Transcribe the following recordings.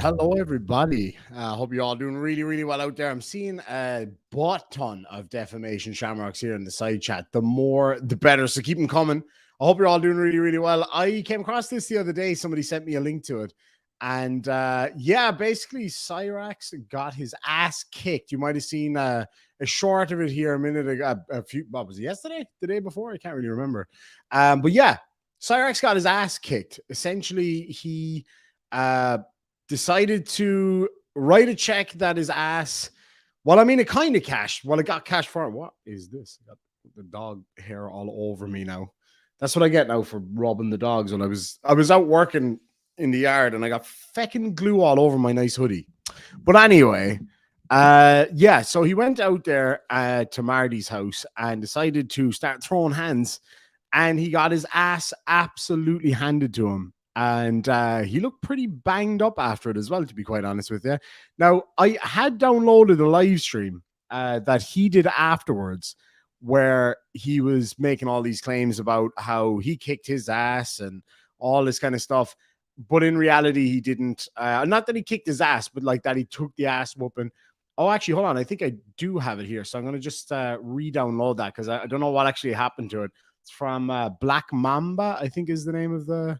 Hello, everybody. Hope you're all doing really, really well out there. I'm seeing a butt ton of defamation shamrocks here in the side chat. The more, the better. So keep them coming. I hope you're all doing really, really well. I came across this the other day. Somebody sent me a link to it. And yeah, basically, Cyrax got his ass kicked. You might have seen a short of it here a minute ago. What was it, yesterday? The day before? I can't really remember. But yeah, Cyrax got his ass kicked. Essentially, he decided to write a check that his ass, well, I mean, it kind of cashed. Well, it got cashed for, what is this? I got the dog hair all over me now. That's what I get now for robbing the dogs. When I was out working in the yard and I got feckin' glue all over my nice hoodie. But anyway, yeah, so he went out there to Martys' house and decided to start throwing hands, and he got his ass absolutely handed to him. And he looked pretty banged up after it as well, to be quite honest with you. Now, I had downloaded a live stream that he did afterwards, where he was making all these claims about how he kicked his ass and all this kind of stuff. But in reality, he didn't. Not that he kicked his ass, but like that he took the ass whooping. Oh, actually, hold on. I think I do have it here. So I'm going to just re-download that because I don't know what actually happened to it. It's from Black Mamba, I think is the name of the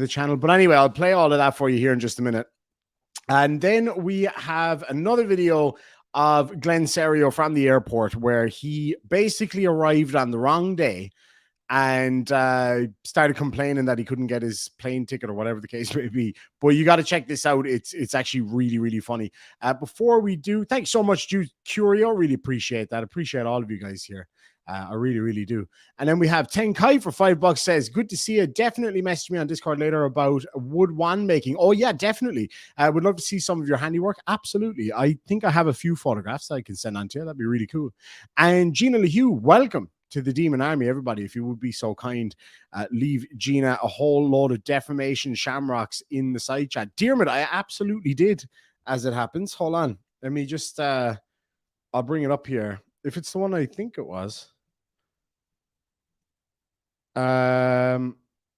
channel. But anyway, I'll play all of that for you here in just a minute. And then we have another video of Glenn Cerio from the airport where he basically arrived on the wrong day and started complaining that he couldn't get his plane ticket or whatever the case may be. But you got to check this out. It's actually really, really funny. Before we do, thanks so much, Cerio. Really appreciate that. Appreciate all of you guys here. I really, really do. And then we have Tenkai for $5 says, good to see you. Definitely message me on Discord later about wood wand making. Oh, yeah, definitely. I would love to see some of your handiwork. Absolutely. I think I have a few photographs I can send on to you. That'd be really cool. And Gina LeHue, welcome to the Demon Army, everybody. If you would be so kind, leave Gina a whole load of defamation shamrocks in the side chat. Dearmid, I absolutely did, as it happens. Hold on. Let me just, I'll bring it up here. If it's the one I think it was.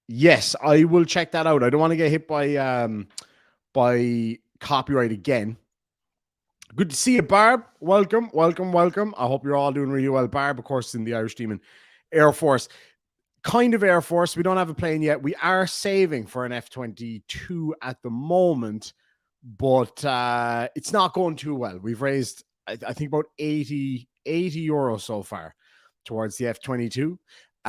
Yes, I will check that out. I don't want to get hit by copyright again. Good to see you, Barb. Welcome. I hope you're all doing really well. Barb, of course, in the Irish Demon Air Force. Kind of Air Force. We don't have a plane yet. We are saving for an F-22 at the moment, but it's not going too well. We've raised, I think, about 80 euros so far towards the F-22.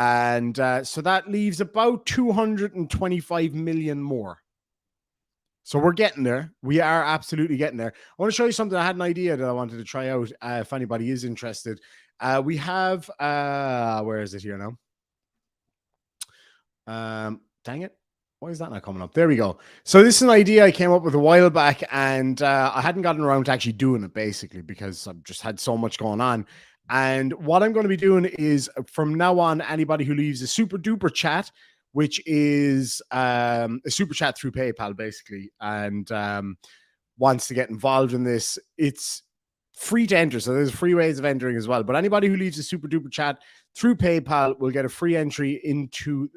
And so that leaves about 225 million more. So we're getting there. We are absolutely getting there. I want to show you something. I had an idea that I wanted to try out if anybody is interested. We have, where is it here now? Dang it. Why is that not coming up? There we go. So this is an idea I came up with a while back, and I hadn't gotten around to actually doing it, basically, because I've just had so much going on. And what I'm going to be doing is, from now on, anybody who leaves a super duper chat, which is a super chat through PayPal, basically, and wants to get involved in this, it's free to enter. So there's free ways of entering as well. But anybody who leaves a super duper chat through PayPal will get a free entry into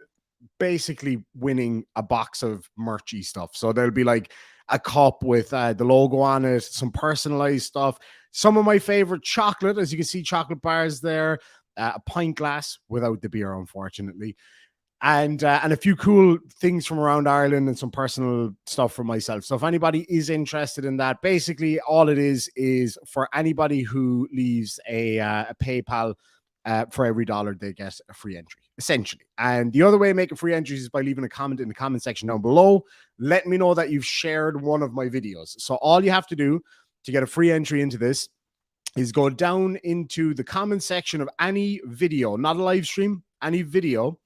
basically winning a box of merchy stuff. So there'll be like a cup with the logo on it, some personalized stuff, some of my favorite chocolate, as you can see, chocolate bars there, a pint glass without the beer, unfortunately, and a few cool things from around Ireland and some personal stuff for myself. So if anybody is interested in that, basically all it is for anybody who leaves a PayPal, for every $1 they get a free entry, essentially. And the other way to make a free entry is by leaving a comment in the comment section down below. Let me know that you've shared one of my videos. So all you have to do to get a free entry into this is go down into the comment section of any video, not a live stream, any video,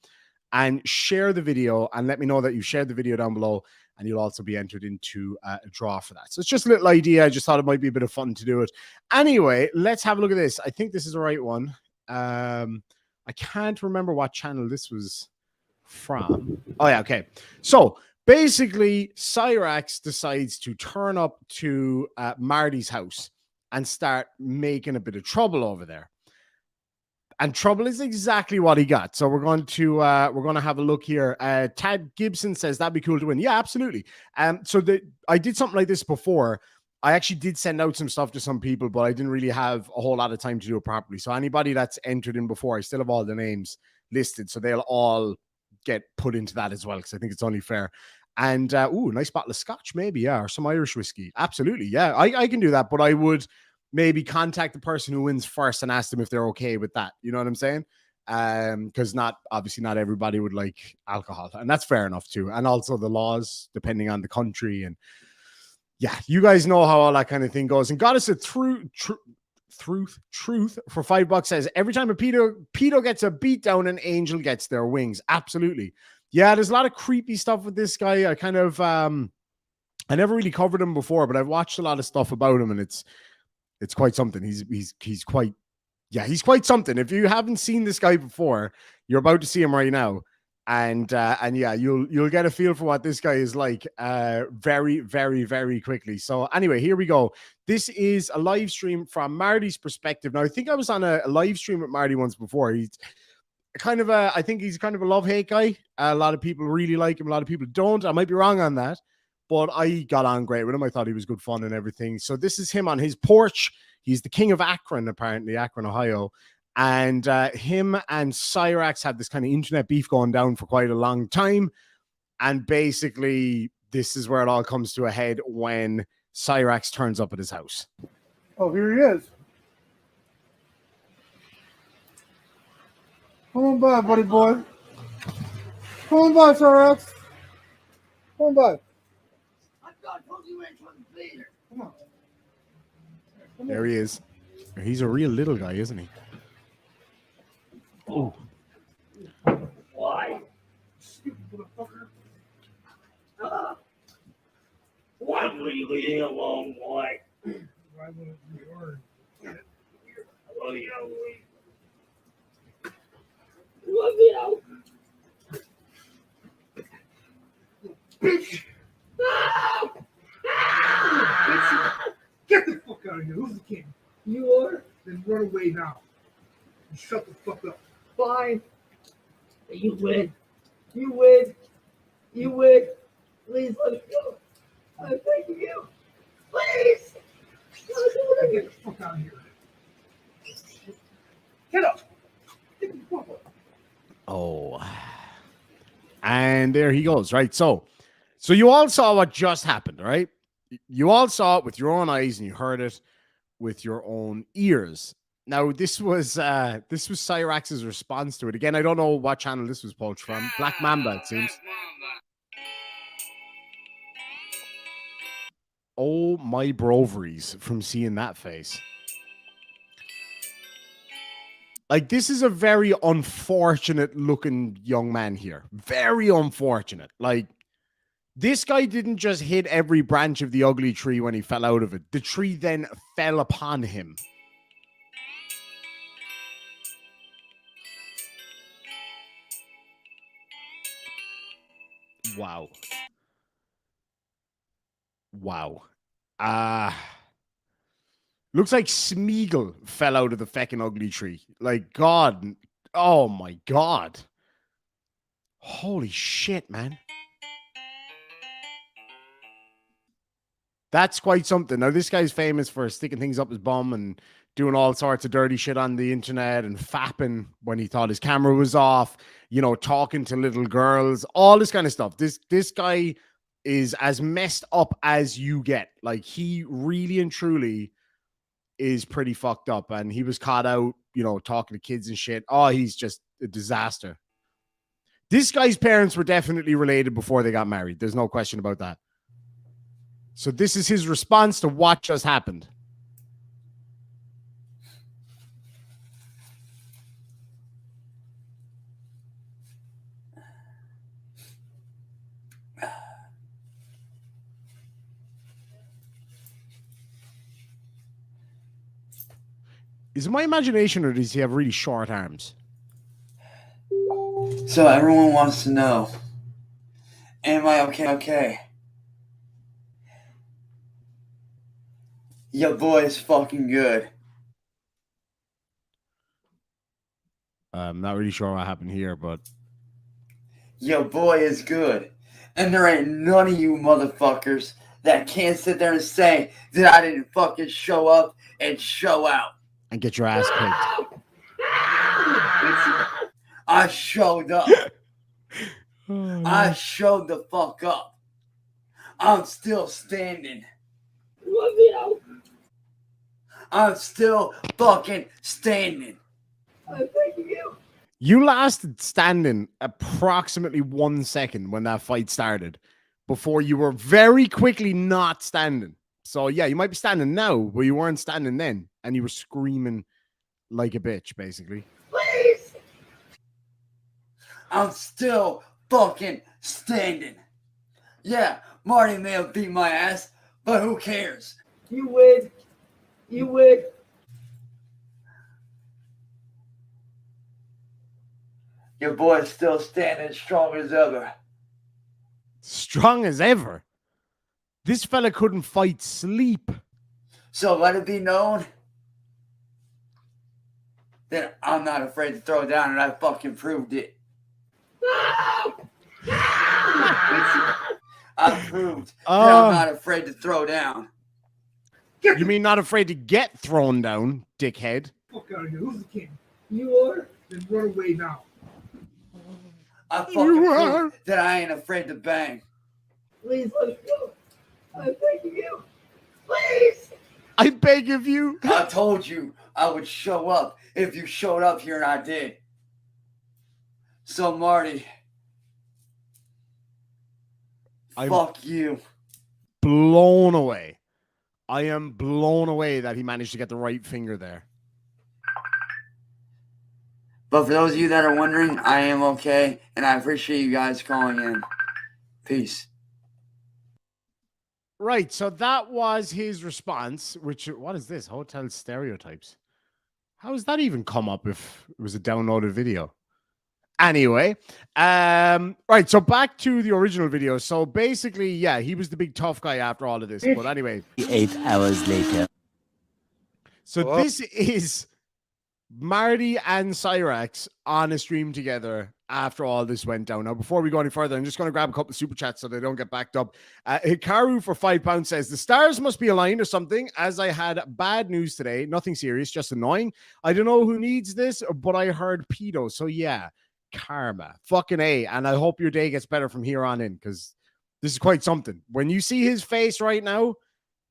and share the video and let me know that you shared the video down below, and you'll also be entered into a draw for that. So it's just a little idea. I just thought it might be a bit of fun to do it. Anyway, let's have a look at this. I think this is the right one. I can't remember what channel this was from. Oh yeah, okay. So basically, Cyrax decides to turn up to Marty's house and start making a bit of trouble over there. And trouble is exactly what he got. So we're going to have a look here. Tad Gibson says that'd be cool to win. Yeah, absolutely. So I did something like this before. I actually did send out some stuff to some people, but I didn't really have a whole lot of time to do it properly. So anybody that's entered in before, I still have all the names listed, so they'll all get put into that as well, because I think it's only fair. And ooh, nice bottle of scotch, maybe, yeah, or some Irish whiskey. Absolutely, yeah, I can do that, but I would maybe contact the person who wins first and ask them if they're okay with that. You know what I'm saying? Because obviously not everybody would like alcohol, and that's fair enough too. And also the laws, depending on the country, and yeah, you guys know how all that kind of thing goes. And Goddess of Truth for $5 says every time a pedo gets a beat down, an angel gets their wings. Absolutely. Yeah, there's a lot of creepy stuff with this guy. I kind of I never really covered him before, but I've watched a lot of stuff about him, and it's quite something. He's quite, yeah, he's quite something. If you haven't seen this guy before, you're about to see him right now. And yeah, you'll get a feel for what this guy is like very, very, very quickly. So anyway, here we go. This is a live stream from Marty's perspective. Now, I think I was on a live stream with Marty once before. He's kind of I think he's kind of a love-hate guy. A lot of people really like him. A lot of people don't. I might be wrong on that, but I got on great with him. I thought he was good fun and everything. So this is him on his porch. He's the king of Akron, apparently, Akron, Ohio. And him and Cyrax had this kind of internet beef going down for quite a long time. And basically, this is where it all comes to a head when Cyrax turns up at his house. Oh, here he is. Come on by, buddy boy. Come on by, Cyrax. Come on by. I told you went to the theater. Come on. There he is. He's a real little guy, isn't he? Oh. Why? Stupid motherfucker. Why will you leave me alone? Why? Why wouldn't you earn? Oh, yeah, love you. Bitch! Ah! Ah! Get the fuck out of here. Who's the king? You are? Then run away now. And shut the fuck up. Fine. You win. You win. You win. Please let me go. I'm begging you. Please. Get the fuck out of here. Get up. Get the fuck up. Oh. And there he goes, right? So you all saw what just happened, right? You all saw it with your own eyes and you heard it with your own ears. Now, this was Cyrax's response to it. Again, I don't know what channel this was poached from. Black Mamba, it seems. Oh, my broveries from seeing that face. Like, this is a very unfortunate looking young man here. Very unfortunate. Like, this guy didn't just hit every branch of the ugly tree when he fell out of it. The tree then fell upon him. Wow. Wow. Looks like Smeagol fell out of the feckin' ugly tree. Like, God. Oh, my God. Holy shit, man. That's quite something. Now, this guy's famous for sticking things up his bum and doing all sorts of dirty shit on the internet and fapping when he thought his camera was off, you know, talking to little girls, all this kind of stuff. This guy is as messed up as you get. Like, he really and truly is pretty fucked up. And he was caught out, you know, talking to kids and shit. Oh, he's just a disaster. This guy's parents were definitely related before they got married. There's no question about that. So this is his response to what just happened. Is it my imagination or does he have really short arms? So everyone wants to know, am I okay? Your boy is fucking good. I'm not really sure what happened here, but... Your boy is good. And there ain't none of you motherfuckers that can't sit there and say that I didn't fucking show up and show out. And get your ass kicked. I showed up. I showed the fuck up. I'm still standing. I'm still fucking standing. You lasted standing approximately 1 second when that fight started before you were very quickly not standing. So yeah, you might be standing now, but you weren't standing then. And you were screaming like a bitch, basically. Please! I'm still fucking standing. Yeah, Marty may have beat my ass, but who cares? You win. You win. Your boy's still standing strong as ever. Strong as ever. This fella couldn't fight sleep. So let it be known that I'm not afraid to throw down, and I fucking proved it. I proved that I'm not afraid to throw down. You mean not afraid to get thrown down, dickhead? Fuck out of here. Who's the king? You are. Then run away now. I fucking proved that I ain't afraid to bang. Please let me go. I'm begging you. Please. I beg of you. I told you I would show up if you showed up here, and I did. So, Marty, fuck you. Blown away. I am blown away that he managed to get the right finger there. But for those of you that are wondering, I am okay, and I appreciate you guys calling in. Peace. Right, so that was his response, which, what is this? Hotel stereotypes. How does that even come up if it was a downloaded video? Anyway, right, so back to the original video. So basically, yeah, he was the big tough guy after all of this. But anyway. 8 hours later. So this is Marty and Cyrax on a stream together after all this went down. Now, before we go any further, I'm just going to grab a couple of super chats so they don't get backed up. Hikaru for £5 says, the stars must be aligned or something, as I had bad news today. Nothing serious, just annoying. I don't know who needs this, but I heard pedo. So yeah, karma. Fucking A. And I hope your day gets better from here on in, because this is quite something. When you see his face right now,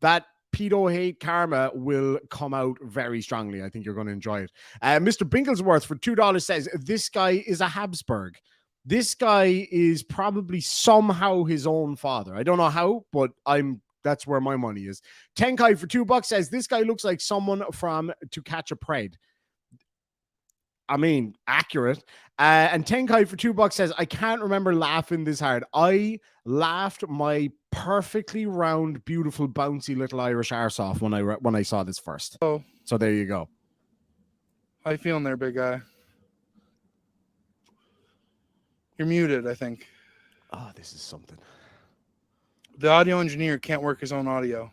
that pedo hate karma will come out very strongly. I think you're going to enjoy it. Mr. Binglesworth for $2 says, this guy is a Habsburg. This guy is probably somehow his own father. I don't know how, but that's where my money is. Tenkai for $2 says, this guy looks like someone from To Catch a Pred. I mean, accurate. And Tenkai for $2 says, I can't remember laughing this hard. I laughed my perfectly round, beautiful, bouncy little Irish arse off when I saw this first. Oh, So there you go. how you feeling there, big guy? You're muted, I think. Oh, this is something. The audio engineer can't work his own audio.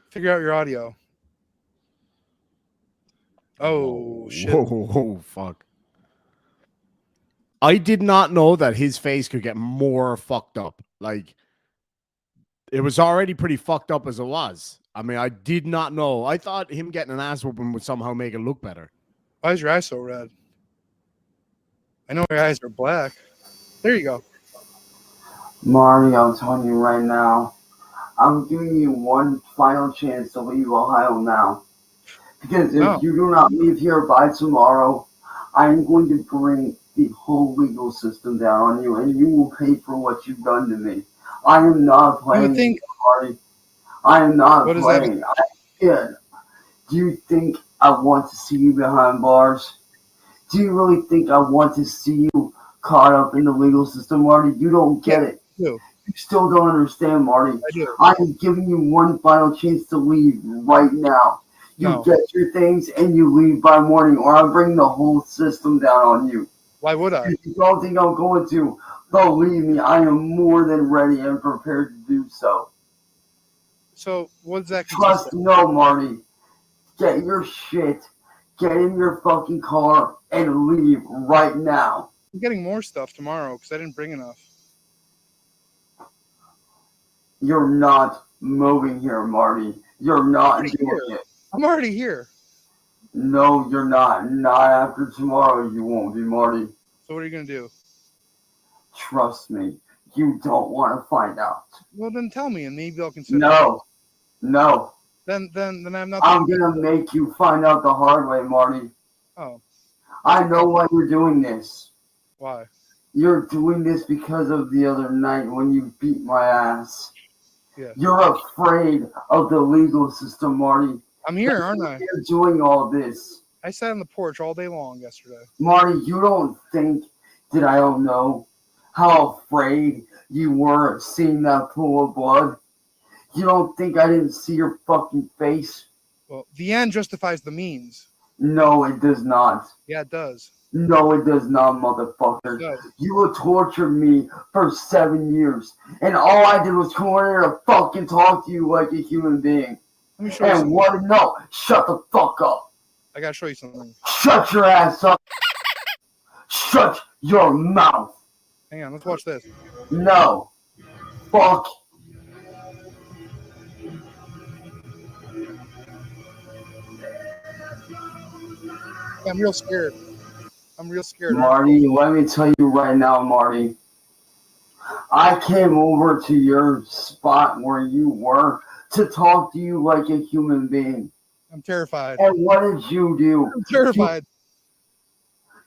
Figure out your audio. Oh, shit. Whoa, fuck. I did not know that his face could get more fucked up. Like, it was already pretty fucked up as it was. I mean, I did not know. I thought him getting an ass whooping would somehow make it look better. Why is your eyes so red? I know your eyes are black. There you go. Marty, I'm telling you right now, I'm giving you one final chance to leave Ohio now. Because if you do not leave here by tomorrow, I'm going to bring the whole legal system down on you, and you will pay for what you've done to me. I am not playing, Marty. I am not playing. Do you think I want to see you behind bars? Do you really think I want to see you caught up in the legal system, Marty? You don't get it. You still don't understand, Marty. I am giving you one final chance to leave right now. You get your things and you leave by morning, or I'll bring the whole system down on you. Why would I? If you don't think I'm going to, believe me, I am more than ready and prepared to do so. So, what's that? Trust no, Marty. Get your shit, get in your fucking car, and leave right now. I'm getting more stuff tomorrow because I didn't bring enough. You're not moving here, Marty. You're not doing it. I'm already here. No, you're not. Not after tomorrow, you won't be, Marty. So what are you going to do? Trust me. You don't want to find out. Well, then tell me, and maybe I'll consider. No. Then I'm not. I'm gonna make you find out the hard way, Marty. Oh. I know why you're doing this. Why? You're doing this because of the other night when you beat my ass. Yeah. You're afraid of the legal system, Marty. I'm here, aren't I? You're doing all this. I sat on the porch all day long yesterday. Marty, you don't think that I don't know how afraid you were of seeing that pool of blood? You don't think I didn't see your fucking face? Well, the end justifies the means. No, it does not. Yeah, it does. No, it does not, motherfucker. You have tortured me for 7 years, and all I did was come over here to fucking talk to you like a human being. Let me show you something. what? No, shut the fuck up. I gotta show you something. Shut your ass up. Shut your mouth. Hang on, let's watch this. No. Fuck. I'm real scared. Marty, let me tell you right now, Marty. I came over to your spot where you were to talk to you like a human being. I'm terrified. And what did you do? I'm terrified.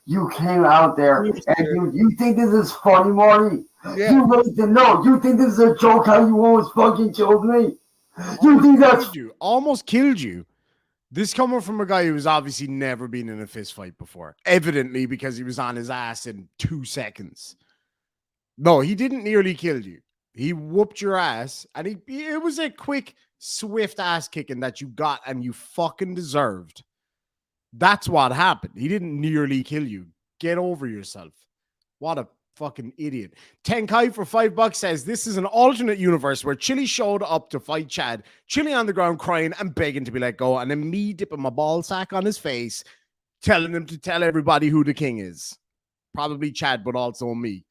You came out there and you think this is funny, Marty? Yeah. You really didn't know. You think this is a joke how you almost fucking killed me? You think that's... Almost killed you. This coming from a guy who's obviously never been in a fist fight before. Evidently because he was on his ass in 2 seconds. No, he didn't nearly kill you. He whooped your ass, and it was a quick, swift ass kicking that you got and you fucking deserved. That's what happened. He didn't nearly kill you. Get over yourself. What a fucking idiot. Tenkai for $5 says this is an alternate universe where Chili showed up to fight Chad. Chili on the ground crying and begging to be let go, and then me dipping my ball sack on his face, telling him to tell everybody who the king is. Probably Chad, but also me.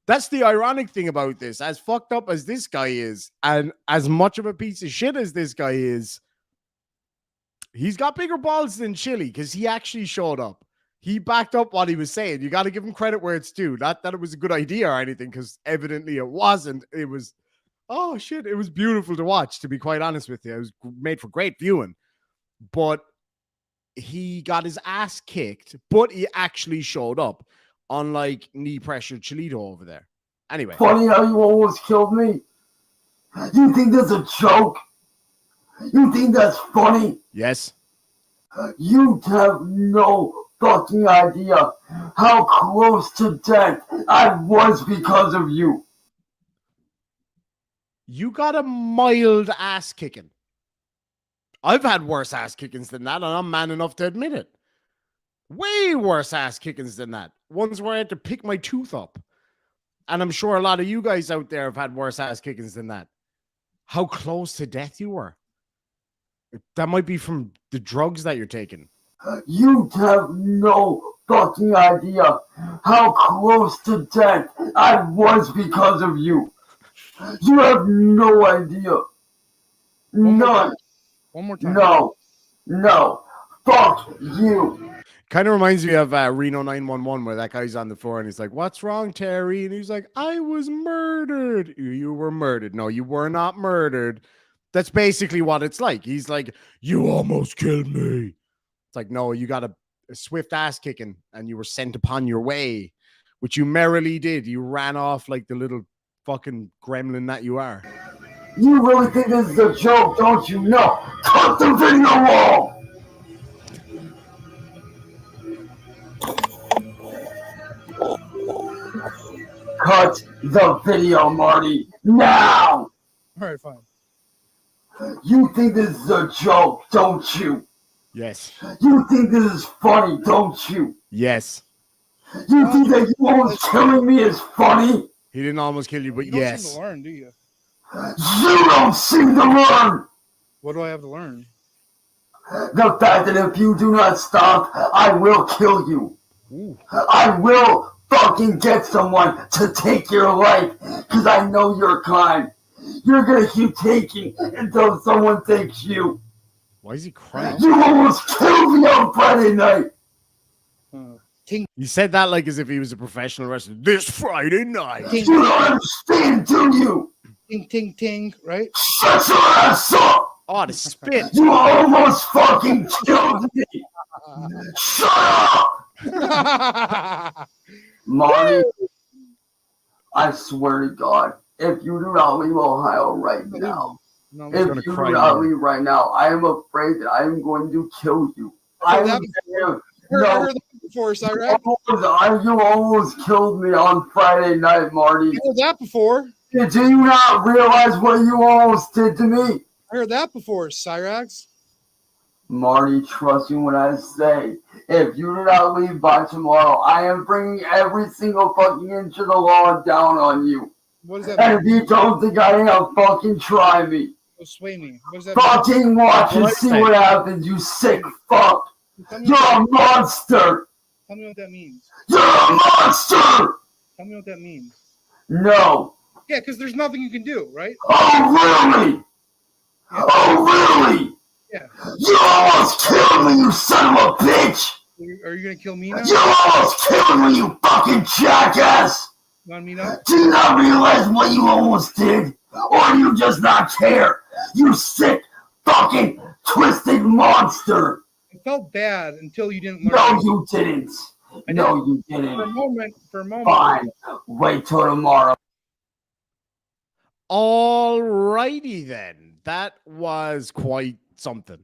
That's the ironic thing about this. As fucked up as this guy is, and as much of a piece of shit as this guy is, he's got bigger balls than Chili because he actually showed up. He backed up what he was saying. You got to give him credit where it's due. Not that it was a good idea or anything, because evidently it wasn't. It was, oh shit, it was beautiful to watch, to be quite honest with you. It was made for great viewing. But he got his ass kicked, but he actually showed up. Unlike knee-pressured Cholito over there. Anyway. Funny how you almost killed me? You think that's a joke? You think that's funny? Yes. You have no fucking idea how close to death I was because of you. You got a mild ass kicking. I've had worse ass kickings than that, and I'm man enough to admit it. Way worse ass kickings than that. Ones where I had to pick my tooth up. And I'm sure a lot of you guys out there have had worse ass kickings than that. How close to death you were. That might be from the drugs that you're taking. You have no fucking idea how close to death I was because of you. You have no idea. None. One more time. No. Fuck you. Kind of reminds me of Reno 911 where that guy's on the floor and he's like, "What's wrong, Terry?" And he's like, "I was murdered." You were murdered. No, you were not murdered. That's basically what it's like. He's like, "You almost killed me." It's like, no, you got a swift ass kicking and you were sent upon your way, which you merrily did. You ran off like the little fucking gremlin that you are. You really think this is a joke, don't you? No. Cut the video wall. Cut the video, Marty. Now. All right, fine. You think this is a joke, don't you? Yes. You think this is funny, don't you? Yes. You think that you almost killing me is funny? He didn't almost kill you, but You don't yes. seem to learn, do you? You don't seem to learn. What do I have to learn? The fact that if you do not stop, I will kill you. Ooh. I will fucking get someone to take your life, because I know your kind. You're gonna keep taking until someone takes you. Why is he crying? You almost killed me on Friday night. He said that like as if he was a professional wrestler. This Friday night. Ting, You don't understand, do you? ting, ting, ting, right? Shut your ass up! Oh, the spit. You almost fucking killed me! Shut up! Marty, I swear to God, if you do not leave Ohio right now, No, gonna if you cry do not now. leave right now, I am afraid that I am going to kill you. I heard am I no, heard that before, Cyrax. you almost killed me on Friday night, Marty. I heard that before. Do you not realize what you almost did to me? I heard that before, Cyrax. Marty, trust me when I say, if you do not leave by tomorrow, I am bringing every single fucking inch of the law down on you. What does that And mean? if you don't think I am, fucking try me. Oh, sway me. What does that mean? Fucking watch and see what happens, you sick fuck. Tell me, You're a monster. tell me what that means. You're a monster. Tell me what that means. No. Yeah, because there's nothing you can do, right? Oh, really? Oh, really? Yeah. You almost killed me, you son of a bitch! Are you gonna kill me now? You almost killed me, you fucking jackass! You want me now? Do you not realize what you almost did? Or do you just not care? You sick, fucking, twisted monster! I felt bad until you didn't learn. No, you didn't. I No, you For a didn't. moment. Fine. Wait till tomorrow. Alrighty then. That was quite something.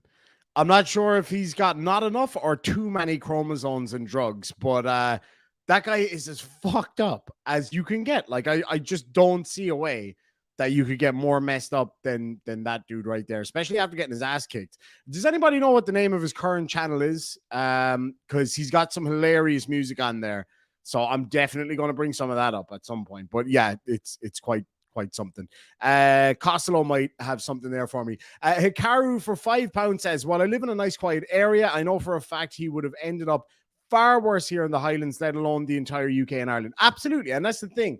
I'm not sure if he's got not enough or too many chromosomes and drugs, but that guy is as fucked up as you can get. Like I just don't see a way that you could get more messed up than that dude right there, especially after getting his ass kicked. Does anybody know what the name of his current channel is? Because he's got some hilarious music on there. So I'm definitely going to bring some of that up at some point. But yeah, it's quite something. Costello might have something there for me. Hikaru for £5 says, while I live in a nice quiet area, I know for a fact he would have ended up far worse here in the Highlands, let alone the entire UK and Ireland. Absolutely. And that's the thing.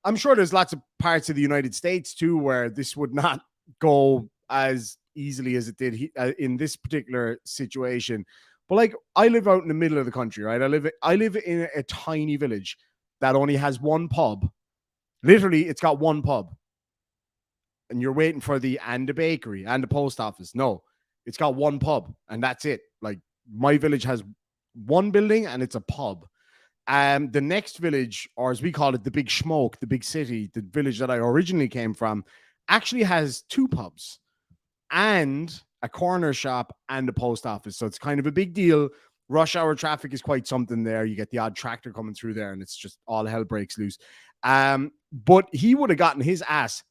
I'm sure there's lots of parts of the United States too where this would not go as easily as it did in this particular situation. But like, I live out in the middle of the country, right? I live in a tiny village that only has one pub. Literally, it's got one pub. And you're waiting for the bakery and the post office. No, it's got one pub and that's it. Like, my village has one building and it's a pub. The next village, or as we call it, the Big Smoke, the big city, the village that I originally came from, actually has two pubs and a corner shop, and a post office. So it's kind of a big deal. Rush hour traffic is quite something there. You get the odd tractor coming through there, and it's just all hell breaks loose. But he would have gotten his ass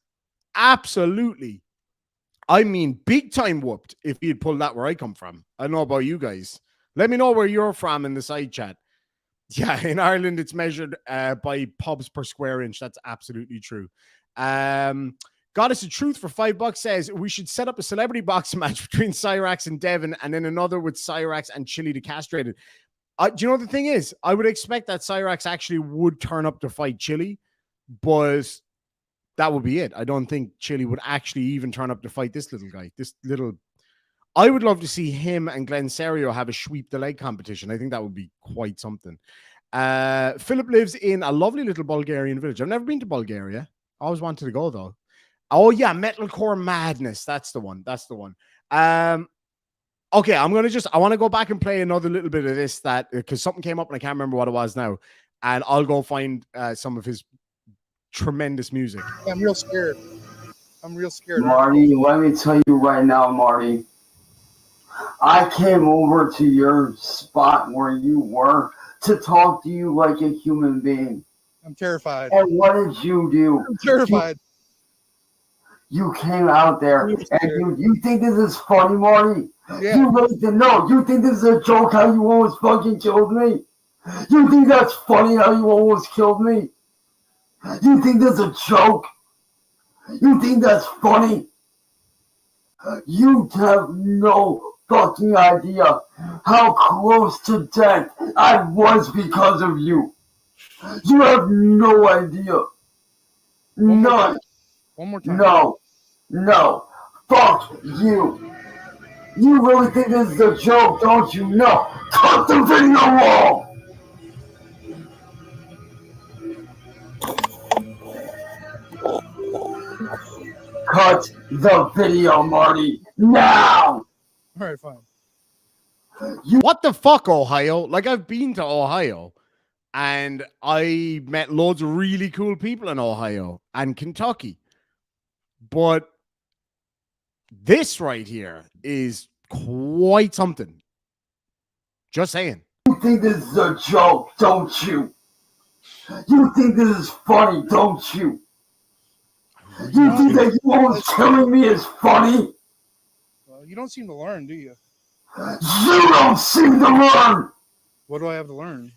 absolutely, I mean, big time whooped if he had pulled that where I come from. I don't know about you guys. Let me know where you're from in the side chat. Yeah, in Ireland, it's measured by pubs per square inch. That's absolutely true. Goddess of Truth for $5 says we should set up a celebrity boxing match between Cyrax and Devin, and then another with Cyrax and Chili the Castrated. Do you know what the thing is? I would expect that Cyrax actually would turn up to fight Chili, but that would be it. I don't think Chili would actually even turn up to fight this little guy. I would love to see him and Glenn Cerio have a sweep the leg competition. I think that would be quite something. Philip lives in a lovely little Bulgarian village. I've never been to Bulgaria. I always wanted to go though. Oh yeah, Metalcore Madness. That's the one. Okay, I want to go back and play another little bit of this because something came up and I can't remember what it was now. And I'll go find some of his tremendous music. I'm real scared. Marty, let me tell you right now, Marty. I came over to your spot where you were to talk to you like a human being. I'm terrified. And what did you do? I'm terrified. You came out there and you think this is funny, Marty? Yeah. You really didn't know. You think this is a joke how you almost fucking killed me? You think that's funny how you almost killed me? You think this is a joke? You think that's funny? You have no fucking idea how close to death I was because of you. You have no idea. None. One more time. No. Fuck you. You really think this is a joke, don't you? No. Cut the video off. Cut the video, Marty. Now. All right, fine. What the fuck, Ohio? Like, I've been to Ohio and I met loads of really cool people in Ohio and Kentucky. But this right here is quite something. Just saying. You think this is a joke, don't you? You think this is funny, don't you? You think that you almost killing me is funny? Well, you don't seem to learn, do you? You don't seem to learn! What do I have to learn?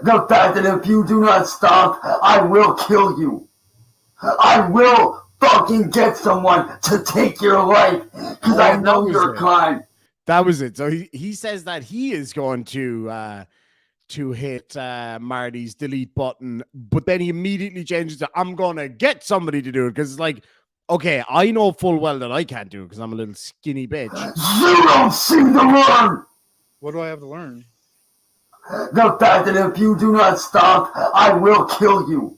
The fact that if you do not stop, I will kill you. I will fucking get someone to take your life because I know your kind. That was it. So he says that he is going to hit Marty's delete button, but then he immediately changes to I'm going to get somebody to do it because it's like, okay, I know full well that I can't do it because I'm a little skinny bitch. You don't seem to learn. What do I have to learn? The fact that if you do not stop, I will kill you.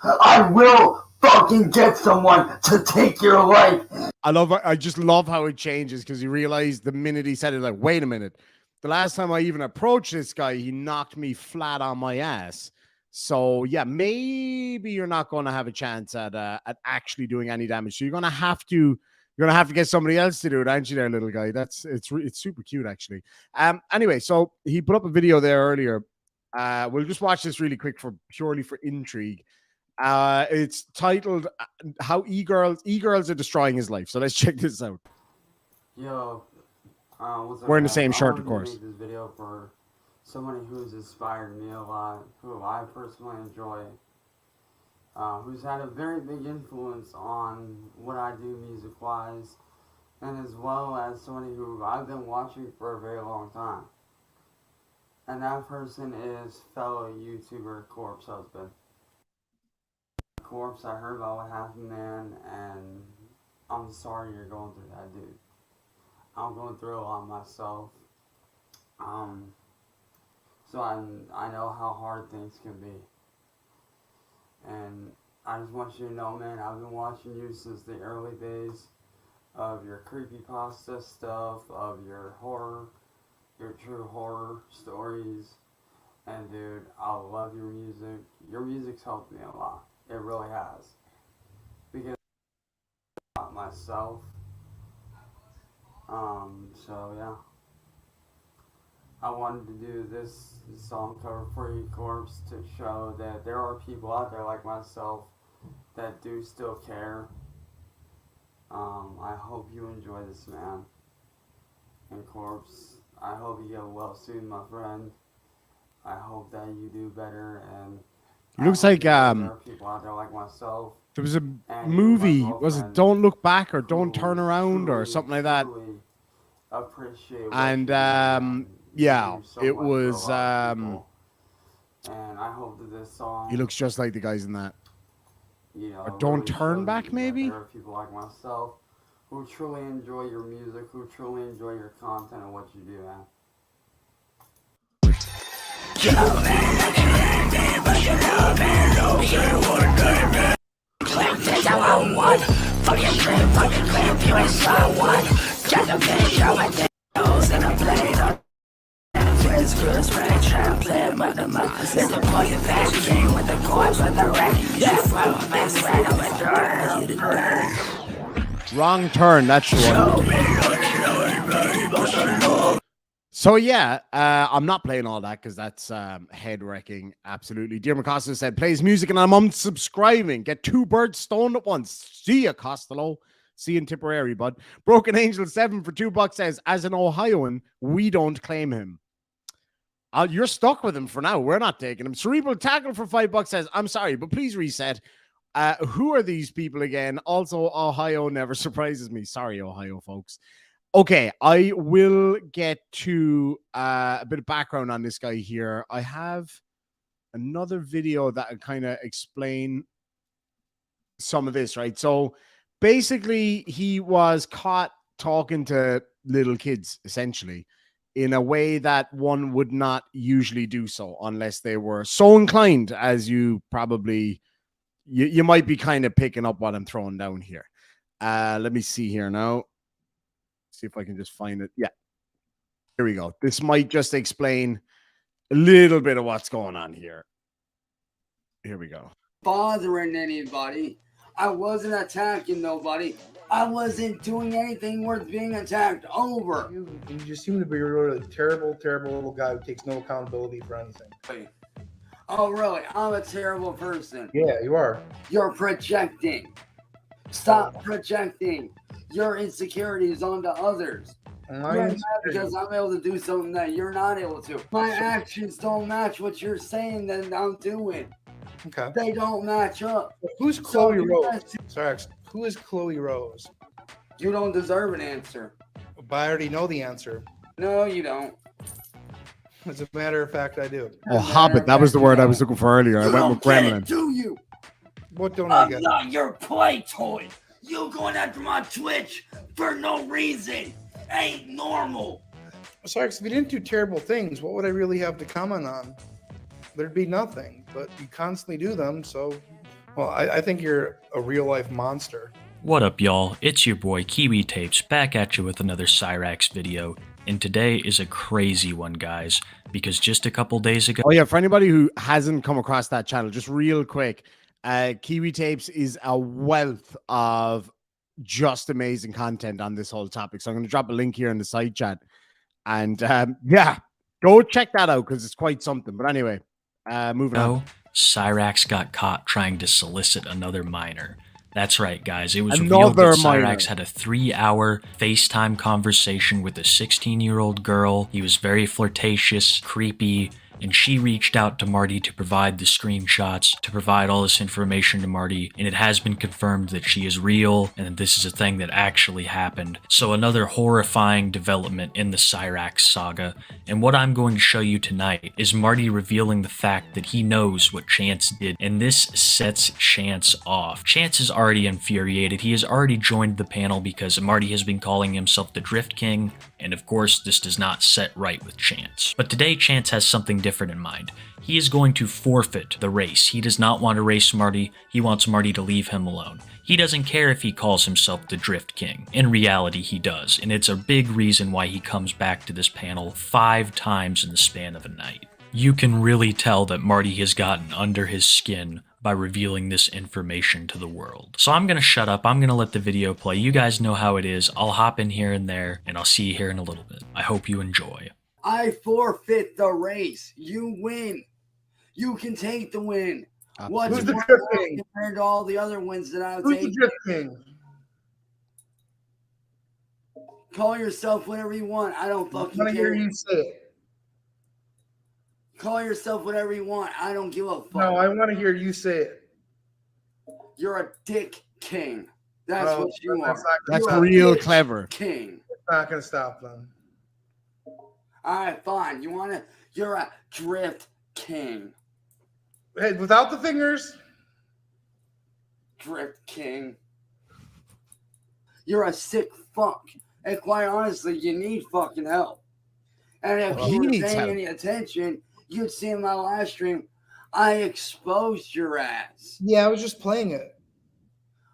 I will fucking get someone to take your life. I just love how it changes because he realized the minute he said it, like, wait a minute. The last time I even approached this guy, he knocked me flat on my ass. So yeah, maybe you're not going to have a chance at actually doing any damage. So you're gonna have to get somebody else to do it, aren't you, there, little guy? It's super cute, actually. Anyway, so he put up a video there earlier. We'll just watch this really quick purely for intrigue. It's titled "How e-girls are destroying his life." So let's check this out. Yo, what's up, We're in the guys? same shirt, I of wanted course. to make this video for somebody who's inspired me a lot, who I personally enjoy, who's had a very big influence on what I do music-wise, and as well as somebody who I've been watching for a very long time. And that person is fellow YouTuber Corpse Husband. Corpse, I heard about what happened, man, and I'm sorry you're going through that, dude. I'm going through a lot myself. So I know how hard things can be. And I just want you to know, man, I've been watching you since the early days of your creepypasta stuff, of your horror, your true horror stories. And dude, I love your music. Your music's helped me a lot. It really has. Because myself, So yeah, I wanted to do this song cover for you, Corpse, to show that there are people out there like myself that do still care. I hope you enjoy this, man. And Corpse, I hope you get well soon, my friend. I hope that you do better, and It looks like there are people out there like myself. there was a And movie. my Was it girlfriend Don't Look Back or Don't who Turn Around or truly, something like that? truly appreciate what And you do, man. You yeah, do so it much for a was lot of people. And I hope that this song, he looks just like the guys in that. you know, Or Don't really Turn shows Back, you that maybe? there are people like myself who truly enjoy your music, who truly enjoy your content and what you do, man. Wrong Turn, that's the one. So yeah, I'm not playing all that because that's head wrecking. Absolutely. Dear Acosta said, plays music and I'm unsubscribing. Get 2 birds stoned at once. See ya, Costello. See you in Tipperary, bud. Broken Angel 7 for $2 says, as an Ohioan, we don't claim him. You're stuck with him for now. We're not taking him. Cerebral Tackle for $5 says, I'm sorry, but please reset. Who are these people again? Also, Ohio never surprises me. Sorry, Ohio folks. Okay, I will get to a bit of background on this guy here. I have another video that kind of explain some of this, right? So basically, he was caught talking to little kids, essentially, in a way that one would not usually do so unless they were so inclined, as you probably, you might be kind of picking up what I'm throwing down here. Let me see here now. See if I can just find it. Yeah, here we go. This might just explain a little bit of what's going on here. Here we go. Bothering anybody. I wasn't attacking nobody. I wasn't doing anything worth being attacked over. You just seem to be a really terrible, terrible little guy who takes no accountability for anything. Oh, really? I'm a terrible person. Yeah, you are. You're projecting. Stop projecting your insecurities onto others. You're mad because I'm able to do something that you're not able to. My actions don't match what you're saying that I'm doing. Okay. They don't match up. Who's Chloe Rose? Cyrax, who is Chloe Rose? You don't deserve an answer. But I already know the answer. No, you don't. As a matter of fact, I do. Oh, Hobbit. That was the word I was looking for earlier. I went with Gremlin. Do you? What don't I I'm get? not your play toy. You going after my Twitch for no reason ain't normal. Cyrax, if you didn't do terrible things, what would I really have to comment on? There'd be nothing, but you constantly do them, so... Well, I think you're a real-life monster. What up, y'all? It's your boy Kiwi Tapes back at you with another Cyrax video, and today is a crazy one, guys, because just a couple days ago... Oh, yeah, for anybody who hasn't come across that channel, just real quick, Kiwi Tapes is a wealth of just amazing content on this whole topic. So I'm going to drop a link here in the side chat. And yeah, go check that out because it's quite something. But anyway, moving on. Cyrax got caught trying to solicit another minor. That's right, guys. It was Another revealed that minor. Cyrax had a 3-hour FaceTime conversation with a 16-year-old girl. He was very flirtatious, creepy, and she reached out to Marty to provide the screenshots, to provide all this information to Marty, and it has been confirmed that she is real and that this is a thing that actually happened. So another horrifying development in the Cyrax saga, and what I'm going to show you tonight is Marty revealing the fact that he knows what Chance did, and this sets Chance off. Chance is already infuriated. He has already joined the panel because Marty has been calling himself the Drift King, and of course this does not set right with Chance. But today Chance has something different in mind. He is going to forfeit the race. He does not want to race Marty. He wants Marty to leave him alone. He doesn't care if he calls himself the Drift King. In reality, he does, and it's a big reason why he comes back to this panel 5 times in the span of a night. You can really tell that Marty has gotten under his skin by revealing this information to the world. So I'm gonna shut up. I'm gonna let the video play. You guys know how it is. I'll hop in here and there, and I'll see you here in a little bit. I hope you enjoy. I forfeit the race. You win. You can take the win. What's Who's the more Drift now King? compared to all the other wins that I've Who's the taken? Drift King? Call yourself whatever you want. I don't I fucking want to care. hear you say it. Call yourself whatever you want. I don't give a fuck. No, I want to hear you say it. You're a dick king. That's what you are. That's You're a real bitch clever. king. It's not going to stop them. All right, fine. You're a drift king. Hey, without the fingers. Drift king. You're a sick fuck. And quite honestly, you need fucking help. And if Well, he you were needs paying help. any attention, you'd see in my live stream, I exposed your ass. Yeah, I was just playing it.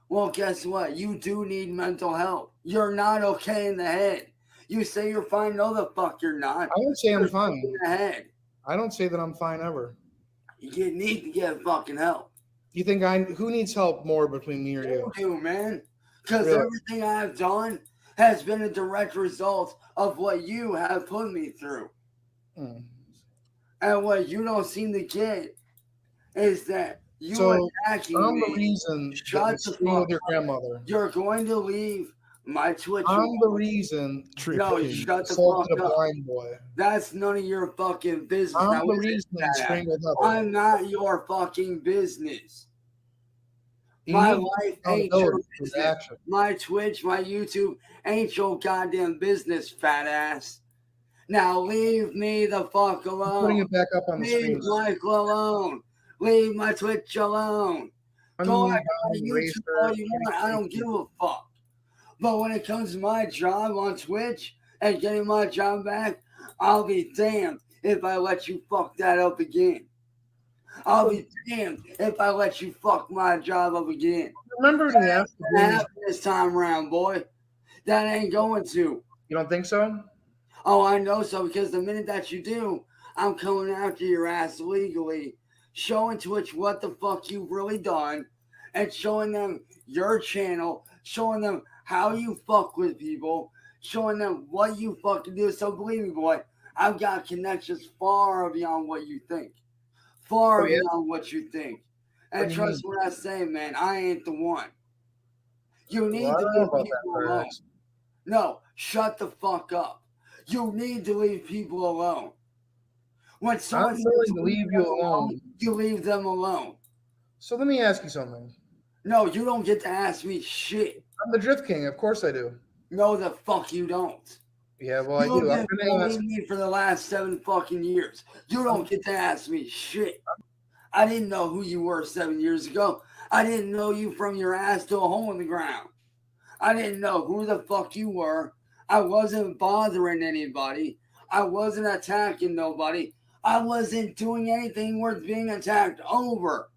Well, guess what? You do need mental help. You're not okay in the head. You say you're fine. No, the fuck you're not. I don't say I'm You're fine. in the head. I don't say that I'm fine ever. You need to get fucking help. You think who needs help more between me or you? You do, man. Because Really? everything I've done has been a direct result of what you have put me through. Mm. And what you don't seem to get is that you So attacking I'm the me. reason that Shut you're the screwing fuck with your up. grandmother. You're going to leave my Twitch. I'm the reason No, you shut the assaulted fuck a up. blind boy. That's none of your fucking business. I'm Now, the is it reason you that strangled Heather. I'm not your fucking business. You My need life ain't your accountability for his business. action. My Twitch, my YouTube ain't your goddamn business, fat ass. Now leave me the fuck I'm putting alone. it back up on the Leave screen. Michael alone. Leave my Twitch alone. Go on YouTube all you want. I don't give a fuck. But when it comes to my job on Twitch and getting my job back, I'll be damned if I let you fuck that up again. I'll be damned if I let you fuck my job up again. Remember when you asked That ain't happen this time around, boy. That ain't going to. You don't think so? Oh, I know so, because the minute that you do, I'm coming after your ass legally, showing Twitch what the fuck you've really done, and showing them your channel, showing them how you fuck with people, showing them what you fucking do. So believe me, boy, I've got connections far beyond what you think. Far beyond what you think. And trust what I say, man, I ain't the one. You need to leave people alone. No, shut the fuck up. You need to leave people alone. When someone I'm willing to leave you alone. you leave them alone. So let me ask you something. No, you don't get to ask me shit. I'm the Drift King. Of course I do. No, the fuck you don't. Yeah, well, I You've do. I'm been going to ask. following me for the last 7 fucking years. You don't get to ask me shit. I didn't know who you were 7 years ago. I didn't know you from your ass to a hole in the ground. I didn't know who the fuck you were. I wasn't bothering anybody. I wasn't attacking nobody. I wasn't doing anything worth being attacked over.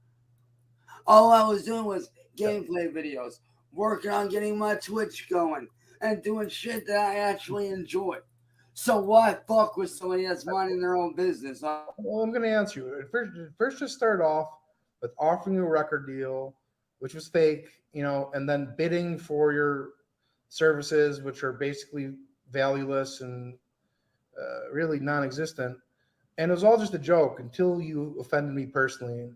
All I was doing was gameplay videos, working on getting my Twitch going, and doing shit that I actually enjoy. So why fuck with somebody that's minding their own business? Well, I'm going to answer you. First, just start off with offering you a record deal, which was fake, and then bidding for your services, which are basically valueless and really non-existent. And it was all just a joke until you offended me personally.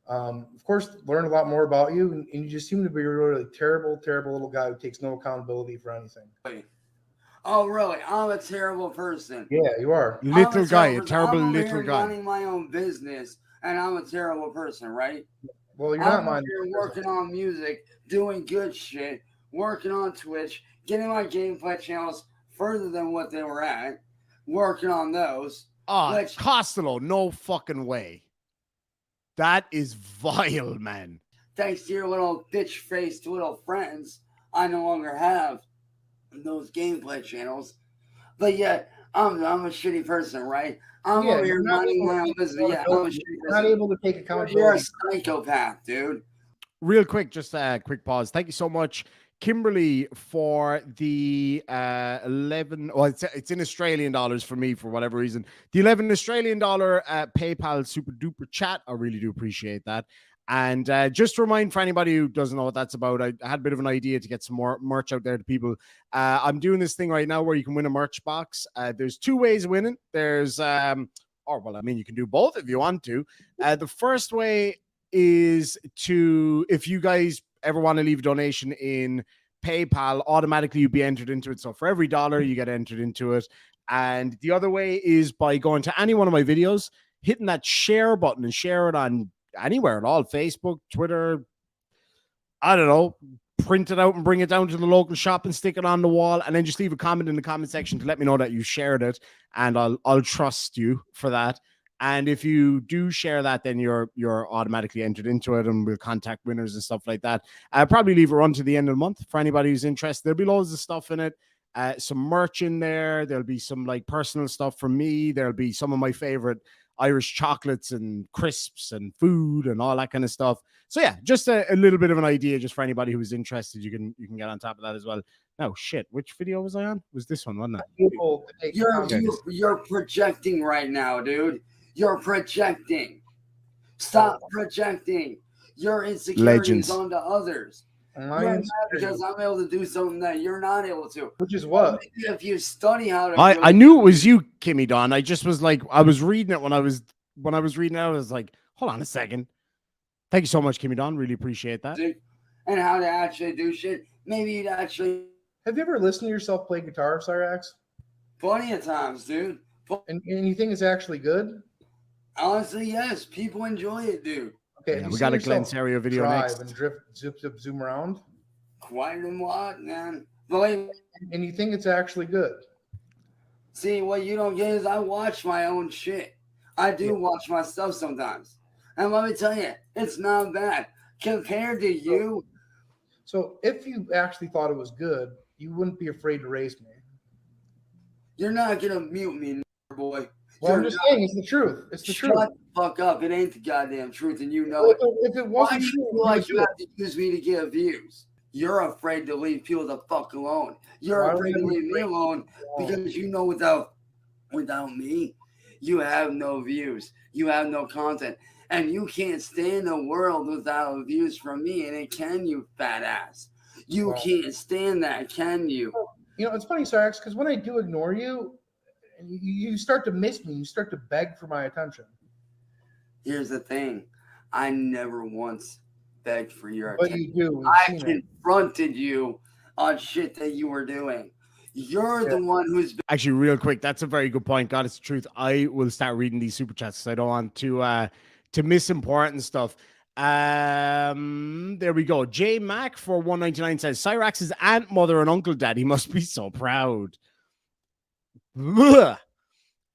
Of course, learned a lot more about you, and you just seem to be a really terrible, terrible little guy who takes no accountability for anything. Oh, really? I'm a terrible person. Yeah, you are. Little guy, a terrible I'm little guy. running my own business, and I'm a terrible person, right? Well, you're not I'm mine. here working on music, doing good shit, working on Twitch, getting my gameplay channels further than what they were at, working on those. Costello, no fucking way. That is vile, man. Thanks to your little bitch-faced little friends, I no longer have those gameplay channels. But yet, I'm a shitty person, right? I'm over here minding my own business. Yeah, I'm a shitty person. Not able to take accountability. You're a psychopath, dude. Real quick, just a quick pause. Thank you so much, Kimberly, for the 11. Well, it's in Australian dollars for me for whatever reason. The 11 Australian dollar PayPal super duper chat. I really do appreciate that. And just to remind for anybody who doesn't know what that's about, I had a bit of an idea to get some more merch out there to people. I'm doing this thing right now where you can win a merch box. There's 2 ways of winning. There's, you can do both if you want to. The first way is if you guys ever want to leave a donation in PayPal, automatically you'll be entered into it. So for every dollar, you get entered into it. And the other way is by going to any one of my videos, hitting that share button and share it on anywhere at all, Facebook, Twitter, I don't know, print it out and bring it down to the local shop and stick it on the wall, and then just leave a comment in the comment section to let me know that you shared it, and I'll trust you for that. And if you do share that, then you're automatically entered into it, and we'll contact winners and stuff like that. I'll probably leave it on to the end of the month for anybody who's interested. There'll be loads of stuff in it. Some merch in there. There'll be some like personal stuff from me. There'll be some of my favorite Irish chocolates and crisps and food and all that kind of stuff. So yeah, just a little bit of an idea just for anybody who's interested. You can get on top of that as well. Now, shit, which video was I on? It was this one, wasn't it? You're projecting right now, dude. You're projecting. Stop projecting your insecurities onto others. Because I'm able to do something that you're not able to. Which is what? If you study how to. I knew it was you, Kimmy Don. I just was like, I was reading it when I was reading it. I was like, hold on a second. Thank you so much, Kimmy Don. Really appreciate that. And how to actually do shit. Maybe you'd actually. Have you ever listened to yourself play guitar, Cyrax? Plenty of times, dude. And you think it's actually good? Honestly, yes. People enjoy it, dude. Okay, yeah, we got a Glenn Cerio video next. And drift, zip, zoom around. Quite a lot, man. And you think it's actually good? See, what you don't get is I watch my own shit. I do watch my stuff sometimes. And let me tell you, it's not bad. Compared to you. So if you actually thought it was good, you wouldn't be afraid to race me. You're not going to mute me, boy. Well, I'm just saying, it's the truth. It's the truth. Shut the fuck up. It ain't the goddamn truth, and you know it. If it wasn't true, like you have to use me to get views. You're afraid to leave people the fuck alone. You're afraid to leave me alone because you know without me, you have no views. You have no content. And you can't stand a world without views from me. And it can, you fat ass. You can't stand that, can you? You know, it's funny, Cyrax, because when I do ignore you, you start to miss me. You start to beg for my attention. Here's the thing. I never once begged for your but attention. You do. I confronted you on shit that you were doing. You're the one who's... Actually, real quick, that's a very good point. God, it's the truth. I will start reading these super chats because I don't want to miss important stuff. There we go. J Mac for 199 says Cyrax's aunt, mother, and uncle daddy must be so proud. Ugh.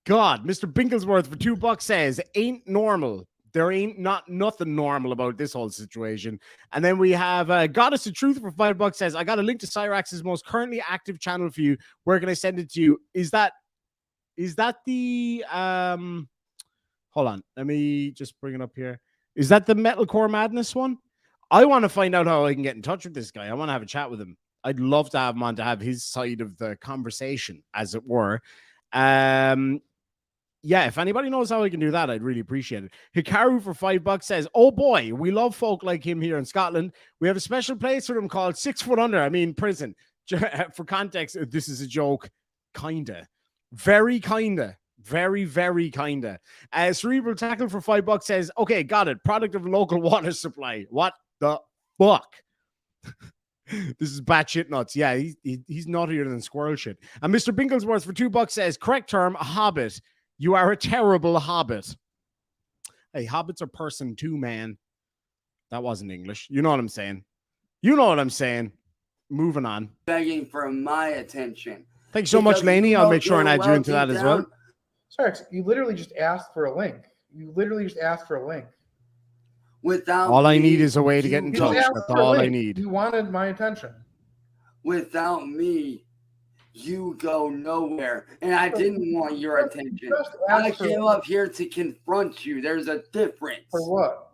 God, Mr. Binklesworth for $2 says ain't normal. There ain't nothing normal about this whole situation. And then we have Goddess of Truth for $5 says I got a link to Cyrax's most currently active channel for you. Where can I send it to you? Is that the hold on, let me just bring it up here. Is that the Metalcore Madness one? I want to find out how I can get in touch with this guy. I want to have a chat with him. I'd love to have him on to have his side of the conversation, as it were. Yeah, if anybody knows how I can do that, I'd really appreciate it. Hikaru for $5 says, oh boy, we love folk like him here in Scotland. We have a special place for him called 6 Foot Under. I mean, prison. For context, this is a joke. Kinda. Very kinda. Very, very kinda. Cerebral Tackle for $5 says, okay, got it. Product of local water supply. What the fuck? This is batshit nuts. Yeah, he's nuttier than squirrel shit. And Mr. Binklesworth for $2 says, correct term, a hobbit. You are a terrible hobbit. Hey, hobbits are person too, man. That wasn't English. You know what I'm saying. You know what I'm saying. Moving on. Begging for my attention. Thanks so much, Laney. I'll make sure and add you into that as well. Sorry, you literally just asked for a link. You literally just asked for a link. Without all I need is a way to get in touch. That's all I need. You wanted my attention. Without me, you go nowhere. And I didn't want your attention. I came up here to confront you. There's a difference. For what?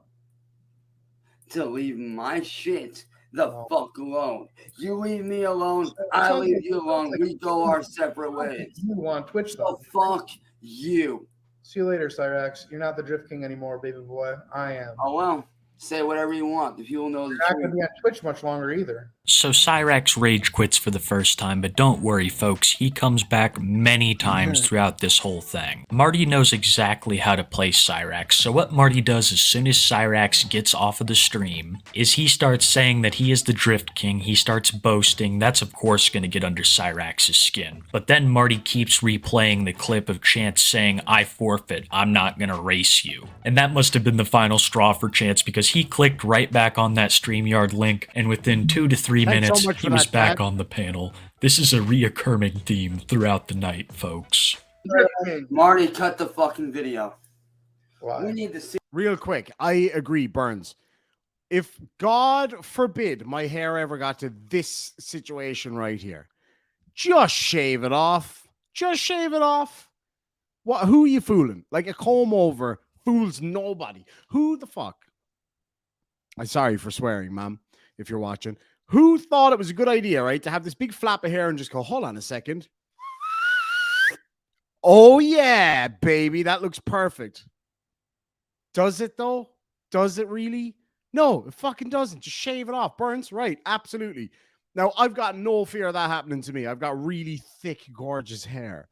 To leave my shit the fuck alone. You leave me alone. I leave you alone. We go our separate ways. You on Twitch, though. So fuck you. See you later, Cyrax. You're not the Drift King anymore, baby boy. I am. Oh, well. Say whatever you want. The people know the You're not going truth. to be on Twitch much longer either. So Cyrax rage quits for the first time, but don't worry folks, he comes back many times throughout this whole thing. Marty knows exactly how to play Cyrax, so what Marty does as soon as Cyrax gets off of the stream is he starts saying that he is the Drift King, he starts boasting, that's of course going to get under Cyrax's skin. But then Marty keeps replaying the clip of Chance saying, "I forfeit, I'm not going to race you." And that must have been the final straw for Chance because he clicked right back on that StreamYard link, and within 2 to 3 Thanks so minutes, much he for was that, back Chad. on the panel. This is a reoccurring theme throughout the night, folks. Marty, cut the fucking video. Why? We need to see. Real quick, I agree, Burns. If God forbid my hair ever got to this situation right here, just shave it off. Just shave it off. What? Who are you fooling? Like a comb over fools nobody. Who the fuck? I'm sorry for swearing, ma'am, if you're watching. Who thought it was a good idea, right, to have this big flap of hair and just go, hold on a second. Oh, yeah, baby. That looks perfect. Does it, though? Does it really? No, it fucking doesn't. Just shave it off. Burns, right. Absolutely. Now, I've got no fear of that happening to me. I've got really thick, gorgeous hair.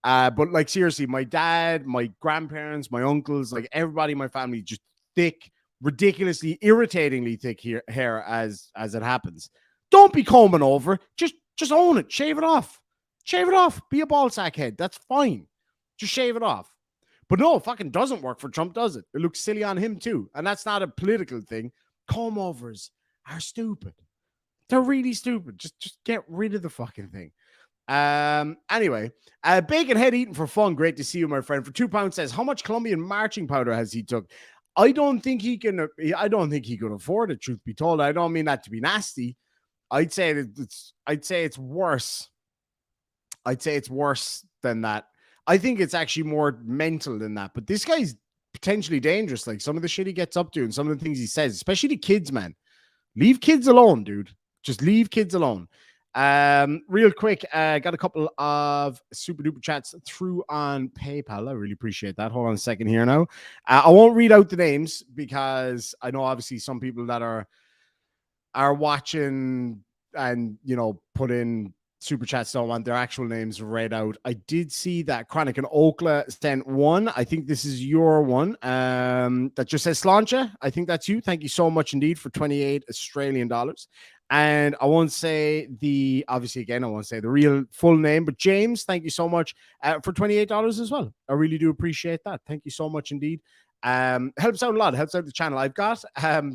But, like, seriously, my dad, my grandparents, my uncles, like, everybody in my family, just thick, ridiculously, irritatingly thick hair as it happens. Don't be combing over. Just own it. Shave it off. Shave it off. Be a ball sack head. That's fine. Just shave it off. But no, it fucking doesn't work for Trump, does it? It looks silly on him too. And that's not a political thing. Comb overs are stupid. They're really stupid. Just get rid of the fucking thing. Anyway, Bacon Head Eating for Fun. Great to see you, my friend. For £2 says, how much Colombian marching powder has he took? I don't think he can afford it, truth be told. I don't mean that to be nasty. I'd say it's worse. I'd say it's worse than that. I think it's actually more mental than that. But this guy's potentially dangerous. Like some of the shit he gets up to and some of the things he says, especially to kids, man. Leave kids alone, dude. Just leave kids alone. Real quick, got a couple of super duper chats through on PayPal. I really appreciate that. Hold on a second here now. I won't read out the names because I know obviously some people that are watching and, you know, put in super chats don't want their actual names read out. I did see that Chronic and Okla sent one. I think this is your one. That just says Slancha. I think that's you. Thank you so much indeed for 28 Australian dollars. And I won't say I won't say the real full name, but James, thank you so much for $28 as well. I really do appreciate that. Thank you so much indeed. Helps out a lot. Helps out the channel. I've got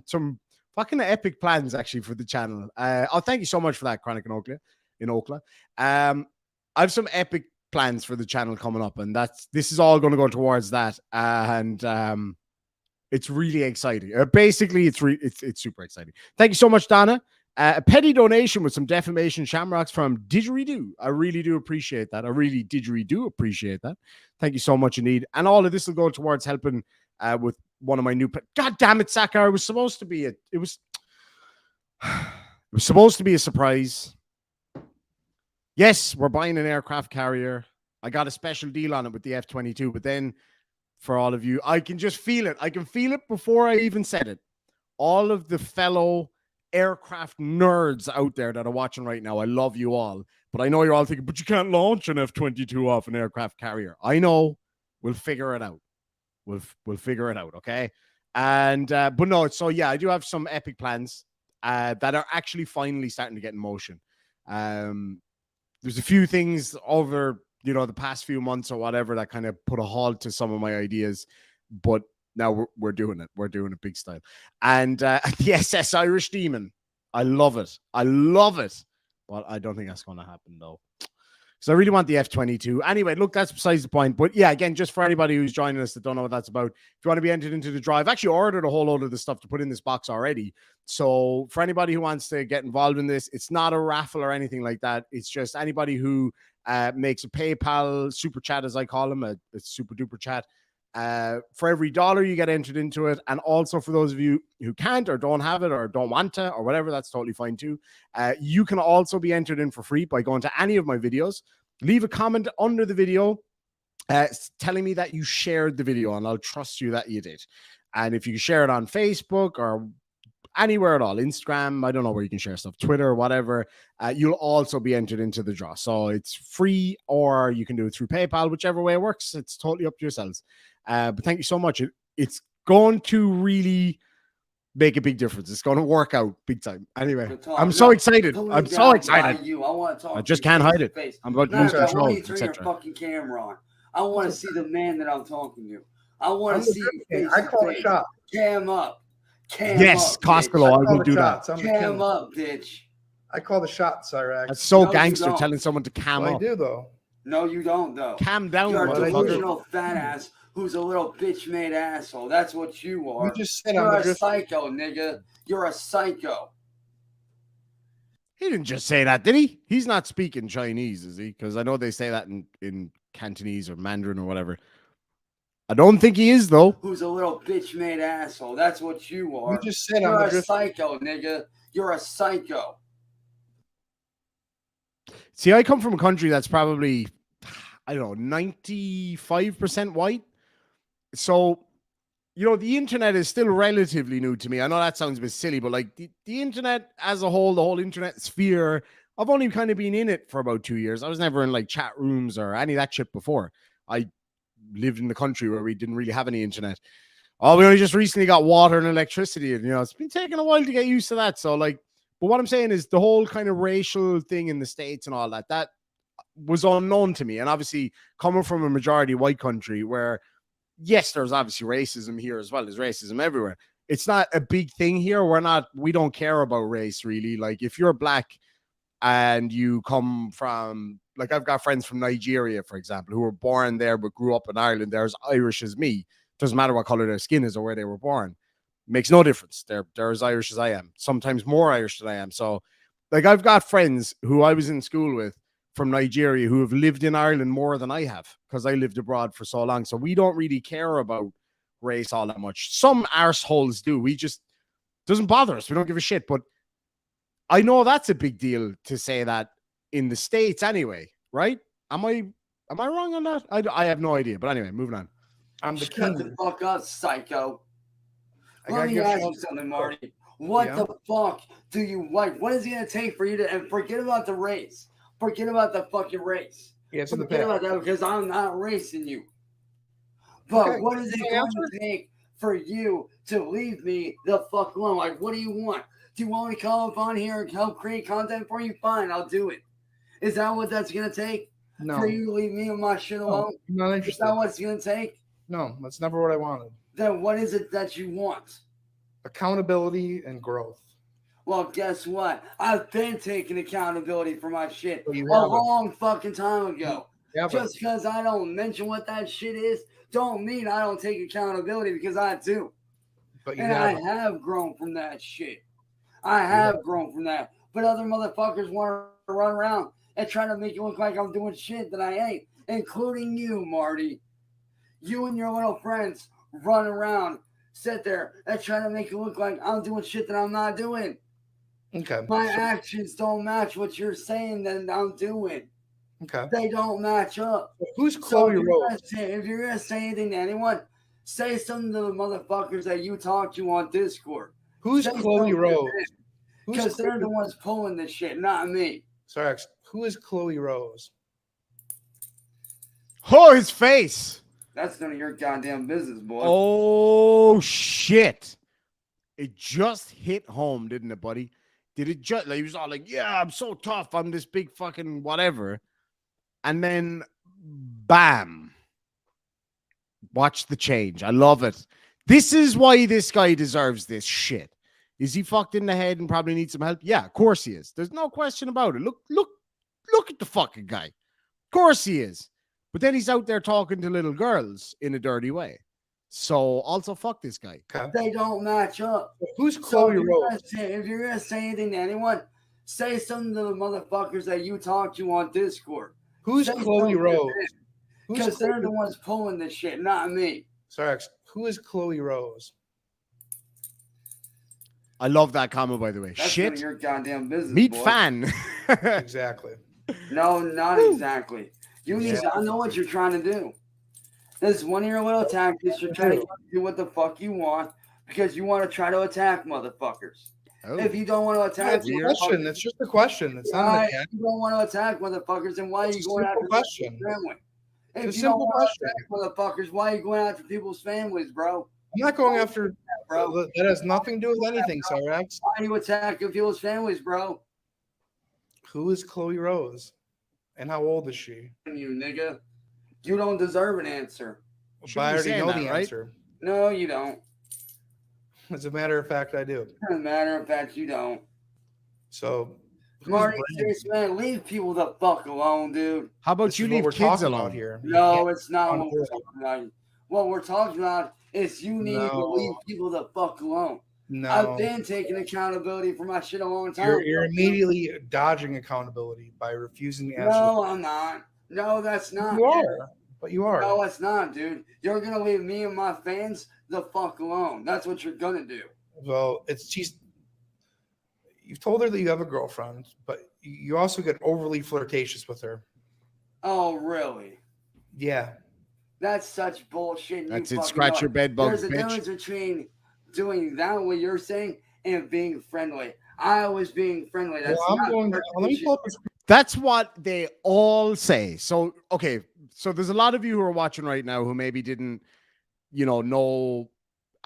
some fucking epic plans actually for the channel. Thank you so much for that, Chronic and Okla. In Oakland. I have some epic plans for the channel coming up, and this is all going to go towards that. And it's really exciting. Basically, it's super exciting. Thank you so much, Donna. A petty donation with some defamation shamrocks from Didgeridoo. I really do appreciate that. I really didgeridoo appreciate that. Thank you so much indeed. And all of this will go towards helping with one of my new. God damn it, Sakar! It was supposed to be it was supposed to be a surprise. Yes, we're buying an aircraft carrier. I got a special deal on it with the F-22, but then for all of you, I can just feel it. I can feel it before I even said it. All of the fellow aircraft nerds out there that are watching right now, I love you all. But I know you're all thinking, but you can't launch an F-22 off an aircraft carrier. I know. We'll figure it out. We'll figure it out, okay? And but no, so yeah, I do have some epic plans that are actually finally starting to get in motion. There's a few things over, you know, the past few months or whatever that kind of put a halt to some of my ideas, but now we're doing it. We're doing it big style. And the SS Irish Demon, I love it. I love it. But I don't think that's going to happen, though. So I really want the F-22. Anyway, look, that's besides the point. But yeah, again, just for anybody who's joining us that don't know what that's about, if you want to be entered into the draw, I've actually ordered a whole load of the stuff to put in this box already. So for anybody who wants to get involved in this, it's not a raffle or anything like that. It's just anybody who makes a PayPal super chat, as I call them, a super duper chat. For every dollar you get entered into it. And also for those of you who can't or don't have it or don't want to or whatever, that's totally fine too. You can also be entered in for free by going to any of my videos. Leave a comment under the video telling me that you shared the video, and I'll trust you that you did. And if you share it on Facebook or anywhere at all, Instagram, I don't know where you can share stuff, Twitter, whatever, you'll also be entered into the draw. So it's free, or you can do it through PayPal, whichever way it works. It's totally up to yourselves. But thank you so much. It's going to really make a big difference. It's going to work out big time. Anyway, I'm so excited. I'm so excited. I want to talk. I just can't hide it. I'm about to lose I control, want you to turn your etc. fucking camera on. I want to see the man that I'm talking to. I want to see you. I call the shot. Cam up. Yes, Koskelo, I will do that. Cam up, bitch. I call the shot, Cyrax. That's so gangster, telling someone to cam up. I do, though. No, you don't, though. Calm down, you're a motherfucker. delusional fat ass who's a little bitch-made asshole. That's what you are. You just said you're a psycho, nigga. You're a psycho. He didn't just say that, did he? He's not speaking Chinese, is he? Because I know they say that in Cantonese or Mandarin or whatever. I don't think he is, though. Who's a little bitch-made asshole. That's what you are. You just said you're a psycho, nigga. You're a psycho. See, I come from a country that's probably, I don't know, 95% white. So, you know, the internet is still relatively new to me. I know that sounds a bit silly, but like the internet as a whole, the whole internet sphere, I've only kind of been in it for about 2 years. I was never in like chat rooms or any of that shit before. I lived in the country where we didn't really have any internet. Oh, we only just recently got water and electricity, and you know, it's been taking a while to get used to that. So like, but what I'm saying is the whole kind of racial thing in the States and all that was unknown to me. And obviously coming from a majority white country where, yes, there's obviously racism here as well. There's racism everywhere. It's not a big thing here. We don't care about race really. Like if you're black and you come from, like I've got friends from Nigeria, for example, who were born there but grew up in Ireland. They're as Irish as me. Doesn't matter what color their skin is or where they were born. Makes no difference. They're as Irish as I am. Sometimes more Irish than I am. So like I've got friends who I was in school with from Nigeria who have lived in Ireland more than I have because I lived abroad for so long. So we don't really care about race all that much. Some arseholes do. We just doesn't bother us. We don't give a shit. But I know that's a big deal to say that in the States anyway, right? Am I wrong on that? I have no idea. But anyway, moving on. I'm the Shut king. the fuck up, psycho. Let me ask you something, Marty. What the fuck do you like? What is it going to take for you to, and forget about the race. Forget about the fucking race. Forget about that because I'm not racing you. But what is it going to take for you to leave me the fuck alone? Like, what do you want? Do you want me to come up on here and help create content for you? Fine, I'll do it. Is that what that's going to take? No. For you to leave me and my shit alone? No, I'm not interested. Is that what it's going to take? No, that's never what I wanted. Then what is it that you want? Accountability and growth. Well, guess what? I've been taking accountability for my shit a long fucking time ago. Just because I don't mention what that shit is, don't mean I don't take accountability because I do. And I have grown from that shit. I have grown from that. But other motherfuckers want to run around and try to make it look like I'm doing shit that I ain't, including you, Marty. You and your little friends run around, sit there, and try to make it look like I'm doing shit that I'm not doing. Okay. My actions don't match what you're saying that I'm doing. Okay. They don't match up. Who's Chloe Rose? If you're going to say anything to anyone, say something to the motherfuckers that you talk to on Discord. Who's Chloe Rose? Because they're the ones pulling this shit, not me. Cyrax, who is Chloe Rose? Oh, his face. That's none of your goddamn business, boy. Oh, shit. It just hit home, didn't it, buddy? Did it just, like, he was all like, yeah, I'm so tough. I'm this big fucking whatever. And then, bam. Watch the change. I love it. This is why this guy deserves this shit. Is he fucked in the head and probably needs some help? Yeah, of course he is. There's no question about it. Look at the fucking guy. Of course he is. But then he's out there talking to little girls in a dirty way. So also fuck this guy. They don't match up. Who's Chloe Rose? If you're going to say anything to anyone, say something to the motherfuckers that you talk to on Discord. Who's Chloe Rose? Because they're the ones pulling this shit, not me. Cyrax, who is Chloe Rose? I love that comment, by the way. That's Shit. none of your goddamn business, Meat boy. fan. Exactly. No, not exactly. You need to, I know what you're trying to do. This is one of your little tactics. You're trying to do what the fuck you want because you want to try to attack motherfuckers. Oh, If you don't want to attack, It's a question. It's just a question. It's not an attack. If you don't want to attack motherfuckers, then why are you going after question. family? If It's a you don't simple want to question. attack motherfuckers, why are you going after people's families, bro? I'm not going after, Bro, that has nothing to do with anything, Cyrax. why are you attacking people's families, bro? Who is Chloe Rose? And how old is she? You nigga, you don't deserve an answer. But I already know the answer. No, you don't. As a matter of fact, I do. As a matter of fact, you don't. So, Marty, seriously, man, leave people the fuck alone, dude. How about you leave kids alone here? No, it's not what we're talking about. What we're talking about is you need to leave people the fuck alone. No. I've been taking accountability for my shit a long time. You're immediately dodging accountability by refusing to answer. No, I'm not. No, that's not. You are. But you are. No, it's not, dude. You're going to leave me and my fans the fuck alone. That's what you're going to do. Well, you've told her that you have a girlfriend, but you also get overly flirtatious with her. Oh, really? Yeah. That's such bullshit. That's it. Scratch your bed bugs, There's a difference between doing that, what you're saying, and being friendly. I was being friendly. That's That's what they all say. So, okay. So there's a lot of you who are watching right now who maybe didn't, know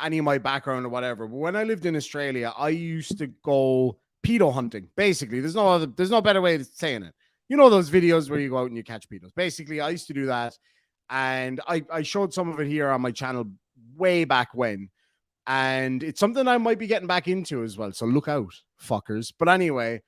any of my background or whatever. But when I lived in Australia, I used to go pedo hunting. Basically, there's no better way of saying it. You know those videos where you go out and you catch pedos. Basically, I used to do that. And I showed some of it here on my channel way back when. And it's something I might be getting back into as well. So look out, fuckers. But anyway,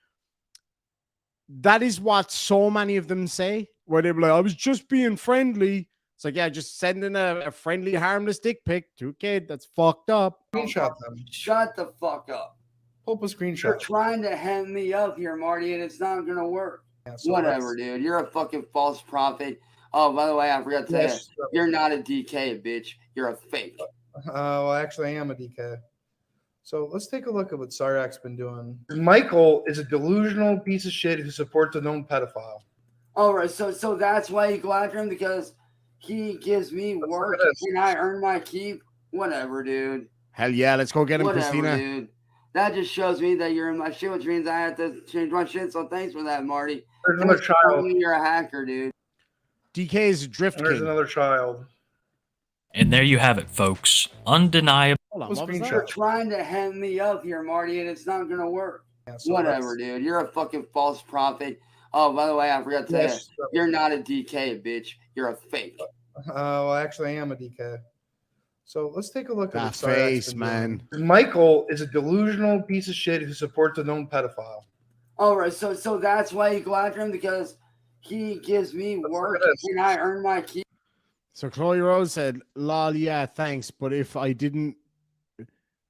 that is what so many of them say, where they're like, I was just being friendly. It's like, yeah, just sending a friendly, harmless dick pic to a kid. That's fucked up. Screenshot them. Shut the fuck up. Pull up a screenshot. You're trying to hem me up here, Marty, and it's not going to work. Yeah, so whatever, dude. You're a fucking false prophet. Oh, by the way, I forgot to tell you, you're not a DK, bitch. You're a fake. Well, actually, I am a DK. So let's take a look at what Cyrax been doing. Michael is a delusional piece of shit who supports a known pedophile. All right, so that's why you go after him, because he gives me work and I earn my keep. Whatever, dude. Hell yeah, let's go get him, Whatever, Christina. Dude. That just shows me that you're in my shit, which means I have to change my shit. So thanks for that, Marty. There's another child. You're a hacker, dude. DK is a drift king. There's another child. And there you have it, folks. Undeniable. You're trying to hem me up here, Marty, and it's not going to work. Yeah, so whatever, dude. You're a fucking false prophet. Oh, by the way, I forgot to tell you, you're not a DK, bitch. You're a fake. Well, actually, I am a DK. So let's take a look at that face, man. Michael is a delusional piece of shit who supports a known pedophile. All right, so that's why you go after him, because he gives me work and I earn my keep. So Chloe Rose said, "Lol, yeah, thanks, but if I didn't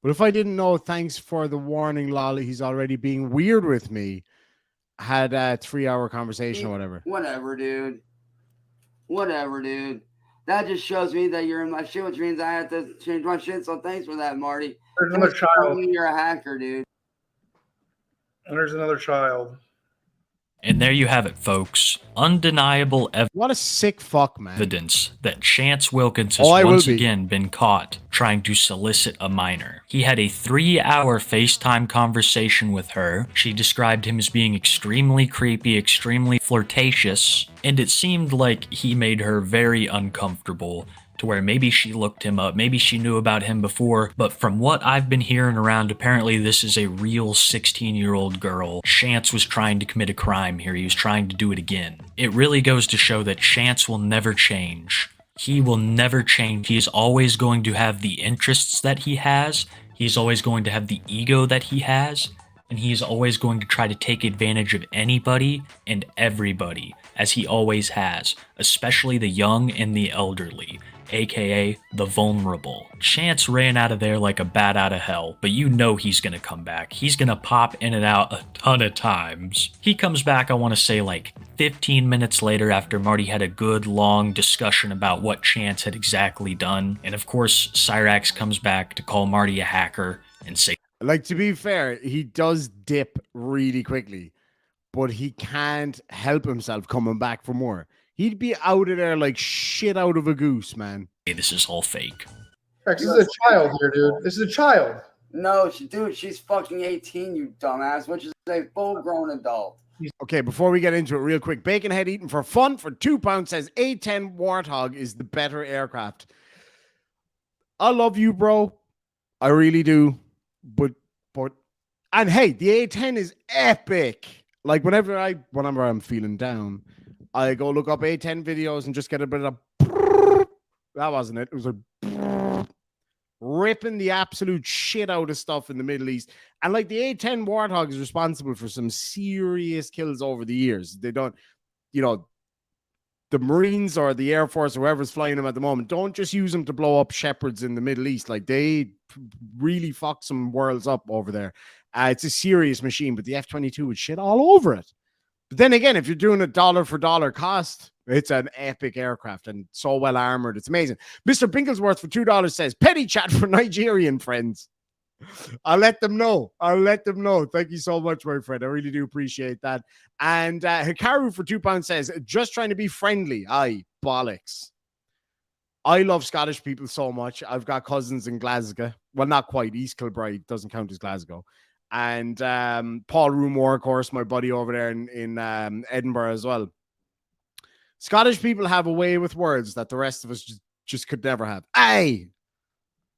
know, thanks for the warning, lol. He's already being weird with me." Had a 3-hour conversation or whatever. Whatever, dude. Whatever, dude. That just shows me that you're in my shit, which means I have to change my shit. So thanks for that, Marty. There's another child. You're a hacker, dude. And there's another child. And there you have it, folks. Undeniable what a sick fuck, man. Evidence that Chance Wilkins has once again been caught trying to solicit a minor. He had a 3-hour FaceTime conversation with her. She described him as being extremely creepy, extremely flirtatious, and it seemed like he made her very uncomfortable, to where maybe she looked him up, maybe she knew about him before, but from what I've been hearing around, apparently this is a real 16-year-old girl. Chance was trying to commit a crime here. He was trying to do it again. It really goes to show that Chance will never change. He will never change. He is always going to have the interests that he has. He's always going to have the ego that he has. And he is always going to try to take advantage of anybody and everybody, as he always has, especially the young and the elderly, aka the vulnerable. Chance ran out of there like a bat out of hell, but you know he's gonna come back. He's gonna pop in and out a ton of times. He comes back, I want to say, like 15 minutes later, after Marty had a good long discussion about what Chance had exactly done. And of course, Cyrax comes back to call Marty a hacker and say, like, to be fair, he does dip really quickly, but he can't help himself coming back for more. He'd be out of there like shit out of a goose, man. Hey, this is all fake. This is a child here, dude. This is a child. No, dude, she's fucking 18, you dumbass, which is a full-grown adult. Okay, before we get into it real quick, Baconhead Eating for Fun for £2 says A10 Warthog is the better aircraft. I love you, bro. I really do. But and hey, the A10 is epic. Like whenever I'm feeling down, I go look up A10 videos and just get a bit of that wasn't it. It was a ripping the absolute shit out of stuff in the Middle East. And like the A10 Warthog is responsible for some serious kills over the years. They don't, the Marines or the Air Force or whoever's flying them at the moment, don't just use them to blow up shepherds in the Middle East. Like they really fuck some worlds up over there. It's a serious machine, but the F-22 would shit all over it. But then again, if you're doing a dollar for dollar cost, it's an epic aircraft and so well armored. It's amazing. Mr. Binklesworth for $2 says, petty chat for Nigerian friends. I'll let them know. Thank you so much, my friend. I really do appreciate that. And Hikaru for £2 says, just trying to be friendly. Aye, bollocks. I love Scottish people so much. I've got cousins in Glasgow. Well, not quite. East Kilbride doesn't count as Glasgow. And Paul Rumore, of course, my buddy over there in Edinburgh as well. Scottish people have a way with words that the rest of us just could never have. Aye,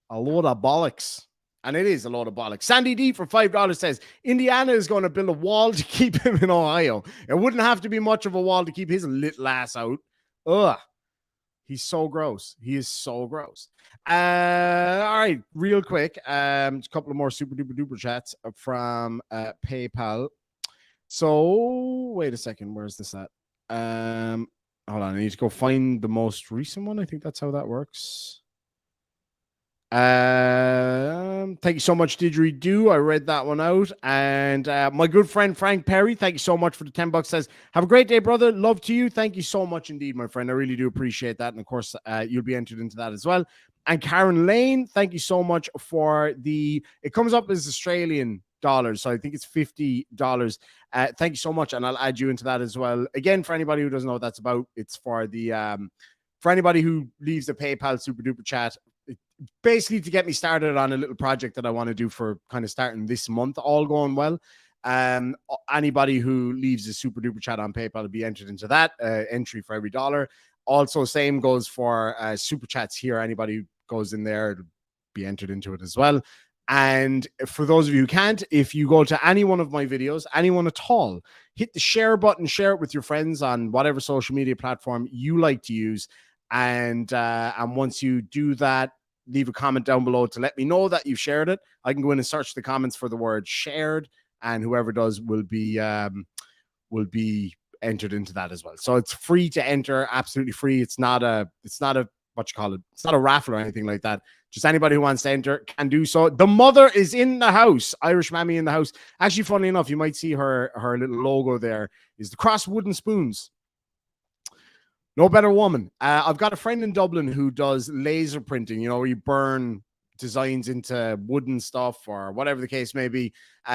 a load of bollocks. And it is a load of bollocks. Sandy D for $5 says, Indiana is going to build a wall to keep him in Ohio. It wouldn't have to be much of a wall to keep his little ass out. Ugh. He's so gross. He is so gross. All right, real quick. A couple of more super duper duper chats from PayPal. So, wait a second. Where's this at? Hold on. I need to go find the most recent one. I think that's how that works. Thank you so much, Didgeridoo. I read that one out. And my good friend Frank Perry, thank you so much for the $10. Says, have a great day, brother. Love to you. Thank you so much indeed, my friend. I really do appreciate that. And of course, you'll be entered into that as well. And Karen Lane, thank you so much for it comes up as Australian dollars, so I think it's $50. Thank you so much, and I'll add you into that as well. Again, for anybody who doesn't know what that's about, it's for for anybody who leaves a PayPal super duper chat, basically to get me started on a little project that I want to do for kind of starting this month, all going well. Anybody who leaves a super duper chat on PayPal will be entered into that entry for every dollar. Also, same goes for super chats here. Anybody who goes in there will be entered into it as well. And for those of you who can't, if you go to any one of my videos, anyone at all, hit the share button, share it with your friends on whatever social media platform you like to use. And once you do that, leave a comment down below to let me know that you've shared it. I can go in and search the comments for the word shared, and whoever does will be entered into that as well. So it's free to enter, absolutely free. It's not a what you call it. It's not a raffle or anything like that. Just anybody who wants to enter can do so. The mother is in the house. Irish Mammy in the house. Actually, funny enough, you might see her little logo there is the cross wooden spoons. No better woman. I've got a friend in Dublin who does laser printing, where you burn designs into wooden stuff or whatever the case may be.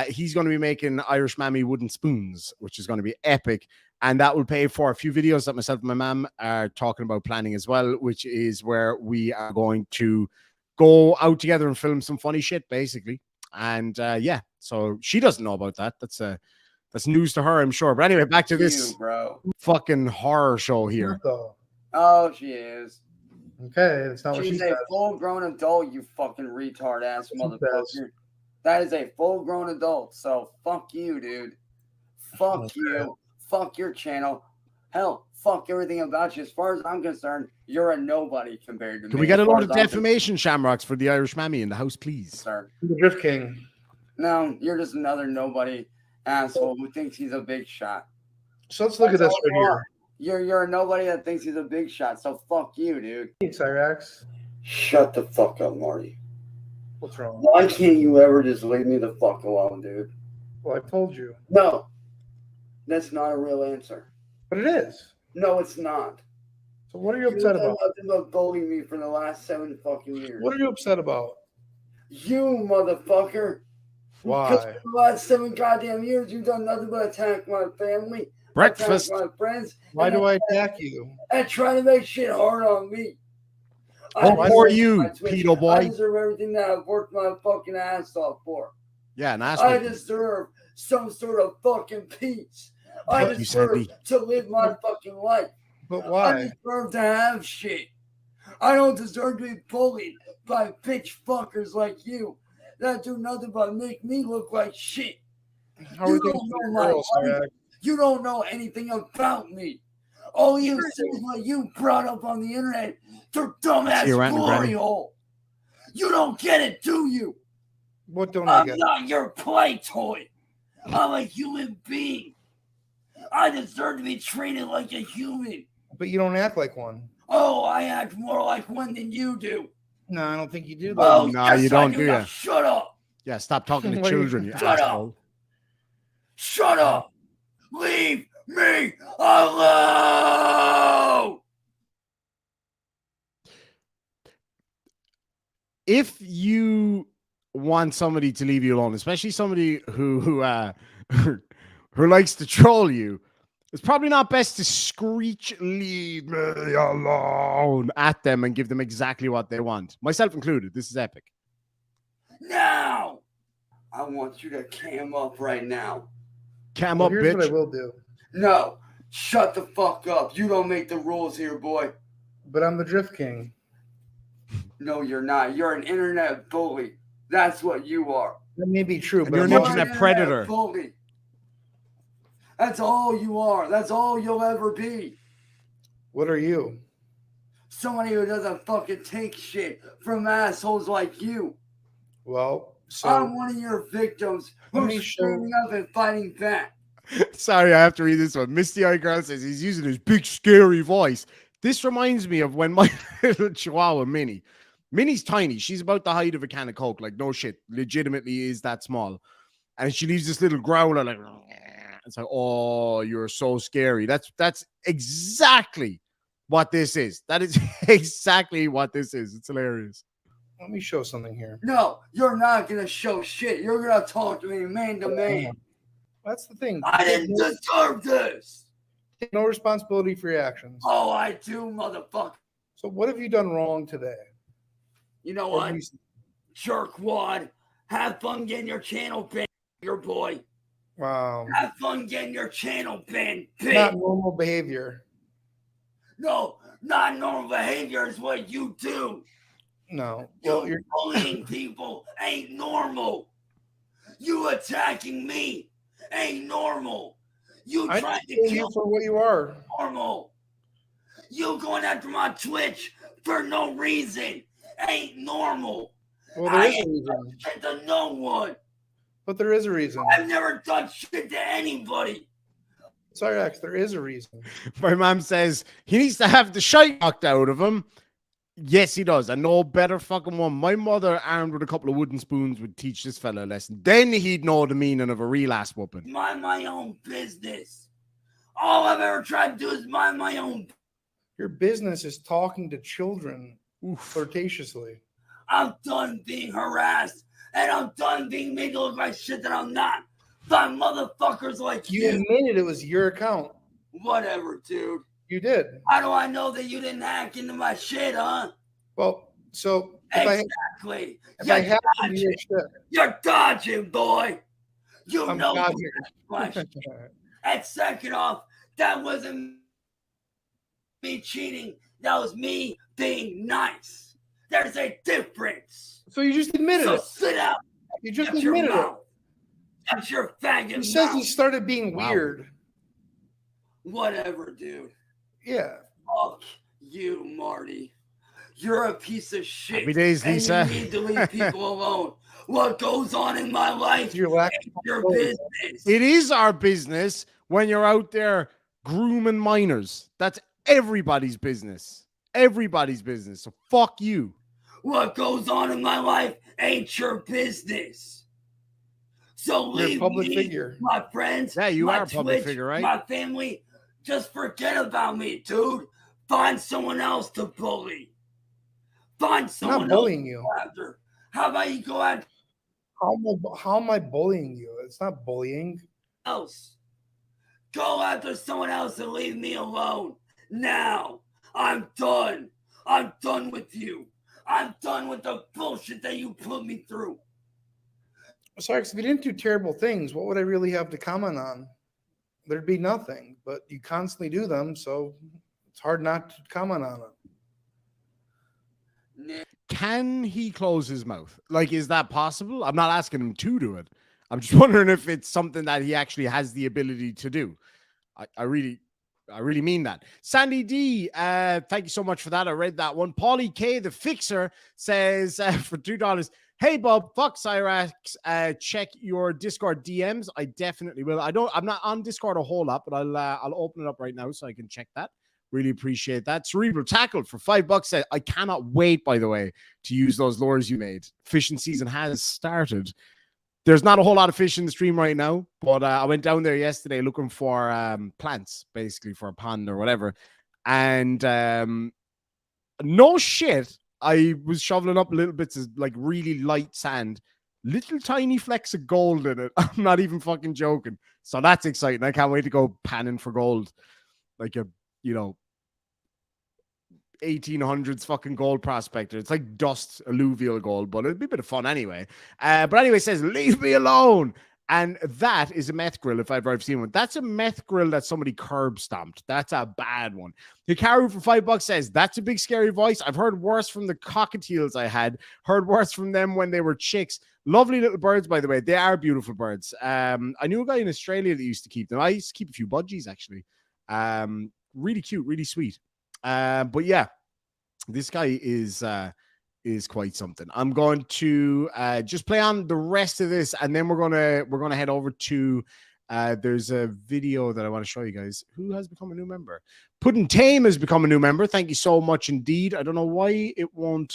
He's going to be making Irish Mammy wooden spoons, which is going to be epic. And that will pay for a few videos that myself and my mom are talking about planning as well, which is where we are going to go out together and film some funny shit, basically. And yeah, so she doesn't know about that. That's news to her, I'm sure. But anyway, back to this fucking horror show here. Oh, she is. Okay, that's not what she said. She's a full-grown adult, you fucking retard-ass motherfucker. That is a full-grown adult, so fuck you, dude. Fuck you. Fuck your channel. Hell, fuck everything about you. As far as I'm concerned, you're a nobody compared to me. Can we get a lot of defamation shamrocks for the Irish Mammy in the house, please? The Drift King. No, you're just another nobody asshole who thinks he's a big shot. So let's look at this right here. You're a nobody that thinks he's a big shot, so fuck you, dude. Cyrax. Shut the fuck up, Marty. What's wrong? Why can't you ever just leave me the fuck alone, dude? Well, I told you. No. That's not a real answer. But it is. No, it's not. So what are you upset about? You've been bullying me for the last 7 fucking years. What are you upset about? You motherfucker. Why? Because for the last 7 goddamn years, you've done nothing but attack my family, Breakfast. attack my friends. Why and do I attack you? and try to make shit hard on me. Oh, why for do I- you, my Twitch. pedo I boy. deserve everything that I've worked my fucking ass off for. Yeah, an ass I whipping. deserve some sort of fucking peace. I Thank you, deserve Sandy. to live my fucking life. But I why? deserve to have shit. I don't deserve to be bullied by bitch fuckers like you that do nothing but make me look like shit. How You are don't things know with my girls, life. Cyrax? You don't know anything about me. All you say is what you brought up on the internet. Your dumbass See you ranting, glory Brennan. hole. You don't get it, do you? What don't I I'm get? not your play toy. I'm a human being. I deserve to be treated like a human. But you don't act like one. Oh, I act more like one than you do. No, I don't think you do. Oh, No, yes, you I don't, do. do Now ya? shut up. Yeah, stop talking to What are you- children, you Shut up. asshole. Shut up. Leave me alone. If you want somebody to leave you alone, especially somebody who who likes to troll you, it's probably not best to screech "leave me alone" at them and give them exactly what they want, myself included. This is epic. Now. I want you to cam up right now. Cam Well, up, here's what I bitch. will do. No. Shut the fuck up. You don't make the rules here, boy. But I'm the Drift King. No, you're not. You're an internet bully. That's what you are. That may be true, And but you're I'm an also- internet predator. Bully. That's all you are. That's all you'll ever be. What are you? Somebody who doesn't fucking take shit from assholes like you. Well, so I'm one of your victims Let me who's show- standing up and fighting back. Sorry, I have to read this one. Misty Eye Girl says he's using his big scary voice. This reminds me of when my little Chihuahua Minnie. Minnie's tiny. She's about the height of a can of Coke. Like, no shit. Legitimately is that small. And she leaves this little growler like, it's like, oh, you're so scary. That's exactly what this is. That is exactly what this is. It's hilarious. let me show something here. No, you're not going to show shit. You're going to talk to me man to man. That's the thing. I didn't deserve this. Take no responsibility for your actions. Oh, I do, motherfucker. So what have you done wrong today? You know Or what? have you- Jerkwad, have fun getting your channel banned, your boy. Wow. Have fun getting your channel banned, Not bitch. normal behavior. No, not normal behavior is what you do. No. Well, You you're bullying people ain't normal. You attacking me ain't normal. You I trying feel to you kill for what you are. normal. You going after my Twitch for no reason ain't normal. Well, there I is a ain't reason. done shit to no one. But there is a reason. I've never done shit to anybody. Cyrax, there is a reason. My mom says he needs to have the shite knocked out of him. Yes, he does. And no better fucking one. My mother, armed with a couple of wooden spoons, would teach this fella a lesson. Then he'd know the meaning of a real ass whooping. Mind my own business. All I've ever tried to do is mind my own. Your business is talking to children Oof. flirtatiously. I'm done being harassed, and I'm done being made to look like shit that I'm not by motherfuckers like You you. admitted it was your account. Whatever, dude. You did. How do I know that you didn't hack into my shit, huh? Well, so if Exactly. I You're happen to dodging. your shit, You're dodging, boy. You I'm know dodging. my shit. And second off, that wasn't me cheating. That was me being nice. There's a difference. So you just admitted So it. sit out. You just Shut your admitted it. mouth. Shut your faggot He says he mouth. started being Wow. weird. Whatever, dude. Yeah. Fuck you, Marty. You're a piece of shit. Happy days, and Lisa. you need to leave people alone. What goes on in my life It's your lack ain't your business. It is our business when you're out there grooming minors. That's everybody's business. Everybody's business. So fuck you. What goes on in my life ain't your business. So You're a leave public me, figure. my friends, Yeah, you my are a public Twitch, figure, right? my family. Just forget about me, dude. Find someone else to bully. Find I'm someone not else bullying to you. go after. How about you go after How am I bullying you? It's not bullying. else? Go after someone else and leave me alone. Now. I'm done. I'm done with you. I'm done with the bullshit that you put me through. Cyrax, if you didn't do terrible things, what would I really have to comment on? There'd be nothing, but you constantly do them, so it's hard not to comment on it. Can he close his mouth? Like, is that possible? I'm not asking him to do it. I'm just wondering if it's something that he actually has the ability to do. I really mean that. Sandy D, thank you so much for that. I read that one. Paulie K, the fixer, says for $2, hey Bob, fuck Cyrax. Check your Discord DMs. I definitely will. I'm not on Discord a whole lot, but I'll open it up right now so I can check that. Really appreciate that. Cerebral Tackle for $5 said, I cannot wait, by the way, to use those lures you made. Fishing season has started. There's not a whole lot of fish in the stream right now, but I went down there yesterday looking for plants, basically for a pond or whatever. And no shit, I was shoveling up little bits of like really light sand, little tiny flecks of gold in it. I'm not even fucking joking. So that's exciting. I can't wait to go panning for gold. Like a, 1800s fucking gold prospector. It's like dust alluvial gold, but it'd be a bit of fun anyway. But anyway, it says, leave me alone. And that is a meth grill if I've seen one. That's a meth grill that somebody curb stomped. That's a bad one. Hikaru for $5 says, that's a big scary voice. I've heard worse from the cockatiels I had. Heard worse from them when they were chicks. Lovely little birds, by the way. They are beautiful birds. I knew a guy in Australia that used to keep them. I used to keep a few budgies, actually. Really cute, really sweet. But yeah, this guy is quite something. I'm going to just play on the rest of this, and then we're gonna head over to there's a video that I want to show you guys. Who has become a new member? Puddin' Tame has become a new member. Thank you so much indeed. I don't know why it won't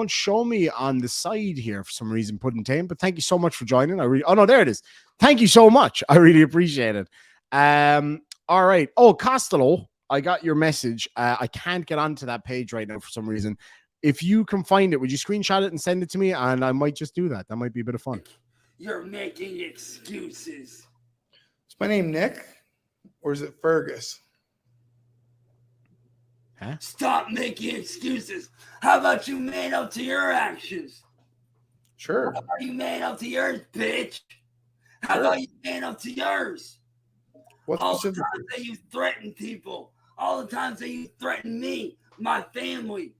show me on the side here for some reason, Puddin' Tame, but thank you so much for joining. Oh no, there it is. Thank you so much. I really appreciate it. All right. Oh, Costello, I got your message. I can't get onto that page right now for some reason. If you can find it, would you screenshot it and send it to me? And I might just do that. That might be a bit of fun. You're making excuses. Is my name Nick? Or is it Fergus? Huh? Stop making excuses. How about you man up to your actions? Sure. How about you man up to yours, bitch? How about you man up to yours? All the times that you threaten people, all the times that you threaten me, my family,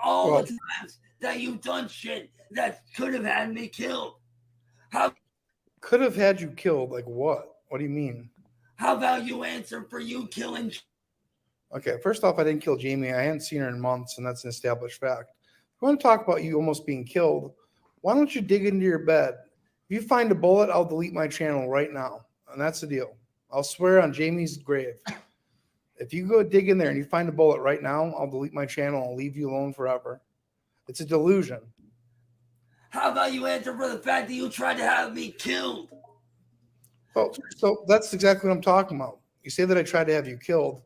all the times that you've done shit that could have had me killed. How could have had you killed? Like what? What do you mean? How about you answer for you killing? Okay, first off, I didn't kill Jamie. I hadn't seen her in months, and that's an established fact. If you want to talk about you almost being killed, why don't you dig into your bed? If you find a bullet, I'll delete my channel right now, and that's the deal. I'll swear on Jamie's grave. If you go dig in there and you find a bullet right now, I'll delete my channel and leave you alone forever. It's a delusion. How about you answer for the fact that you tried to have me killed? Oh, so that's exactly what I'm talking about. You say that I tried to have you killed.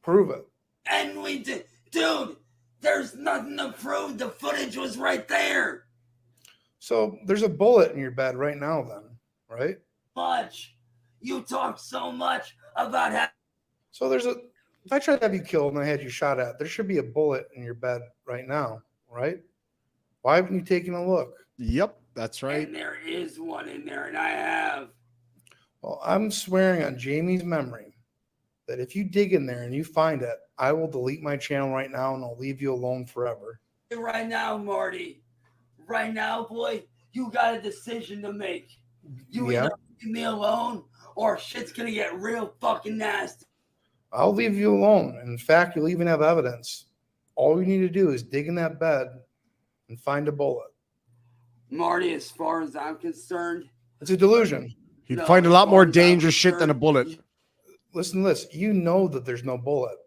Prove it. And we did. Dude, there's nothing to prove. The footage was right there. So there's a bullet in your bed right now then, right? Much. You talk so much about how. So if I tried to have you killed and I had you shot at, there should be a bullet in your bed right now, right? Why haven't you taken a look? Yep, that's right. And there is one in there, and I have. Well, I'm swearing on Jamie's memory that if you dig in there and you find it, I will delete my channel right now and I'll leave you alone forever. Right now, Marty. Right now, boy, you got a decision to make. You either leave me alone or shit's gonna get real fucking nasty. I'll leave you alone. In fact, you'll even have evidence. All you need to do is dig in that bed and find a bullet. Marty, as far as I'm concerned, it's a delusion. You'd find a lot more dangerous shit than a bullet. Listen to this. You know that there's no bullet.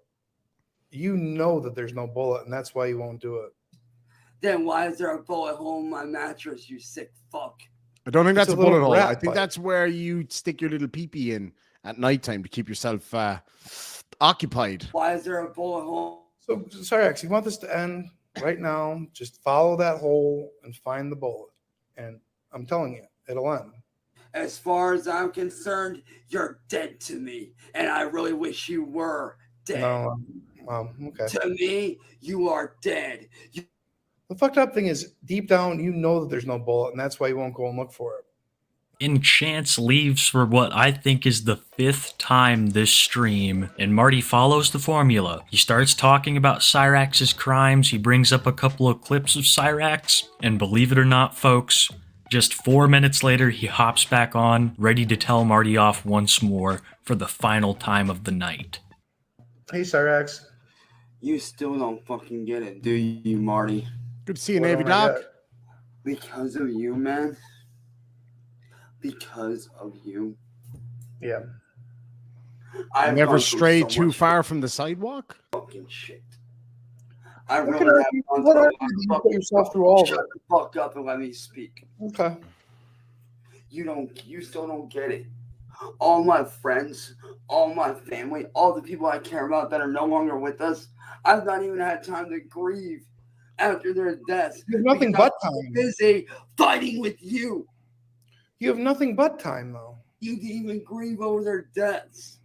You know that there's no bullet, and that's why you won't do it. Then why is there a bullet hole in my mattress, you sick fuck? I don't think that's a bullet hole. I think that's where you stick your little pee-pee in at nighttime to keep yourself occupied. Why is there a bullet hole? So, Cyrax, you want this to end right now? Just follow that hole and find the bullet. And I'm telling you, it'll end. As far as I'm concerned, you're dead to me, and I really wish you were dead. No, okay. To me, you are dead. The fucked up thing is, deep down, you know that there's no bullet, and that's why you won't go and look for it. And Chance leaves for what I think is the 5th time this stream, and Marty follows the formula. He starts talking about Cyrax's crimes, he brings up a couple of clips of Cyrax, and believe it or not, folks, just 4 minutes later, he hops back on, ready to tell Marty off once more for the final time of the night. Hey, Cyrax. You still don't fucking get it, do you, Marty? Good to see you, What Navy don't I Doc. get? Because of you, man. Because of you. Yeah. I've Never gone through stray so too much far from the sidewalk. fucking shit. I What really can have I do? gone What through are a lot you? of You put fucking yourself through all of shut it. the fuck up and let me speak. Okay. You still don't get it. All my friends, all my family, all the people I care about that are no longer with us, I've not even had time to grieve after their deaths. You have nothing because but I'm time. busy fighting with you. You have nothing but time, though. You didn't even grieve over their deaths.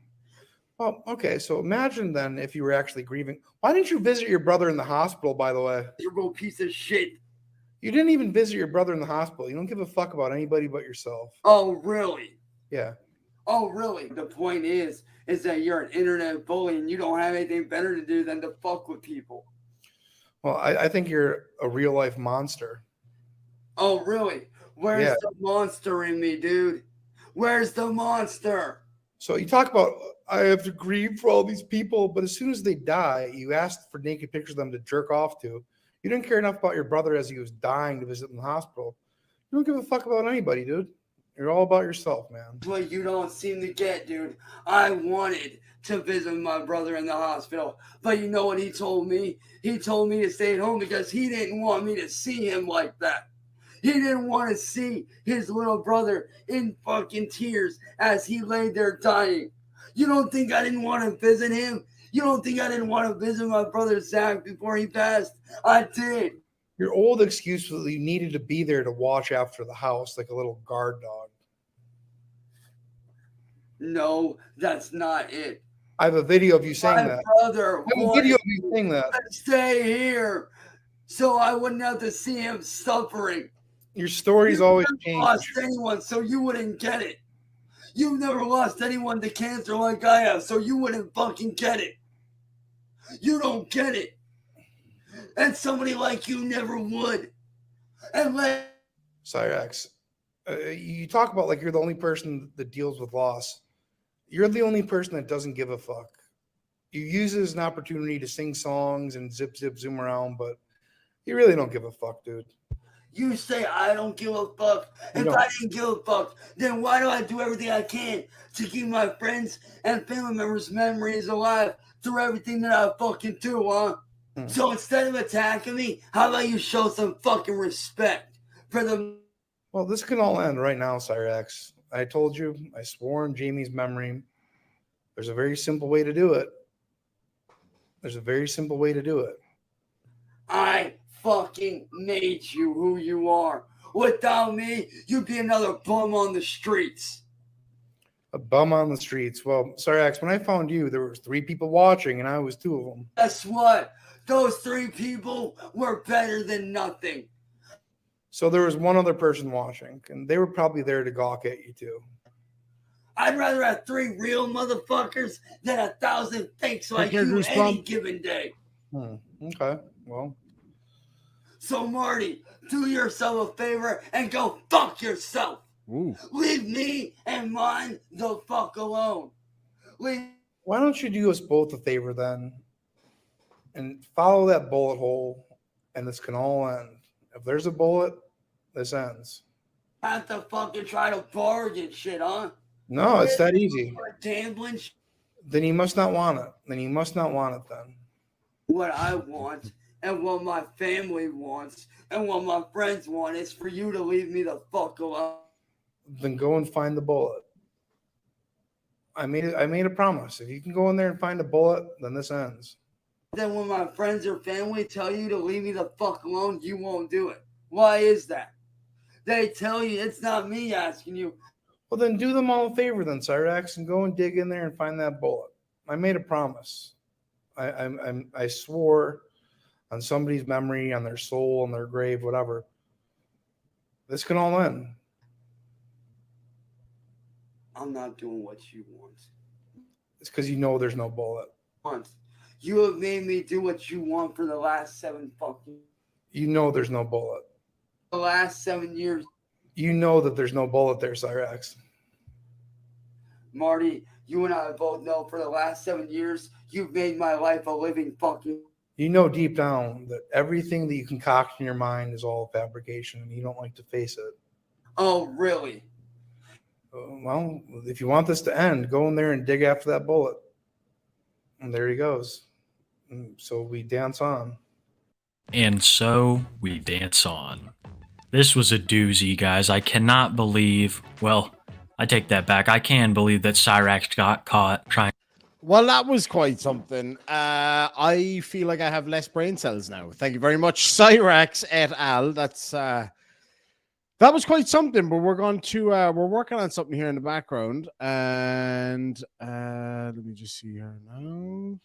Well, okay, so imagine then if you were actually grieving. Why didn't you visit your brother in the hospital, by the way? You're a piece of shit. You didn't even visit your brother in the hospital. You don't give a fuck about anybody but yourself. Oh, really? Yeah. Oh, really? The point is that you're an internet bully and you don't have anything better to do than to fuck with people. Well, I think you're a real life monster. Oh, really? Where's Yeah. the monster in me, dude? Where's the monster? So you talk about, I have to grieve for all these people, but as soon as they die, you asked for naked pictures of them to jerk off to. You didn't care enough about your brother as he was dying to visit in the hospital. You don't give a fuck about anybody, dude. You're all about yourself, man. That's what you don't seem to get, dude. I wanted to visit my brother in the hospital, but you know what he told me? He told me to stay at home because he didn't want me to see him like that. He didn't want to see his little brother in fucking tears as he lay there dying. You don't think I didn't want to visit him? You don't think I didn't want to visit my brother Zach before he passed? I did. Your old excuse was that you needed to be there to watch after the house like a little guard dog. No, that's not it. I have a video of you saying My that. brother I have a video of you saying that. wanted to stay here so I wouldn't have to see him suffering. Your story's always changed. Lost anyone, so you wouldn't get it. You've never lost anyone to cancer like I have, so you wouldn't fucking get it. You don't get it. And somebody like you never would. And Cyrax, you talk about like you're the only person that deals with loss. You're the only person that doesn't give a fuck. You use it as an opportunity to sing songs and zip, zoom around, but you really don't give a fuck, dude. you say I don't give a fuck. If don't. I didn't give a fuck, then why do I do everything I can to keep my friends and family members' memories alive through everything that I fucking do, huh? So instead of attacking me, how about you show some fucking respect for the... Well, this can all end right now, Cyrax. I told you, I swore in Jamie's memory. There's a very simple way to do it. There's a very simple way to do it. I fucking made you who you are. Without me, you'd be another bum on the streets. A bum on the streets. Well, Cyrax, when I found you, there was 3 people watching, and I was 2 of them. Guess what? Those 3 people were better than nothing. So there was 1 other person watching, and they were probably there to gawk at you too. I'd rather have 3 real motherfuckers than 1,000 fakes like Okay, you Goosebump. any given day. Okay, well, So, Marty, do yourself a favor and go fuck yourself. Ooh. Leave me and mine the fuck alone. Leave. why don't you do us both a favor then, and follow that bullet hole, and this can all end. If there's a bullet, this ends. Have to fucking try to bargain shit, huh? No, it's that easy. Gambling. Then you must not want it. Then you must not want it then. What I want and what my family wants and what my friends want is for you to leave me the fuck alone. Then go and find the bullet. I made a promise. If you can go in there and find a bullet, then this ends. Then when my friends or family tell you to leave me the fuck alone, you won't do it. Why is that? They tell you it's not me asking you. Well, then do them all a favor, then, Cyrax, and go and dig in there and find that bullet. I made a promise. I swore on somebody's memory, on their soul, on their grave, whatever. This can all end. I'm not doing what you want. It's because you know there's no bullet. You have made me do what you want for the last 7 fucking. You know there's no bullet. The last 7 years. You know that there's no bullet there, Cyrax. Marty, you and I both know for the last 7 years, you've made my life a living fucking. You know deep down that everything that you concoct in your mind is all fabrication, and you don't like to face it. Oh, really? Well, if you want this to end, go in there and dig after that bullet. And there he goes. And so we dance on. And so we dance on. This was a doozy, guys. I cannot believe, well, I take that back. I can believe that Cyrax got caught trying. Well, that was quite something. I feel like I have less brain cells now. Thank you very much, Cyrax et al. That was quite something, but we're going to we're working on something here in the background, and let me just see here now.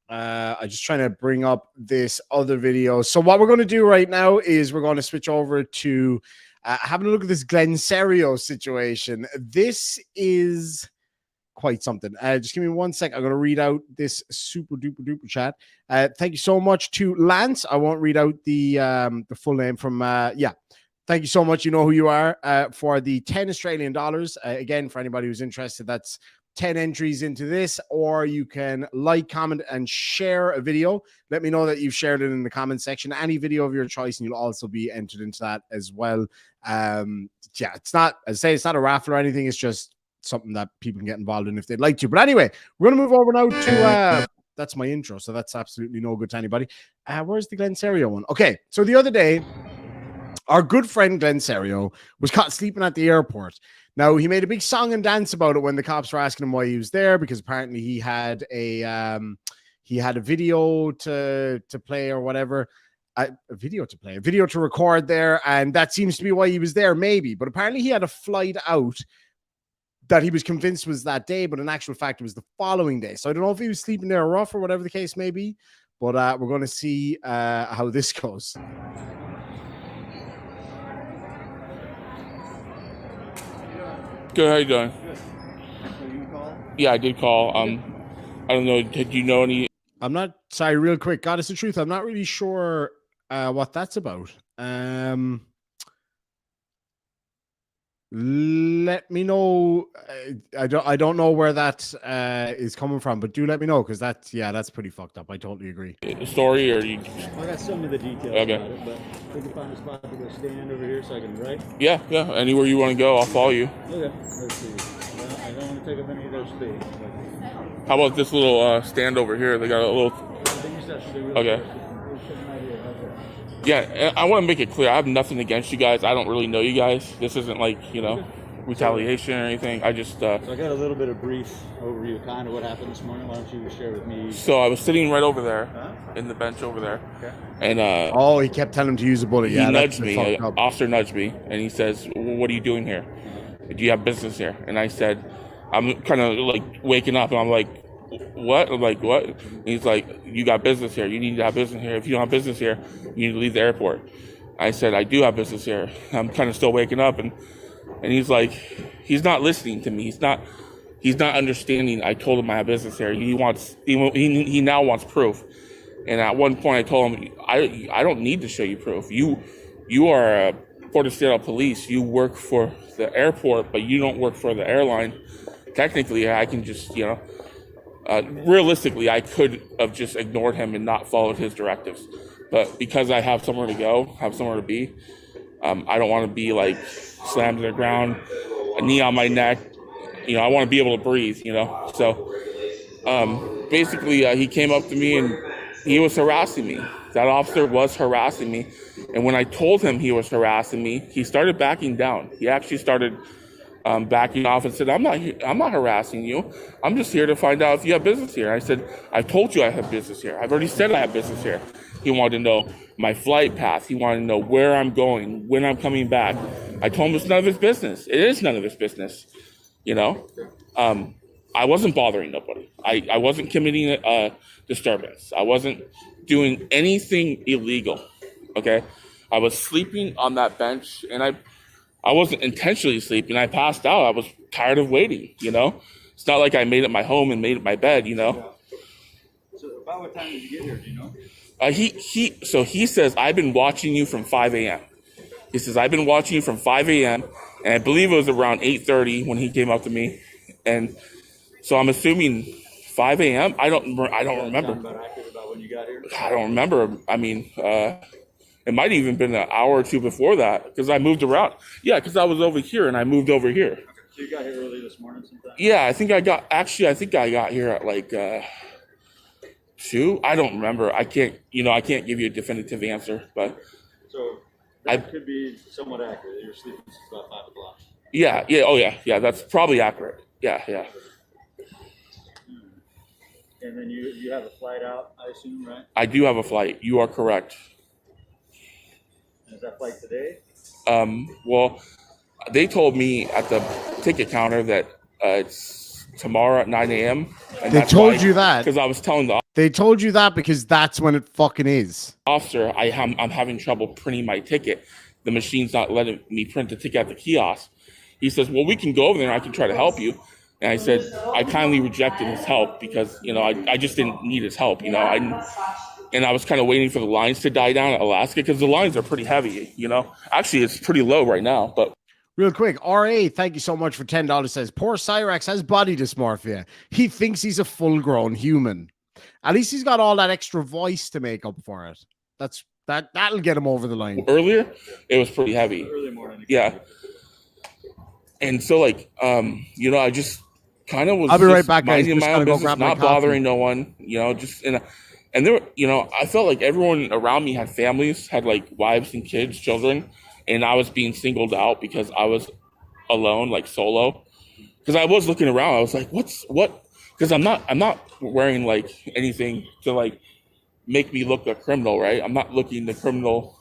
I'm just trying to bring up this other video. So what we're going to do right now is we're going to switch over to having a look at this Cerio situation. This is quite something. Just give me 1 sec. I'm going to read out this super duper duper chat. Thank you so much to Lance. I won't read out the full name from yeah. Thank you so much. You know who you are for the 10 Australian dollars. Again, for anybody who's interested, that's 10 entries into this, or you can like, comment, and share a video. Let me know that you've shared it in the comment section. Any video of your choice, and you'll also be entered into that as well. Yeah, it's not, as I say, it's not a raffle or anything. It's just something that people can get involved in if they'd like to. But anyway, we're going to move over now to that's my intro, so that's absolutely no good to anybody. Where's the Cerio one? Okay, so the other day, our good friend Cerio was caught sleeping at the airport. Now, he made a big song and dance about it when the cops were asking him why he was there, because apparently he had a video to play or whatever. A video to record there, and that seems to be why he was there, maybe. But apparently he had a flight out that he was convinced was that day, but in actual fact, it was the following day. So I don't know if he was sleeping there rough or whatever the case may be, but we're going to see how this goes. Good, how you doing? Yeah, I did call. I don't know, did you know any? I'm not, sorry, real quick, God, it's the truth. I'm not really sure what that's about. Let me know. I don't know where that is coming from, but do let me know, because that's pretty fucked up. I totally agree. Story, or you? I got some of the details okay. About it, but we can find a spot to go stand over here so I can write. Yeah, anywhere you want to go, I'll follow you. Okay, let's see. Well, I don't want to take up any of their space. But... How about this little stand over here? They got a little. Okay. Yeah, I want to make it clear. I have nothing against you guys. I don't really know you guys. This isn't like, retaliation or anything. I just... So I got a little bit of brief overview, kind of what happened this morning. Why don't you share with me? So I was sitting right over there, in the bench over there. Okay. And he kept telling him to use a bullet. He nudged me. An officer nudged me, and he says, "What are you doing here? Do you have business here?" And I said, I'm kind of like waking up, and I'm like, what? I'm like, what? And he's like, you got business here. You need to have business here. If you don't have business here, you need to leave the airport. I said, I do have business here. I'm kind of still waking up, and he's like, he's not listening to me. He's not understanding. I told him I have business here. He now wants proof. And at one point, I told him, I don't need to show you proof. You are Port of Seattle Police. You work for the airport, but you don't work for the airline. Technically, I can just, realistically, I could have just ignored him and not followed his directives. But because I have somewhere to go, have somewhere to be, I don't want to be like slammed to the ground, a knee on my neck. I want to be able to breathe, So basically, he came up to me and he was harassing me. That officer was harassing me. And when I told him he was harassing me, he started backing down. He actually started backing off and said, I'm not harassing you. I'm just here to find out if you have business here. I said, I've told you I have business here. I've already said I have business here. He wanted to know my flight path. He wanted to know where I'm going, when I'm coming back. I told him it's none of his business. It is none of his business, you know? I wasn't bothering nobody. I wasn't committing a disturbance. I wasn't doing anything illegal, okay? I was sleeping on that bench, and I wasn't intentionally sleeping. I passed out. I was tired of waiting, you know? It's not like I made it my home and made it my bed, you know? So about what time did you get here, do you know? So he says, I've been watching you from 5 a.m. He says, I've been watching you from 5 a.m. And I believe it was around 8:30 when he came up to me. And so I'm assuming 5 a.m. I don't remember. About when you got here? I don't remember. I mean, it might have even been an hour or two before that because I moved around. Yeah, because I was over here and I moved over here. Okay. So you got here early this morning sometime? Yeah, I think I got here at like 2. I don't remember. I can't give you a definitive answer, but so that could be somewhat accurate. You're sleeping since about 5 o'clock. Yeah. Yeah. That's probably accurate. Yeah. And then you have a flight out, I assume, right? I do have a flight. You are correct. And is that flight today? Well, they told me at the ticket counter that it's tomorrow at 9 a.m. And they told you that because I was telling the they told you that because that's when it fucking is. Officer, I'm having trouble printing my ticket. The machine's not letting me print the ticket at the kiosk. He says, well, we can go over there and I can try to help you. And I said, I kindly rejected his help because, you know, I just didn't need his help, you know. And I was kind of waiting for the lines to die down at Alaska because the lines are pretty heavy, you know. Actually, it's pretty low right now, but. Real quick, RA, thank you so much for $10. Says, poor Cyrax has body dysmorphia. He thinks he's a full-grown human. At least he's got all that extra voice to make up for it. That'll get him over the line. Earlier, it was pretty heavy. Early morning. Yeah. And so, like, you know, I just kind of was. I'll be right back, guys. Minding my own business, not bothering no one. You know, just and there were, you know, I felt like everyone around me had families, had like wives and kids, children, and I was being singled out because I was alone, like solo. Because I was looking around, I was like, what? Because I'm not wearing like anything to like make me look a criminal, right? I'm not looking the criminal.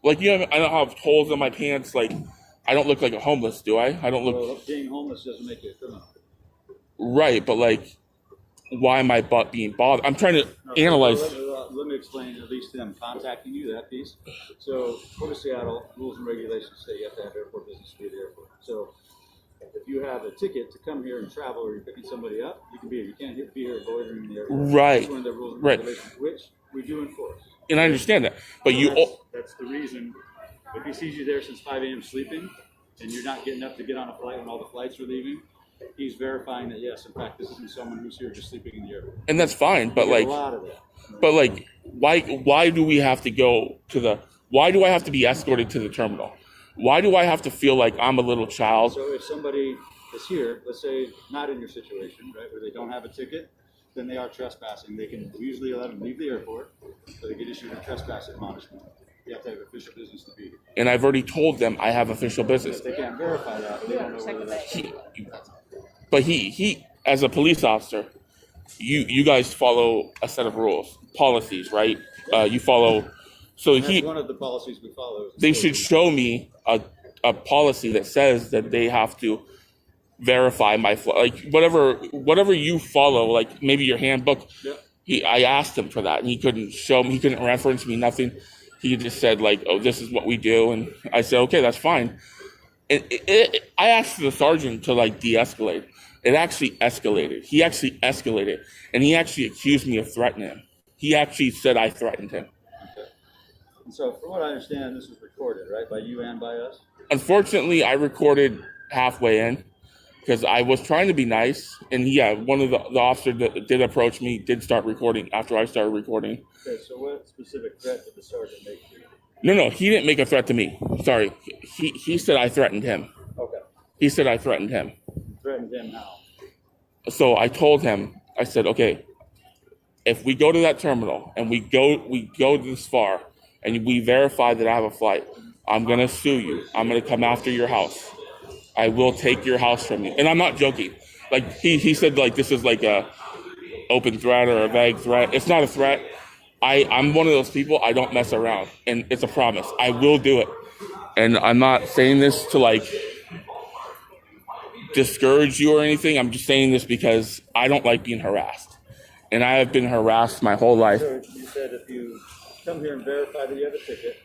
Like, you know, I don't have holes in my pants. Like, I don't look like a homeless, do I? I don't look. Well, being homeless doesn't make you a criminal. Right, but like, why am I being bothered? I'm trying to analyze. Let me explain at least them contacting you, that piece. So, Port of Seattle, rules and regulations say you have to have airport business to be at the airport. So, if you have a ticket to come here and travel or you're picking somebody up, you can be here. You can't be here loitering in the airport. Right. That's one of the rules and regulations, which we do enforce. And I understand that. But That's the reason. If he sees you there since 5 a.m. sleeping and you're not getting up to get on a flight when all the flights are leaving, he's verifying that, yes, in fact, this isn't someone who's here just sleeping in the airport. And that's fine, but like, a lot of that. But like, why do we have to go to why do I have to be escorted to the terminal? Why do I have to feel like I'm a little child? So if somebody is here, let's say not in your situation, right, where they don't have a ticket, then they are trespassing. They can usually let them leave the airport, so they get issued a trespass admonishment. You have to have official business to be here. And I've already told them I have official business. If they can't verify that, they don't know whether that's But he, as a police officer, you guys follow a set of rules, policies, right? You follow. So that's one of the policies we follow. They should show me a policy that says that they have to verify my like whatever you follow, like maybe your handbook. Yeah. I asked him for that, and he couldn't show me. He couldn't reference me. Nothing. He just said like, "Oh, this is what we do," and I said, "Okay, that's fine." And I asked the sergeant to like de-escalate. It actually escalated. He actually escalated, and he actually accused me of threatening him. He actually said I threatened him. Okay. And so, from what I understand, this was recorded, right, by you and by us? Unfortunately, I recorded halfway in because I was trying to be nice, and yeah, one of the officers that did approach me did start recording after I started recording. Okay, so what specific threat did the sergeant make to you? No, he didn't make a threat to me. Sorry, he said I threatened him. Okay. He said I threatened him. You threatened him how? So I told him, I said, okay, if we go to that terminal and we go this far and we verify that I have a flight, I'm gonna sue you. I'm gonna come after your house. I will take your house from you. And I'm not joking. Like he said, like this is like a open threat or a vague threat. It's not a threat. I'm one of those people. I don't mess around, and it's a promise. I will do it. And I'm not saying this to like discourage you or anything. I'm just saying this because I don't like being harassed, and I have been harassed my whole life. So you said if you come here and verify that you have a ticket.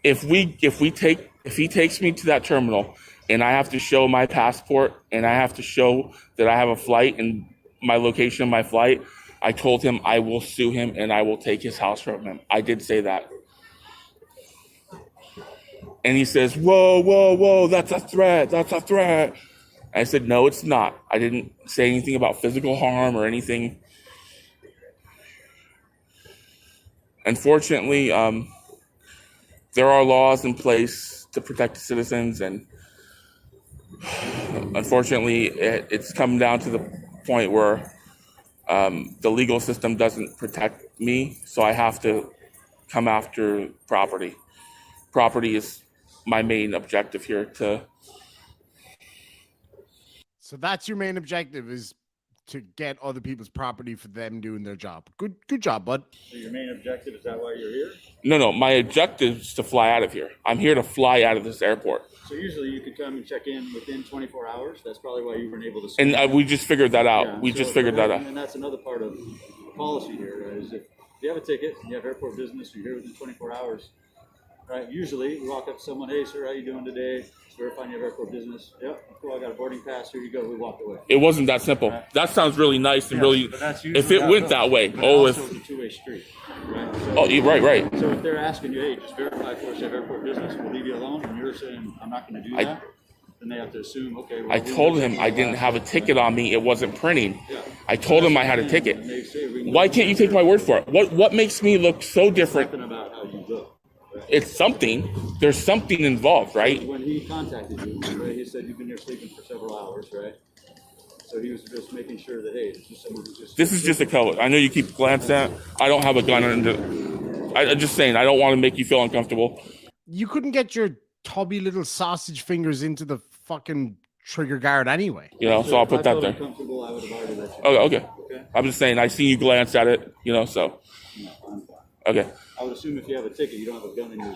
If he takes me to that terminal, and I have to show my passport, and I have to show that I have a flight and my location of my flight, I told him I will sue him and I will take his house from him. I did say that. And he says, whoa, that's a threat. I said, no, it's not. I didn't say anything about physical harm or anything. Unfortunately, there are laws in place to protect the citizens, and unfortunately, it's come down to the point where the legal system doesn't protect me, so I have to come after property. Property is my main objective here. So that's your main objective, is to get other people's property for them doing their job. Good job, bud. So your main objective, is that why you're here? No, my objective is to fly out of here. I'm here to fly out of this airport. So usually you could come and check in within 24 hours. That's probably why you weren't able to. And we just figured that out. And that's another part of policy here, right, is if you have a ticket and you have airport business, you're here within 24 hours, right? Usually we walk up to someone, hey, sir, how you doing today? Verifying your airport business. Yep, cool, I got a boarding pass. Here you go. We walked away. It wasn't that simple. Right. That sounds really nice and really. If it went that way, it's a two-way street. Right? So, right. So if they're asking you, hey, just verify for us you have airport business, we'll leave you alone, and you're saying I'm not going to do that, then they have to assume, okay. Well, I told him I didn't have a ticket on me. It wasn't printing. Yeah. I told him I had a ticket. Why can't you take my word for it? What makes me look so different? Nothing about how you look. It's something. There's something involved, right? When he contacted you, right, he said you've been here sleeping for several hours, right? So he was just making sure that, hey, this is just a color. I know you keep glancing at. I don't have a gun under. I'm just saying. I don't want to make you feel uncomfortable. You couldn't get your tubby little sausage fingers into the fucking trigger guard anyway. You know, so I'll put that there. I would have already let you. Okay. I'm just saying. I seen you glance at it. You know, so. No, I'm fine. Okay. I would assume if you have a ticket, you don't have a gun in your.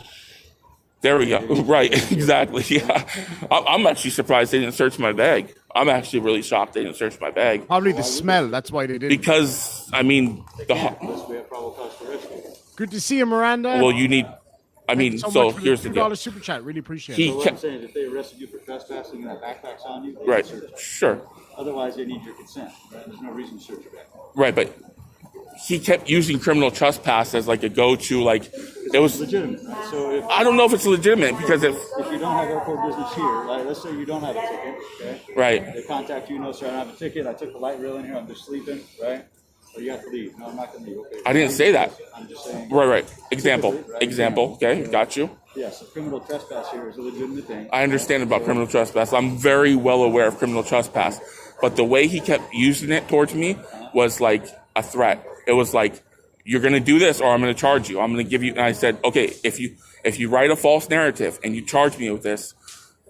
There we go. Right. Exactly. Yeah. I'm actually surprised they didn't search my bag. I'm actually really shocked they didn't search my bag. Probably the smell. That's why they didn't. Because, I mean, we have probable cause to arrest you. Good to see you, Miranda. Well, you need. I mean, so here's the deal. Super chat. Really appreciate it. So what I'm saying is if they arrested you for trespassing and have backpacks on you, right. Sure. Otherwise, they need your consent. Right? There's no reason to search your backpack. Right, but he kept using criminal trespass as like a go-to, like it was legitimate. Right? So I don't know if it's legitimate because if you don't have airport business here, like let's say you don't have a ticket, okay? Right. They contact you, no sir, I don't have a ticket. I took the light rail in here. I'm just sleeping, right? Or you have to leave. No, I'm not going to leave. Okay. I didn't say that. I'm just saying. Right. Example. Okay, got you. Yes, criminal trespass here is a legitimate thing. I understand about criminal trespass. I'm very well aware of criminal trespass, but the way he kept using it towards me was like a threat. It was like, you're going to do this or I'm going to charge you. I'm going to give you. And I said, okay, if you write a false narrative and you charge me with this,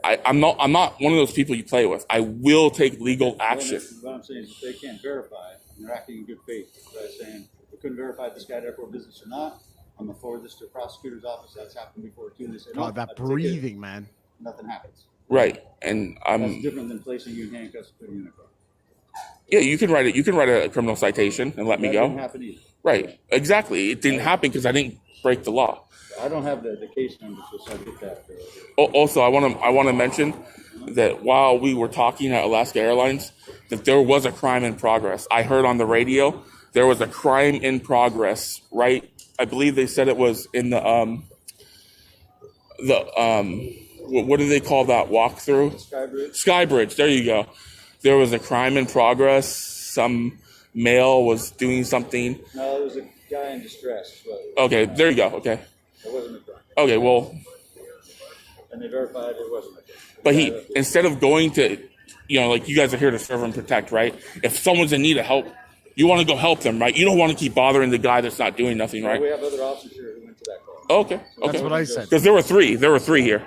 I'm not one of those people you play with. I will take legal action. What I'm saying is if they can't verify and they're acting in good faith, by saying we couldn't verify if this guy had airport business or not, I'm going to forward this to a prosecutor's office. That's happened before too. And they say, no, that breathing, man. Nothing happens. Right. And that's different than placing you in handcuffs and putting you in a car. Yeah, you can write it. You can write a criminal citation and let me go. Didn't happen either. Right. Exactly. It didn't happen because I didn't break the law. I don't have the case number, so I get that. Also, I want to mention that while we were talking at Alaska Airlines, that there was a crime in progress. I heard on the radio there was a crime in progress. Right. I believe they said it was in the what do they call that walkthrough? Skybridge. There you go. There was a crime in progress. Some male was doing something. No, it was a guy in distress. Okay, there you go. Okay. It wasn't a crime. Okay, well. And they verified it wasn't a crime. But he, instead of going to, like you guys are here to serve and protect, right? If someone's in need of help, you want to go help them, right? You don't want to keep bothering the guy that's not doing nothing, right? We have other officers here who went to that call. Okay. That's what I said. Because there were three. There were three here.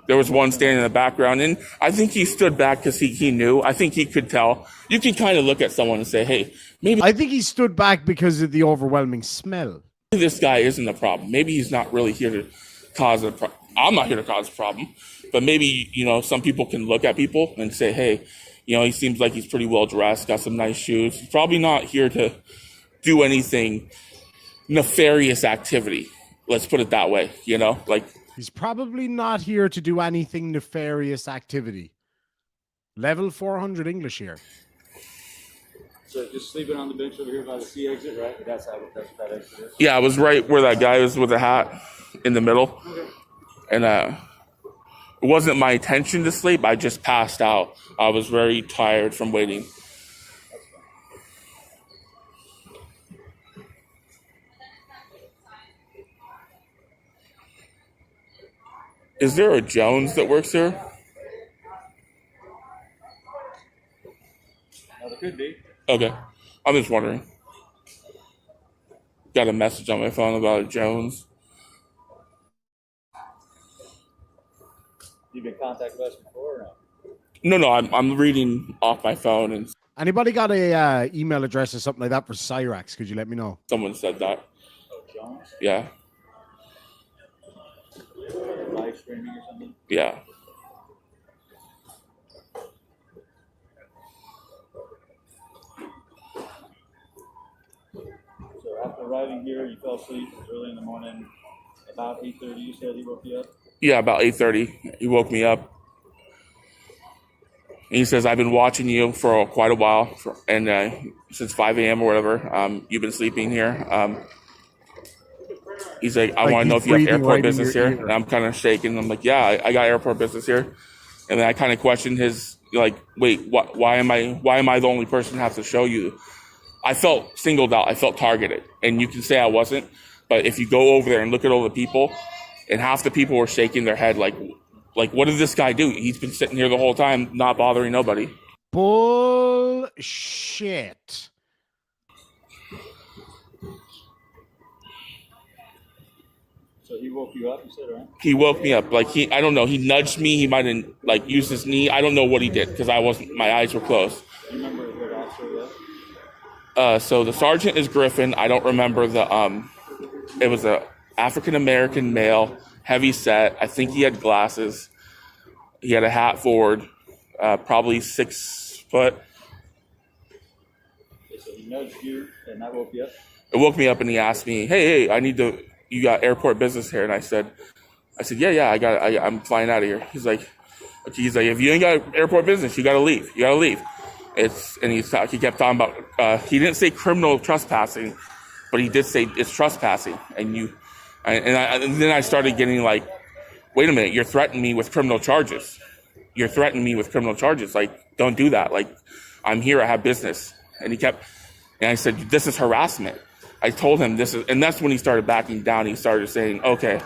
There was one standing in the background, and I think he stood back because he knew. I think he could tell. You can kind of look at someone and say, hey, maybe I think he stood back because of the overwhelming smell. this guy isn't the problem. Maybe he's not really here to cause a problem. I'm not here to cause a problem. But maybe, some people can look at people and say, hey, he seems like he's pretty well dressed, got some nice shoes. He's probably not here to do anything nefarious activity. Let's put it that way, He's probably not here to do anything nefarious activity. Level 400 English here. So just sleeping on the bench over here by the C exit, right? That's what that exit is. Yeah, I was right where that guy was with the hat in the middle. Okay. And it wasn't my intention to sleep. I just passed out. I was very tired from waiting. Is there a Jones that works here? Now, there could be. Okay. I'm just wondering. Got a message on my phone about a Jones. You've been contacted us before or no? No, I'm reading off my phone, and Anybody got a email address or something like that for Cyrax? Could you let me know? someone said that. Oh, Jones? Yeah. Live streaming or something? Yeah. So after arriving here, you fell asleep early in the morning. About 8:30, you said he woke you up? Yeah, about 8:30. He woke me up. And he says, I've been watching you for quite a while, since 5 a.m. or whatever. You've been sleeping here. He's like, I want to know if you have airport business here. And I'm kind of shaking. I'm like, yeah, I got airport business here. And then I kind of questioned his, wait, why am I the only person who has to show you? I felt singled out. I felt targeted. And you can say I wasn't. But if you go over there and look at all the people, and half the people were shaking their head like, what did this guy do? He's been sitting here the whole time, not bothering nobody. Bullshit. So he woke you up, you said, right? He woke me up. I don't know. He nudged me. He might have used his knee. I don't know what he did because my eyes were closed. Do you remember what officer it was? So the sergeant is Griffin. I don't remember it was a African-American male, heavy set. I think he had glasses. He had a hat forward, probably 6 foot. Okay, so he nudged you and that woke you up? It woke me up and he asked me, hey, you got airport business here? And I said, yeah, I'm flying out of here. He's like, if you ain't got airport business, you got to leave. You got to leave. He kept talking about, he didn't say criminal trespassing, but he did say it's trespassing. And then I started getting like, wait a minute, you're threatening me with criminal charges. Don't do that. I'm here, I have business. And I said, this is harassment. I told him and that's when he started backing down. He started saying, okay,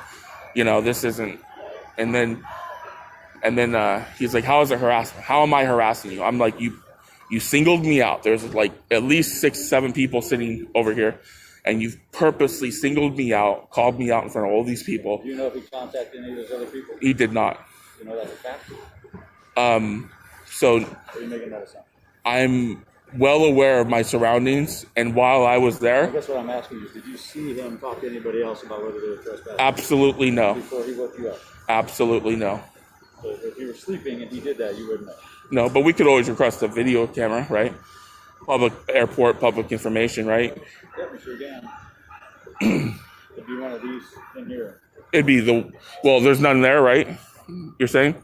this isn't. And then he's like, how is it harassment? How am I harassing you? I'm like, you singled me out. There's at least 6, 7 people sitting over here, and you've purposely singled me out, called me out in front of all these people. Do you know if he contacted any of those other people? He did not. You know that's a fact? So Or are you making that assumption? I'm well aware of my surroundings, and while I was I there, guess what I'm asking you is, did you see him talk to anybody else about whether they were trespassing? absolutely no. Before he woke you up? Absolutely no. So if you were sleeping and he did that, you wouldn't know? No, but we could always request a video camera, right? Public information, right? Yeah, we sure can. It'd be one of these in here. It'd be there's none there, right? You're saying?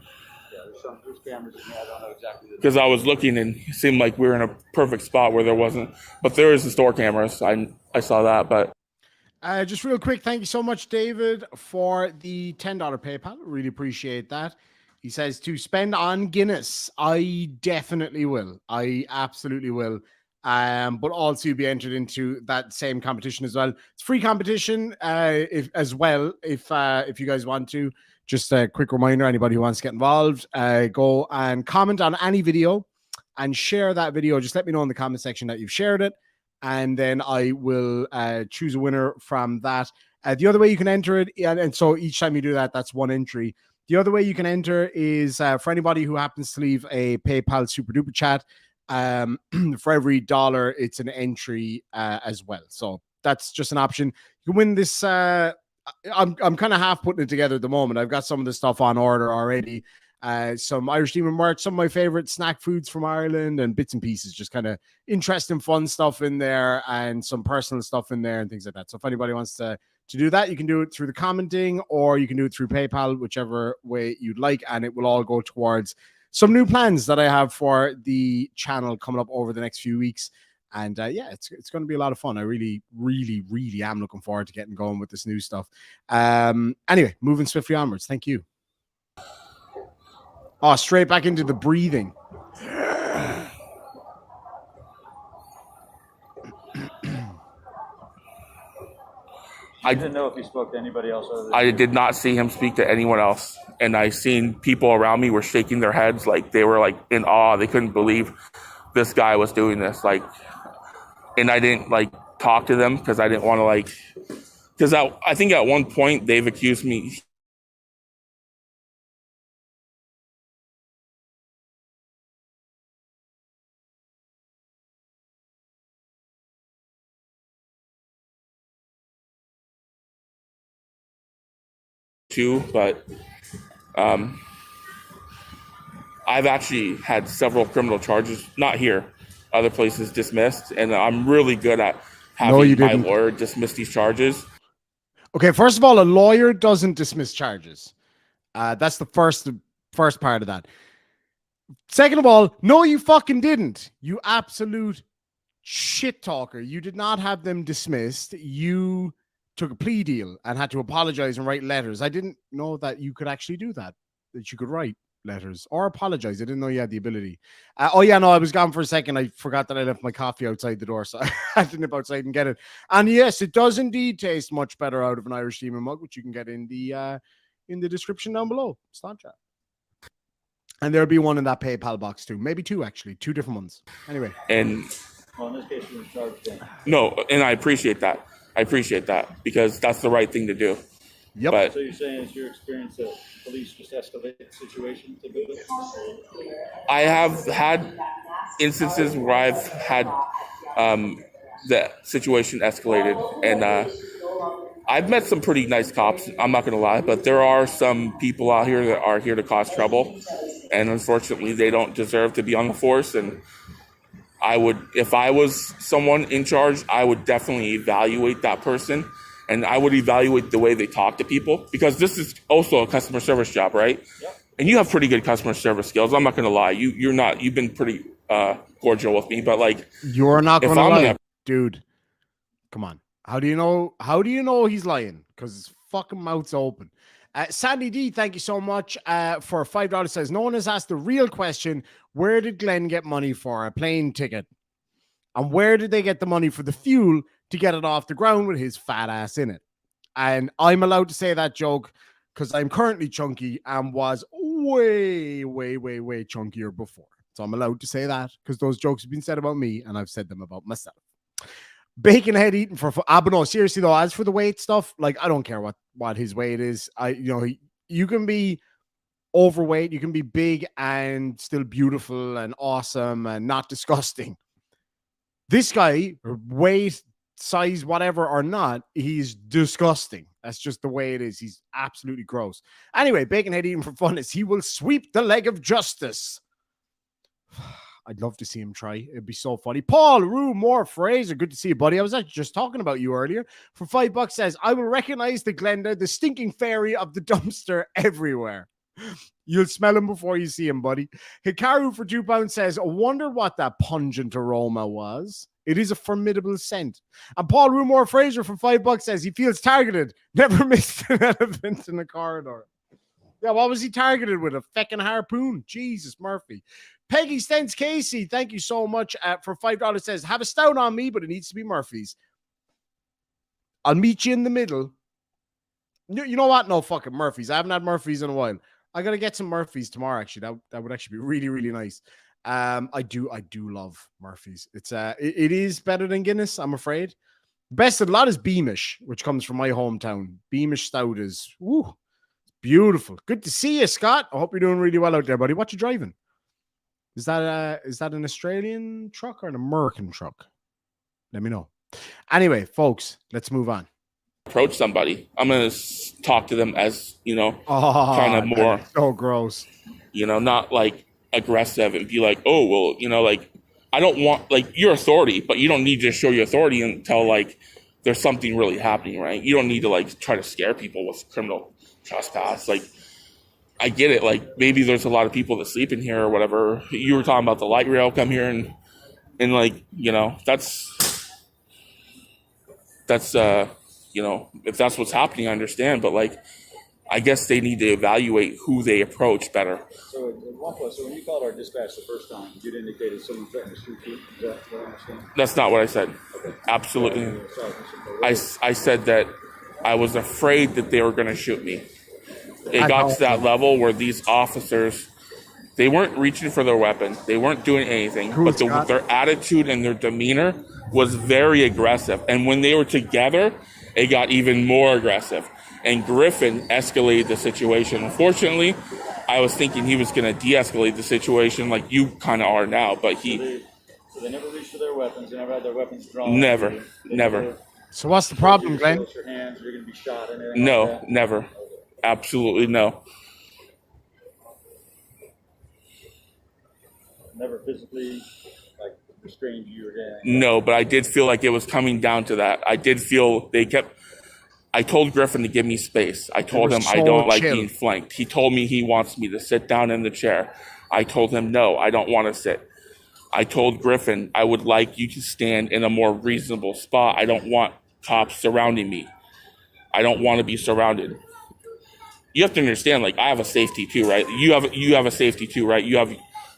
Yeah, there's cameras in here. I don't know exactly. Because I was looking and it seemed like we were in a perfect spot where there wasn't. But there is the store cameras. I saw that, but. Just real quick, thank you so much, David, for the $10 PayPal. Really appreciate that. He says to spend on Guinness. I definitely will. I absolutely will. But also be entered into that same competition as well. It's free competition if you guys want to. Just a quick reminder, anybody who wants to get involved, go and comment on any video and share that video. Just let me know in the comment section that you've shared it, and then I will choose a winner from that. The other way you can enter it, and so each time you do that, that's one entry. The other way you can enter is for anybody who happens to leave a PayPal super duper chat. For every $1, it's an entry as well. So that's just an option. You can win this. I'm kind of half putting it together at the moment. I've got some of the stuff on order already. Some Irish Demon merch, some of my favorite snack foods from Ireland, and bits and pieces, just kind of interesting, fun stuff in there, and some personal stuff in there, and things like that. So if anybody wants to do that, you can do it through the commenting, or you can do it through PayPal, whichever way you'd like, and it will all go towards some new plans that I have for the channel coming up over the next few weeks. And yeah, it's going to be a lot of fun. I really, really, really am looking forward to getting going with this new stuff. Anyway, moving swiftly onwards. Thank you. Oh, straight back into the breathing. I didn't know if he spoke to anybody else. I did not see him speak to anyone else. And I seen people around me were shaking their heads like they were like in awe. They couldn't believe this guy was doing this. Like, and I didn't like talk to them because I didn't want to like, because I think at one point they've accused me. Too, but I've actually had several criminal charges, not here, other places dismissed, and I'm really good at having my lawyer dismiss these charges. Okay, first of all, a lawyer doesn't dismiss charges. That's the first part of that. Second of all, no, you fucking didn't. You absolute shit talker. You did not have them dismissed. You took a plea deal and had to apologize and write letters. I didn't know that you could actually do that you could write letters or apologize. I didn't know you had the ability. Oh yeah, no, I was gone for a second. I forgot that I left my coffee outside the door, so I had to nip outside and get it. And yes, it does indeed taste much better out of an Irish Demon mug, which you can get in the description down below. Snapchat. And there'll be one in that PayPal box too. Maybe two, actually. Two different ones. Anyway. And well, in this case, you're in charge then. No, and I appreciate that. I appreciate that because that's the right thing to do. Yep. But, so you're saying it's your experience that police just escalate the situation to do it? I have had instances where I've had the situation escalated, and I've met some pretty nice cops. I'm not going to lie, but there are some people out here that are here to cause trouble, and unfortunately, they don't deserve to be on the force. And I would, if I was someone in charge, I would definitely evaluate that person, and I would evaluate the way they talk to people, because this is also a customer service job, right? Yep. And you have pretty good customer service skills. I'm not going to lie. You've been pretty cordial with me, but like, you're not going to lie, dude. Come on. How do you know he's lying? Because his fucking mouth's open. Sandy D, thank you so much for $5. Says, no one has asked the real question. Where did Glenn get money for a plane ticket? And where did they get the money for the fuel to get it off the ground with his fat ass in it? And I'm allowed to say that joke because I'm currently chunky and was way, way, way, way chunkier before. So I'm allowed to say that because those jokes have been said about me and I've said them about myself. Bacon head eating for but no, seriously though, as for the weight stuff, like I don't care what his weight is. You can be overweight, you can be big and still beautiful and awesome and not disgusting. This guy, weight, size, whatever or not, he's disgusting. That's just the way it is. He's absolutely gross. Anyway, bacon head eating for fun is he will sweep the leg of justice. I'd love to see him try. It'd be so funny. Paul Rue Moore Fraser, good to see you, buddy. I was actually just talking about you earlier. For $5 says, I will recognize the Glenda, the stinking fairy of the dumpster everywhere. You'll smell him before you see him, buddy. Hikaru for £2 says, I wonder what that pungent aroma was. It is a formidable scent. And Paul Rue Moore Fraser for $5 says he feels targeted. Never missed an elephant in a corridor. Yeah, what was he targeted with? A feckin' harpoon? Jesus, Murphy. Peggy Stents Casey, thank you so much for $5. Says, have a stout on me, but it needs to be Murphy's. I'll meet you in the middle. You know what? No fucking Murphy's. I haven't had Murphy's in a while. I got to get some Murphy's tomorrow, actually. That would actually be really, really nice. I do love Murphy's. It is better than Guinness, I'm afraid. Best of the lot is Beamish, which comes from my hometown. Beamish stout is, Beautiful. Good to see you, Scott. I hope you're doing really well out there, buddy. What you driving? Is that an Australian truck or an American truck? Let me know. Anyway, folks, let's move on. Approach somebody. I'm gonna talk to them as kind of that more is so gross. not like aggressive and be like, oh well, like I don't want like your authority, but you don't need to show your authority until like there's something really happening, right? You don't need to like try to scare people with criminal trespass. Like I get it. Like maybe there's a lot of people that sleep in here or whatever. You were talking about the light rail come here and like that's if that's what's happening, I understand. But like I guess they need to evaluate who they approach better. So at one point, so when you called our dispatch the first time, you'd indicated someone threatened to shoot you. Is that what I understand? That's not what I said. Okay. Absolutely. I said that I was afraid that they were going to shoot me. It got to that level where these officers, they weren't reaching for their weapon. They weren't doing anything. But their attitude and their demeanor was very aggressive. And when they were together, it got even more aggressive. And Griffin escalated the situation. Unfortunately, I was thinking he was going to de-escalate the situation like you kind of are now. But So they never reached for their weapons. They never had their weapons drawn. Never. So what's the problem, Glenn? Your hands, you're going to be shot. Anything No, like that? never. Okay. Absolutely no. Never physically restrained you or anything. No, but I did feel like it was coming down to that. I did feel I told Griffin to give me space. I told him I don't like being flanked. He told me he wants me to sit down in the chair. I told him, no, I don't want to sit. I told Griffin, I would like you to stand in a more reasonable spot. I don't want cops surrounding me. I don't want to be surrounded. You have to understand, like, I have a safety too, right? You have a safety too, right? You have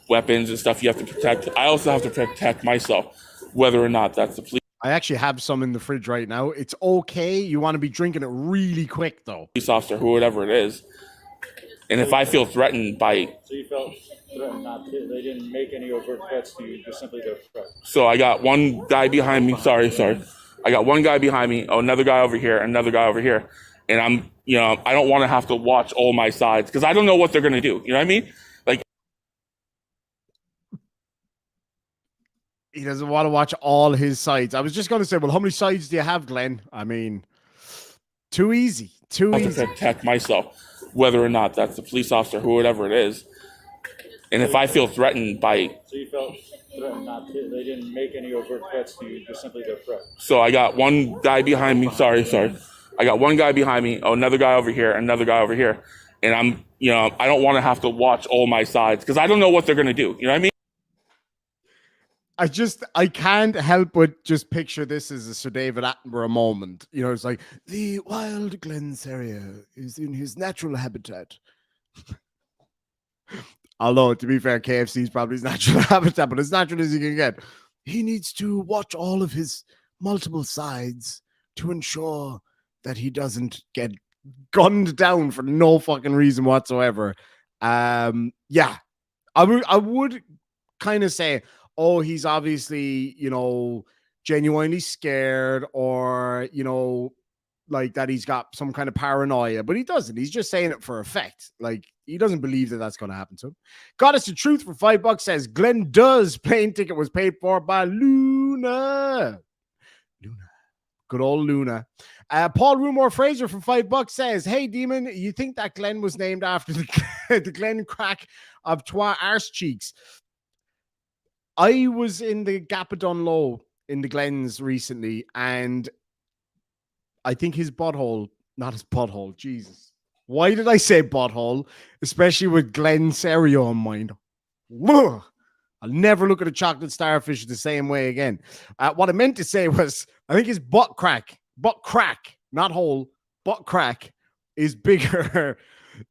weapons and stuff you have to protect. I also have to protect myself, whether or not that's the police. I actually have some in the fridge right now. It's okay. You want to be drinking it really quick, though. Police officer, whoever it is. And if I feel threatened by... So you felt threatened they didn't make any overt threats to you, just simply their threat. So I got one guy behind me. Sorry. I got one guy behind me. Oh, another guy over here. Another guy over here. And I'm, I don't want to have to watch all my sides because I don't know what they're going to do. You know what I mean? Like, he doesn't want to watch all his sides. I was just going to say, well, how many sides do you have, Glenn? I mean, too easy. I have to protect myself, whether or not that's the police officer, whoever it is. And if I feel threatened by... So you felt threatened they didn't make any overt threats to you, just simply their threat. So I got one guy behind me. Sorry. I got one guy behind me. Oh, another guy over here. Another guy over here. And I'm, I don't want to have to watch all my sides because I don't know what they're going to do. You know what I mean? I can't help but just picture this as a Sir David Attenborough moment. It's like the wild Glen Cerio is in his natural habitat. Although, to be fair, KFC is probably his natural habitat, but as natural as he can get. He needs to watch all of his multiple sides to ensure that he doesn't get gunned down for no fucking reason whatsoever. Yeah, I would kind of say, oh, he's obviously, genuinely scared or, like that he's got some kind of paranoia, but he doesn't. He's just saying it for effect. Like, he doesn't believe that that's going to happen to him. Goddess of Truth for $5 says, Glenn does plane ticket was paid for by Luna. Good old Luna. Paul Rumor Fraser for $5 says, hey, Demon, you think that Glenn was named after the Glen crack of Twa arse cheeks? I was in the Gapadon Low in the Glens recently, and I think his butthole, not his butthole, Jesus. Why did I say butthole? Especially with Glen Cerio in mind. Ugh. I'll never look at a chocolate starfish the same way again. What I meant to say was, I think his butt crack, not hole, butt crack is bigger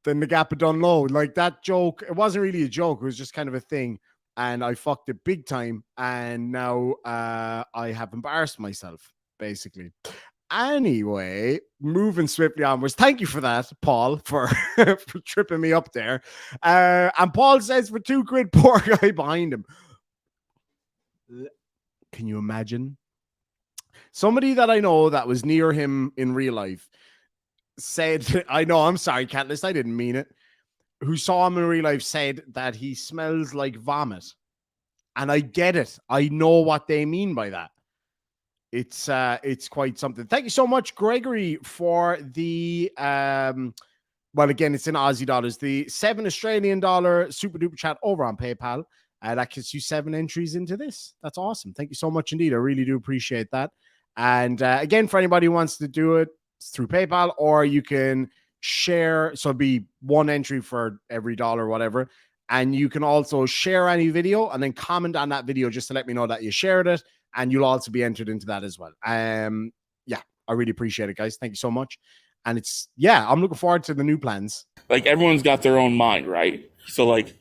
than the Gapadon Low. Like that joke, it wasn't really a joke. It was just kind of a thing. And I fucked it big time. And now I have embarrassed myself, basically. Anyway, moving swiftly onwards. Thank you for that, Paul, for tripping me up there. And Paul says for £2, poor guy behind him. Can you imagine? Somebody that I know that was near him in real life said, I know, I'm sorry, Catalyst, I didn't mean it. Who saw him in real life said that he smells like vomit. And I get it. I know what they mean by that. It's quite something. Thank you so much, Gregory, for the well, again, it's in Aussie dollars. The $7 Australian super duper chat over on PayPal. That gets you 7 entries into this. That's awesome. Thank you so much indeed. I really do appreciate that. And again, for anybody who wants to do it, it's through PayPal, or you can share. So it'd be 1 entry for every dollar, whatever. And you can also share any video and then comment on that video just to let me know that you shared it. And you'll also be entered into that as well. Yeah, I really appreciate it, guys. Thank you so much. And it's, yeah, I'm looking forward to the new plans. Like, everyone's got their own mind, right? So, like,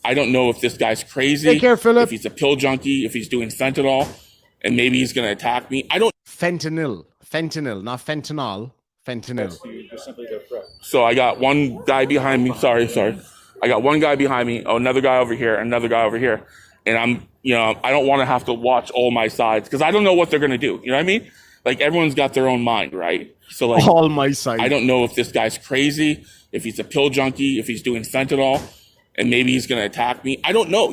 I don't know if this guy's crazy. Take care, Philip. If he's a pill junkie, if he's doing fentanyl, and maybe he's going to attack me. I don't. Fentanyl, not fentanyl. Fentanyl. Just simply their threat. So I got one guy behind me. Sorry. I got one guy behind me. Oh, another guy over here. Another guy over here. And I'm, I don't want to have to watch all my sides because I don't know what they're going to do. You know what I mean? Like, everyone's got their own mind, right? So, like, all my sides. I don't know if this guy's crazy, if he's a pill junkie, if he's doing fentanyl, and maybe he's going to attack me. I don't know,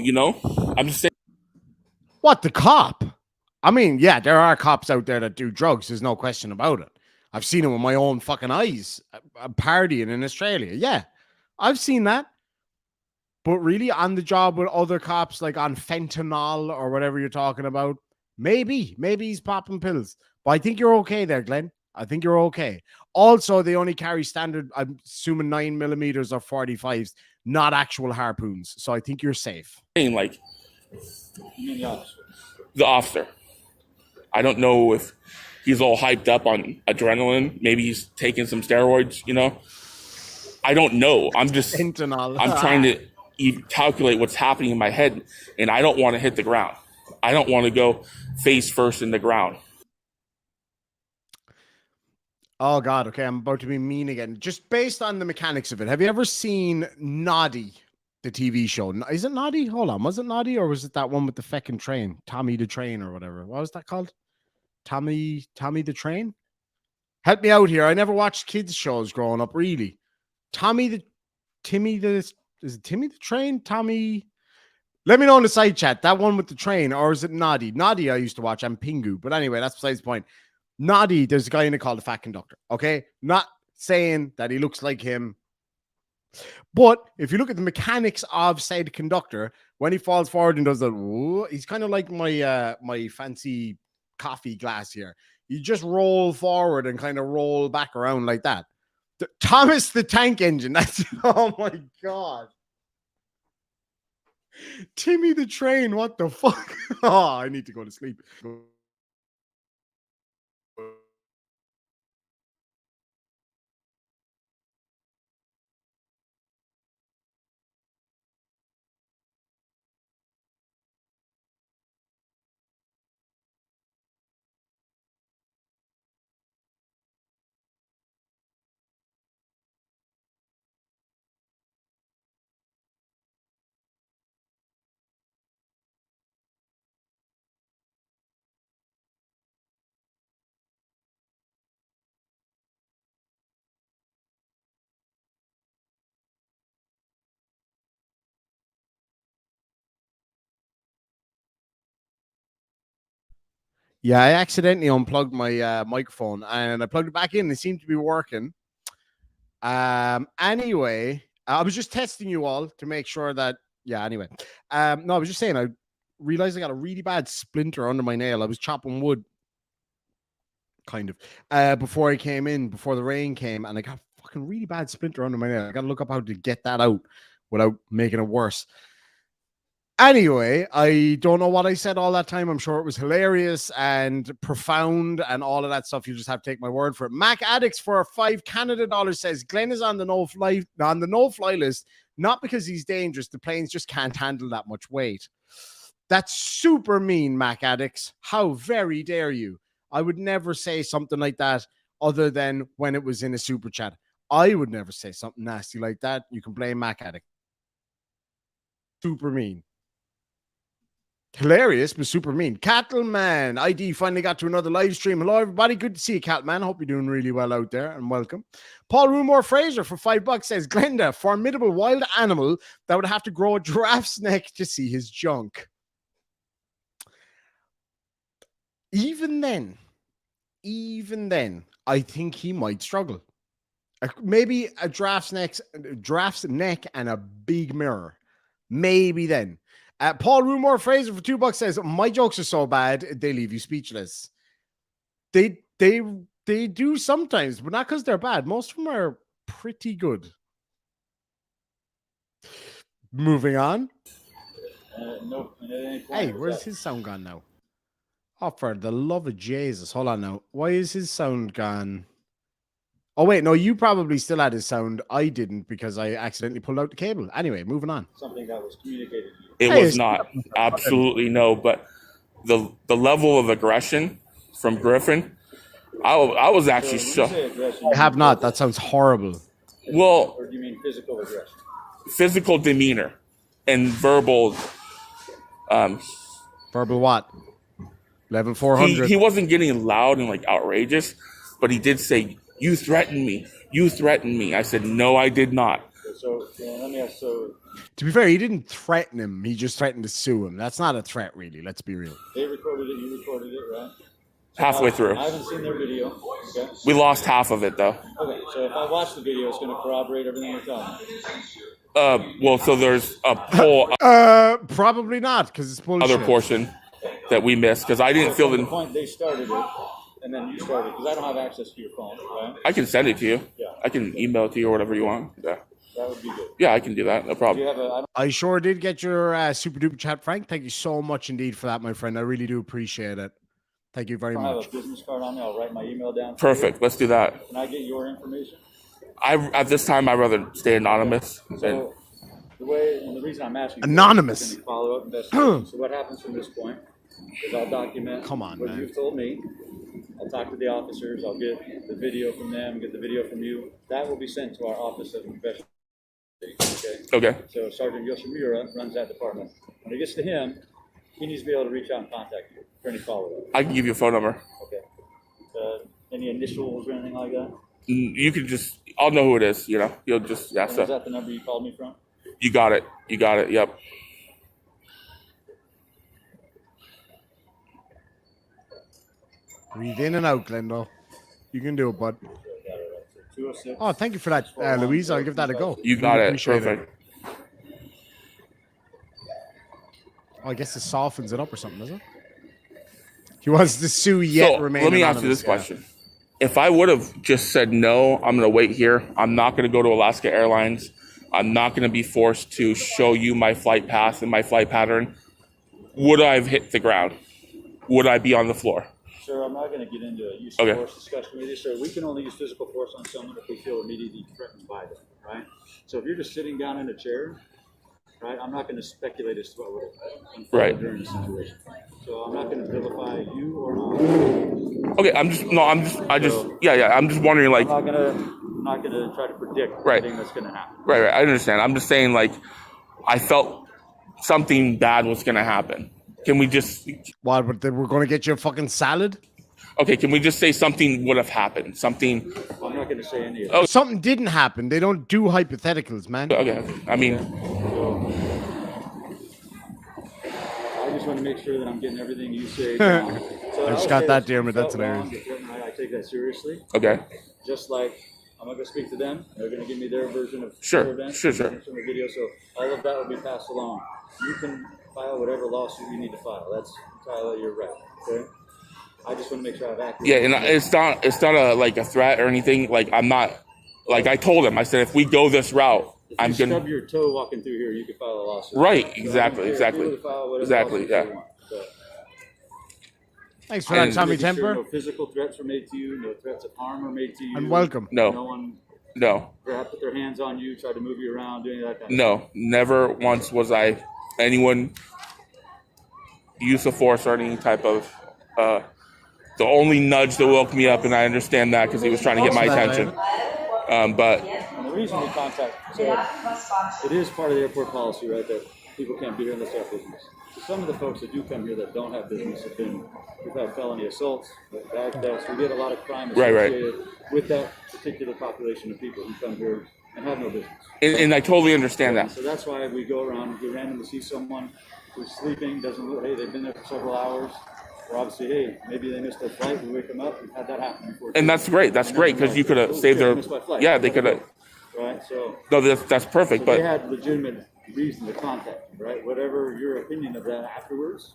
I'm just saying. What, the cop? I mean, yeah, there are cops out there that do drugs. There's no question about it. I've seen it with my own fucking eyes. Partying in Australia. Yeah, I've seen that. But really, on the job with other cops, like on fentanyl or whatever you're talking about, maybe he's popping pills. But I think you're okay there, Glenn. I think you're okay. Also, they only carry standard, I'm assuming 9mm or 45s, not actual harpoons. So I think you're safe. Like, the officer. I don't know if he's all hyped up on adrenaline. Maybe he's taking some steroids, I don't know. I'm just, fentanyl. I'm trying to calculate what's happening in my head, and I don't want to hit the ground. I don't want to go face first in the ground. Oh, God. Okay, I'm about to be mean again. Just based on the mechanics of it, have you ever seen Noddy, the TV show? Is it Noddy? Hold on. Was it Noddy, or was it that one with the fucking train? Tommy the Train or whatever. What was that called? Tommy the Train? Help me out here. I never watched kids shows growing up, really. Is it Timmy the Train? Tommy? Let me know in the side chat. That one with the train, or is it Noddy? Noddy I used to watch, and Pingu. But anyway, that's besides the point. Noddy, there's a guy in it called the Fat Conductor. Okay, not saying that he looks like him, but if you look at the mechanics of said conductor, when he falls forward and does that, he's kind of like my fancy coffee glass here. You just roll forward and kind of roll back around like that. Thomas the Tank Engine. That's, oh my God. Timmy the Train. What the fuck? Oh, I need to go to sleep. Yeah, I accidentally unplugged my microphone and I plugged it back in. It seemed to be working. Anyway, I was just testing you all to make sure that, yeah, anyway. No, I was just saying, I realized I got a really bad splinter under my nail. I was chopping wood, kind of, before I came in, before the rain came, and I got a fucking really bad splinter under my nail. I got to look up how to get that out without making it worse. Anyway, I don't know what I said all that time. I'm sure it was hilarious and profound and all of that stuff. You just have to take my word for it. Mac Addicts for $5 Canada says Glenn is on the no-fly list, not because he's dangerous. The planes just can't handle that much weight. That's super mean, Mac Addicts. How very dare you? I would never say something like that other than when it was in a super chat. I would never say something nasty like that. You can blame Mac Addict. Super mean. Hilarious, but super mean. Cattleman ID finally got to another live stream. Hello, everybody. Good to see you, Cattleman. Hope you're doing really well out there, and welcome. Paul Rumor Fraser for $5 says, Glenda, formidable wild animal that would have to grow a giraffe's neck to see his junk. Even then, I think he might struggle. Maybe a giraffe's neck and a big mirror. Maybe then. Paul Rumor Fraser for $2 says, my jokes are so bad, they leave you speechless. They do sometimes, but not because they're bad. Most of them are pretty good. Moving on. Hey, where's his sound gone now? Oh, for the love of Jesus. Hold on now. Why is his sound gone? Oh, wait. No, you probably still had his sound. I didn't because I accidentally pulled out the cable. Anyway, moving on. Something that was communicated to you. It was not. Absolutely no. But the level of aggression from Griffin, I was actually shocked. I have not. That sounds horrible. Well, or do you mean physical aggression? Physical demeanor and verbal. Verbal what? Level 400. He wasn't getting loud and like outrageous, but he did say, "You threatened me. You threatened me." I said, "No, I did not." So let me ask. So to be fair, he didn't threaten him. He just threatened to sue him. That's not a threat, really. Let's be real. They recorded it. You recorded it, right? So halfway through. I haven't seen their video. Okay. We lost half of it though. Okay, so if I watch the video, it's going to corroborate everything you're telling me. Well, so there's a whole probably not because it's bullshit. Other portion that we missed because I didn't feel the point they started it, and then you started because I don't have access to your phone, right? I can send it to you. Yeah. I can email it to you or whatever you want. Yeah. That would be good. Yeah, I can do that. No problem. I sure did get your super duper chat, Frank. Thank you so much indeed for that, my friend. I really do appreciate it. Thank you very much. I have a business card on me. I'll write my email down. Perfect. Let's do that. Can I get your information? At this time, I'd rather stay anonymous. So the way and the reason I'm asking anonymous. Follow up investigation. So what happens from this point is I'll document what you've told me. I'll talk to the officers. I'll get the video from them. Get the video from you. That will be sent to our office of investigation. Okay. So Sergeant Yoshimura runs that department. When it gets to him, he needs to be able to reach out and contact you for any follow-up. I can give you a phone number. Okay. Any initials or anything like that? You can just, I'll know who it is, you know. You'll just, Is that the number you called me from? You got it. You got it. Yep. Breathe in and out, Glendo. You can do it, bud. 206. Oh, thank you for that, Louise. I'll give that a go. You got really it. Perfect. Oh, I guess it softens it up or something, does it? He wants to sue yet remain let me anonymous. ask you this question. If I would have just said, no, I'm going to wait here. I'm not going to go to Alaska Airlines. I'm not going to be forced to show you my flight path and my flight pattern. Would I have hit the ground? Would I be on the floor? Sir, I'm not going to get into a use of force discussion with you, sir. We can only use physical force on someone if we feel immediately threatened by them, right? So if you're just sitting down in a chair, right, I'm not going to speculate as to what would unfold during the situation. So I'm not going to vilify you or not. Okay, I'm just wondering, like, I'm not gonna try to predict anything that's gonna happen. Right, I understand. I'm just saying, like, I felt something bad was gonna happen. Can we just? What? But we're gonna get you a fucking salad? Okay, can we just say something would have happened? Something. I'm not gonna say any of that. Something didn't happen. They don't do hypotheticals, man. Okay, I mean. I just want to make sure that I'm getting everything you say. So I just got that, dear, but that's hilarious. I take that seriously. Okay. Just like I'm not going to speak to them. They're going to give me their version of Sure. events. Sure. From the video, so all of that will be passed along. You can file whatever lawsuit you need to file. That's entirely your right. Okay. I just want to make sure I have accurate. Yeah, and it's not a threat or anything. Like, I'm not. Like, I told him. I said, if we go this route, I'm gonna stub your toe walking through here. You can file a lawsuit. Right. Exactly. Exactly. Yeah. Thanks for that, Tommy Temper. No physical threats were made to you. No threats of harm were made to you. And welcome. No. No one. No. Put their hands on you, tried to move you around, doing that kind of No. Never once was I anyone use of force or any type of. The only nudge that woke me up, and I understand that because he was trying to get my attention. But. And the reason we contact, so it is part of the airport policy, right, that people can't be here unless they have business. Some of the folks that do come here that don't have business we've had felony assaults, bad thefts. We get a lot of crime associated with that particular population of people who come here and have no business. And I totally understand that. So that's why we go around and we randomly see someone who's sleeping, doesn't look, hey, they've been there for several hours. Or obviously, hey, maybe they missed their flight. We wake them up. We've had that happen before. And that's great. That's great because you could have saved their. Yeah, they could have. Right. So. No, that's perfect. So but they had legitimate reason to contact you, right? Whatever your opinion of that afterwards,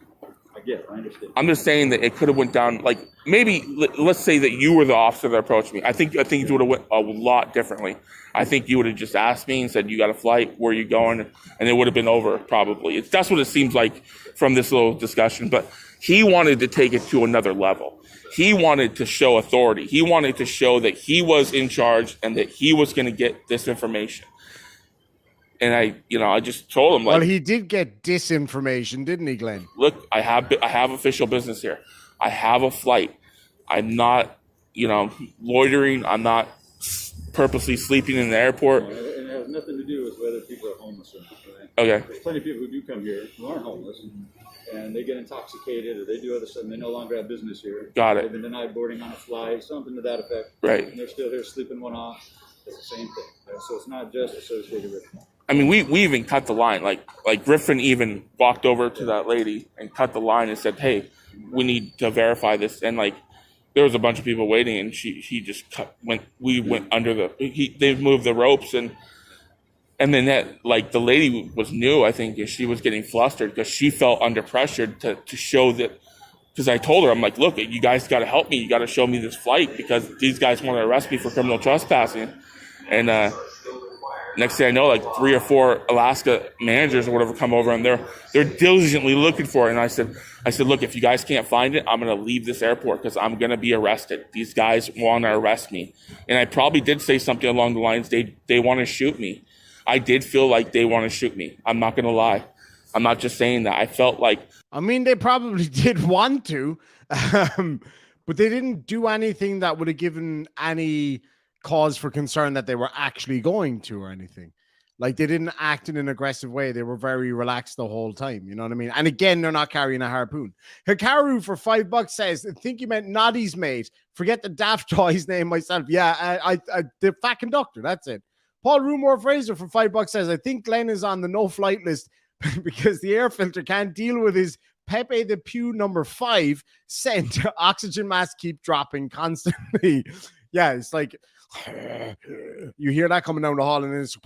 I understand. I'm just saying that it could have went down. Like maybe let's say that you were the officer that approached me. I think it would have went a lot differently. I think you would have just asked me and said, "You got a flight? Where are you going?" And it would have been over probably. That's what it seems like from this little discussion. But he wanted to take it to another level. He wanted to show authority. He wanted to show that he was in charge and that he was going to get this information. And I just told him, like, well, he did get disinformation, didn't he, Glenn? Look, I have official business here. I have a flight. I'm not, loitering. I'm not purposely sleeping in the airport. And it has nothing to do with whether people are homeless or not. Right? Okay. There's plenty of people who do come here who aren't homeless, and they get intoxicated or they do other stuff, and they no longer have business here. Got it. They've been denied boarding on a flight, something to that effect. Right. And they're still here sleeping one off. It's the same thing. Right? So it's not just associated with. I mean, we even cut the line. Like Griffin even walked over to that lady and cut the line and said, "Hey, we need to verify this." And there was a bunch of people waiting, and he just we went under they moved the ropes and then the lady was new, I think, and she was getting flustered because she felt under pressure to show that. Because I told her, I'm like, "Look, you guys got to help me. You got to show me this flight because these guys want to arrest me for criminal trespassing." And next thing I know, 3 or 4 Alaska managers or whatever come over, and they're diligently looking for it. And I said, "Look, if you guys can't find it, I'm going to leave this airport because I'm going to be arrested. These guys want to arrest me." And I probably did say something along the lines, they want to shoot me. I did feel like they want to shoot me. I'm not going to lie. I'm not just saying that. I felt like... I mean, they probably did want to, but they didn't do anything that would have given any cause for concern that they were actually going to or anything. They didn't act in an aggressive way. They were very relaxed the whole time. You know what I mean? And again, they're not carrying a harpoon. Hikaru for $5 says, "I think you meant Noddy's mate. Forget the daft toy's name myself." Yeah, I the fat conductor. That's it. Paul Rumor Fraser for $5 says, "I think Glenn is on the no-flight list because the air filter can't deal with his Pepe the Pew number 5 scent. Oxygen masks keep dropping constantly." Yeah, it's like you hear that coming down the hall, and then it's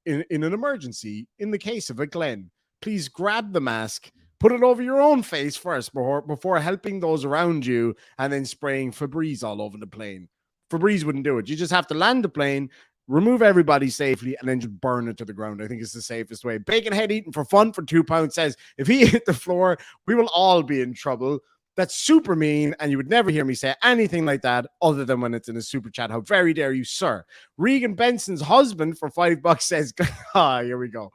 in an emergency. In the case of a Glenn, please grab the mask, put it over your own face first before helping those around you, and then spraying Febreze all over the plane. Febreze wouldn't do it. You just have to land the plane, remove everybody safely, and then just burn it to the ground. I think it's the safest way. Bacon Head Eating for Fun for £2 says, "If he hit the floor, we will all be in trouble. That's super mean, and you would never hear me say anything like that other than when it's in a super chat. How very dare you, sir." Regan Benson's husband for $5 says, here we go.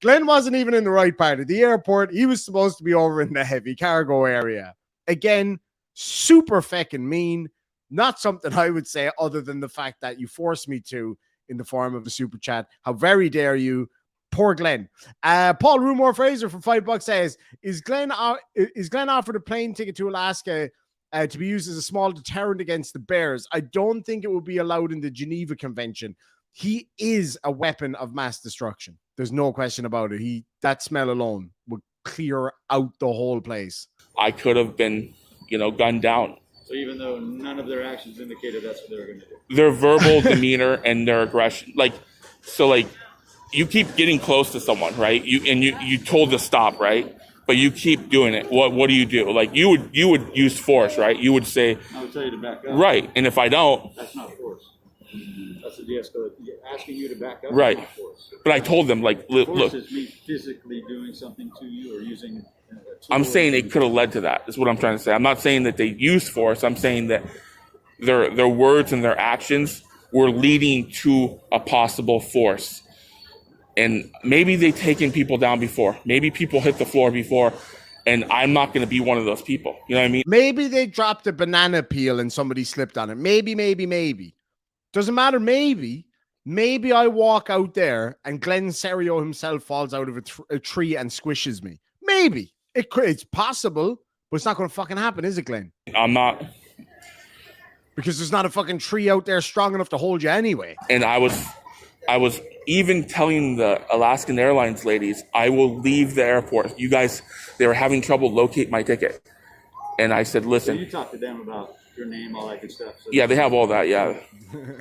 "Glenn wasn't even in the right part of the airport. He was supposed to be over in the heavy cargo area." Again, super feckin' mean. Not something I would say other than the fact that you forced me to in the form of a super chat. How very dare you. Poor Glenn. Paul Rumor Fraser for $5 says, is Glenn offered a plane ticket to Alaska to be used as a small deterrent against the bears? I don't think it would be allowed in the Geneva Convention. He is a weapon of mass destruction. There's no question about it. That smell alone would clear out the whole place. I could have been, gunned down. So even though none of their actions indicated that's what they were going to do. Their verbal demeanor and their aggression. You keep getting close to someone, right? You told to stop, right? But you keep doing it. What do? You would use force, right? You would say, "I would tell you to back up." Right. And if I don't, that's not force. That's a de-escalate. Asking you to back up. Right. Is not force. But I told them, look. Force is me physically doing something to you or using. I'm saying it could have led to that. Is what I'm trying to say. I'm not saying that they used force. I'm saying that their words and their actions were leading to a possible force. And maybe they've taken people down before. Maybe people hit the floor before, and I'm not going to be one of those people. You know what I mean? Maybe they dropped a banana peel and somebody slipped on it. Maybe. Doesn't matter, maybe. Maybe I walk out there and Glenn Cerio himself falls out of a tree and squishes me. Maybe. It's possible, but it's not going to fucking happen, is it, Glenn? I'm not. Because there's not a fucking tree out there strong enough to hold you anyway. And I was even telling the Alaskan Airlines ladies, I will leave the airport. You guys, they were having trouble locate my ticket. And I said, listen. So you talked to them about your name, all that good stuff. So yeah, they have all that, yeah.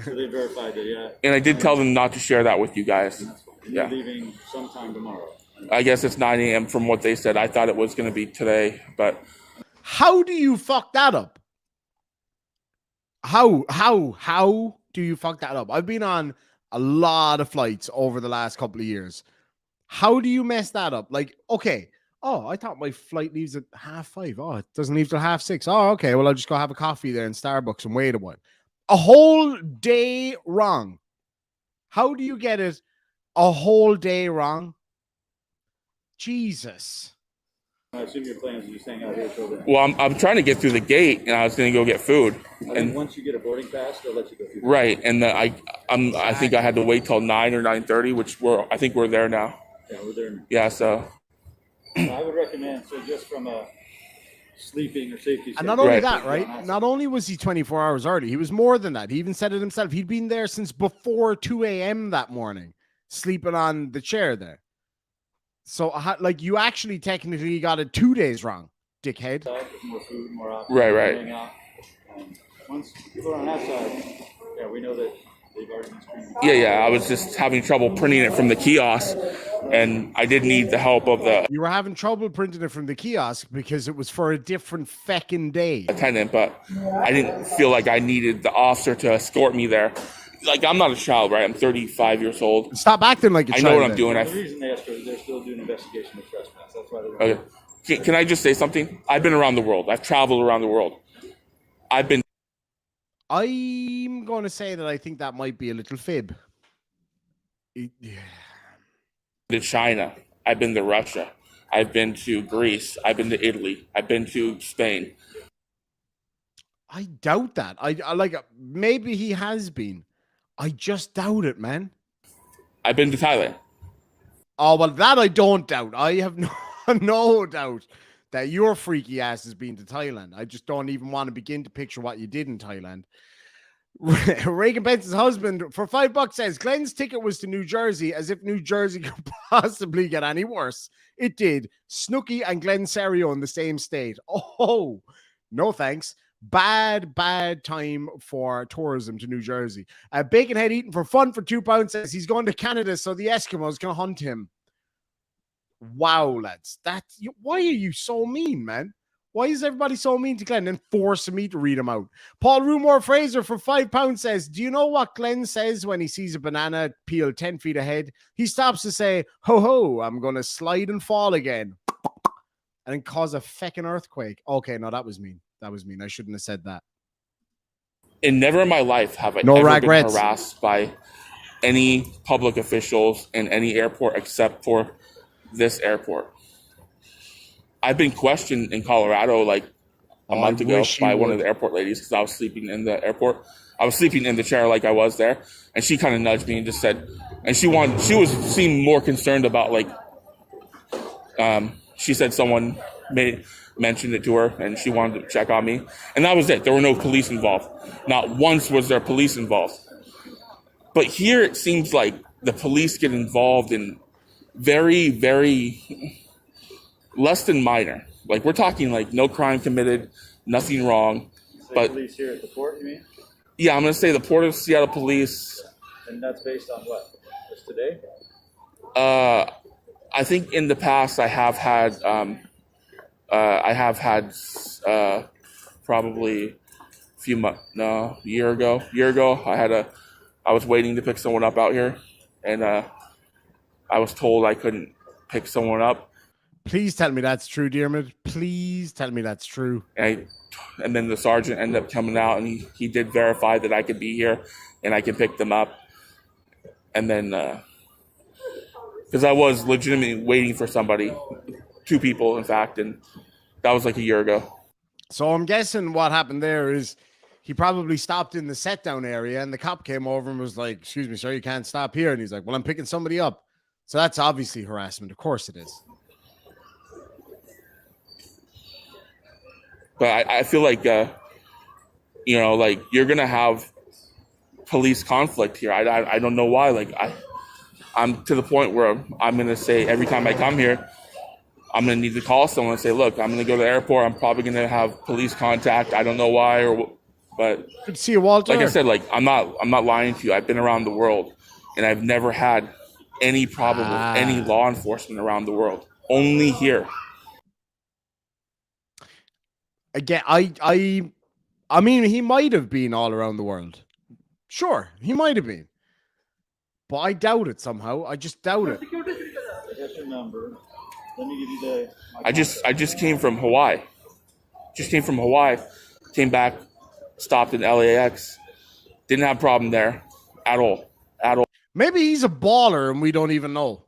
So they verified that, yeah. And I did tell them not to share that with you guys. You're leaving sometime tomorrow. I guess it's 9 a.m. from what they said. I thought it was going to be today, but. How do you fuck that up? How do you fuck that up? I've been on a lot of flights over the last couple of years. How do you mess that up? Like, okay. Oh, I thought my flight leaves at 5:30. Oh, it doesn't leave till 6:30. Oh, okay. Well, I'll just go have a coffee there in Starbucks and wait a while. A whole day wrong. How do you get it a whole day wrong? Jesus. I assume your plans are just hang out here till then. Well, I'm trying to get through the gate, and I was going to go get food. And once you get a boarding pass, they'll let you go through. Right, and I think I had to wait till 9 or 9:30, which I think we're there now. Yeah, we're there now. Yeah, so. I would recommend, so just from a sleeping or safety standpoint. And not only that, right? Not only was he 24 hours early, he was more than that. He even said it himself. He'd been there since before 2 a.m. that morning, sleeping on the chair there. So, like, you actually technically got it 2 days wrong, dickhead. More food, more options. Right. Once people are on that side, yeah, we know that they've already been screened. Yeah. I was just having trouble printing it from the kiosk, and I did need the help of the. You were having trouble printing it from the kiosk because it was for a different feckin' day. Attendant, but I didn't feel like I needed the officer to escort me there. Like, I'm not a child, right? I'm 35 years old. Stop acting like a child. I know what I'm doing. The reason they escorted, they're still doing an investigation of trespass. That's why they're okay. Can I just say something? I've been around the world. I've traveled around the world. I'm going to say that I think that might be a little fib. To China. I've been to Russia. I've been to Greece. I've been to Italy. I've been to Spain. I doubt that. I like, maybe he has been. I just doubt it, man. I've been to Thailand. Oh, well, that I don't doubt. I have no doubt that your freaky ass has been to Thailand. I just don't even want to begin to picture what you did in Thailand. Reagan Benson's husband, for $5, says, Glenn's ticket was to New Jersey, as if New Jersey could possibly get any worse. It did. Snooki and Glenn Cerio in the same state. Oh, no thanks. Bad time for tourism to New Jersey. Baconhead eating for fun for £2 says he's going to Canada so the Eskimos can hunt him. Wow, lads. Why are you so mean, man? Why is everybody so mean to Glenn and forcing me to read him out? Paul Rumor Fraser for £5 says, do you know what Glenn says when he sees a banana peel 10 feet ahead? He stops to say, ho ho, I'm going to slide and fall again. And then cause a feckin' earthquake. Okay, no, that was mean. That was mean. I shouldn't have said that. And never in my life have I ever been harassed by any public officials in any airport except for this airport. I've been questioned in Colorado like a month ago by one of the airport ladies because I was sleeping in the airport. I was sleeping in the chair like I was there, and she kind of nudged me and just said, and she seemed more concerned about like, she said someone mentioned it to her and she wanted to check on me, and that was it. There were no police involved. Not once was there police involved. But here it seems like the police get involved in very, very less than minor. Like, we're talking like no crime committed, nothing wrong. So but police here at the port, you mean? Yeah, I'm going to say the Port of Seattle Police. And that's based on what? Just today? I think in the past I have had probably a year ago, I was waiting to pick someone up out here, and I was told I couldn't pick someone up. Please tell me that's true, Diarmid. Please tell me that's true. And then the sergeant ended up coming out, and he did verify that I could be here and I could pick them up. And then, because I was legitimately waiting for somebody, 2 people, in fact, and that was like a year ago. So I'm guessing what happened there is he probably stopped in the set down area and the cop came over and was like, excuse me, sir, you can't stop here. And he's like, well, I'm picking somebody up. So that's obviously harassment. Of course it is. But I feel like, you know, like you're going to have police conflict here. I don't know why. Like I'm to the point where I'm going to say every time I come here, I'm going to need to call someone and say, look, I'm going to go to the airport. I'm probably going to have police contact. I don't know why, but good to see you, Walter. Like I said, like I'm not lying to you. I've been around the world and I've never had any problem with any law enforcement around the world. Only here. Again, I mean, he might have been all around the world. Sure, he might have been. But I doubt it somehow. I just doubt it. That's your number. Let me give you the. I just came from Hawaii. Came back, stopped in LAX. Didn't have a problem there at all. Maybe he's a baller and we don't even know.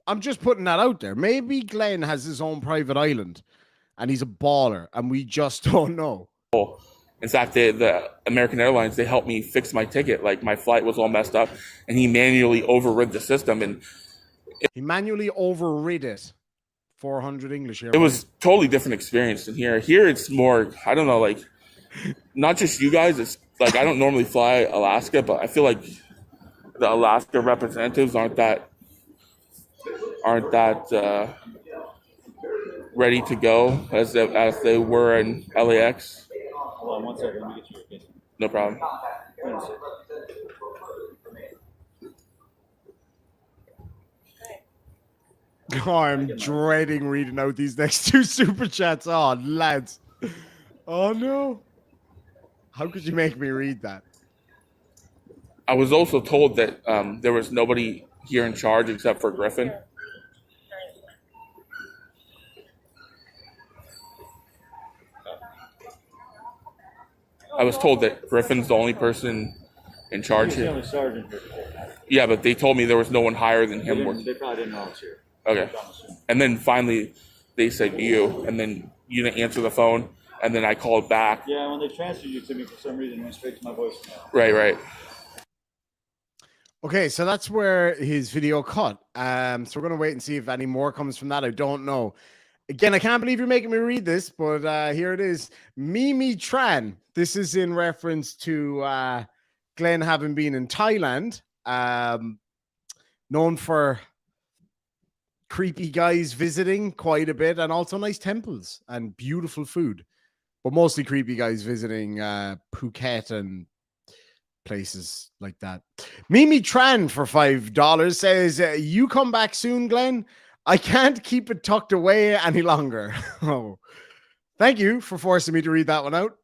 I'm just putting that out there. Maybe Glenn has his own private island and he's a baller and we just don't know. In fact, the American Airlines, they helped me fix my ticket. Like my flight was all messed up and he manually overrid the system. And he manually overrid it. 400 English here. It was totally different experience than here. Here it's more, I don't know, like not just you guys. It's like I don't normally fly Alaska, but I feel like the Alaska representatives aren't that ready to go as they were in LAX. Hold on 1 second. Let me get you your opinion. No problem. Oh, I'm dreading reading out these next two super chats. Oh, lads. Oh, no. How could you make me read that? I was also told that there was nobody here in charge except for Griffin. I was told that Griffin's the only person in charge He's the here. only sergeant here. Yeah, but they told me there was no one higher than him. They probably didn't know I was here. Okay. And then finally they said you, and then you didn't answer the phone, and then I called back. Yeah, when they transferred you to me, for some reason, it went straight to my voicemail. Right. Okay, so that's where his video cut. So we're going to wait and see if any more comes from that. I don't know. Again, I can't believe you're making me read this, but here it is. Mimi Tran. This is in reference to Glenn having been in Thailand, known for creepy guys visiting quite a bit and also nice temples and beautiful food, but mostly creepy guys visiting Phuket and places like that. Mimi Tran for $5 says, you come back soon, Glenn. I can't keep it tucked away any longer. Oh, thank you for forcing me to read that one out.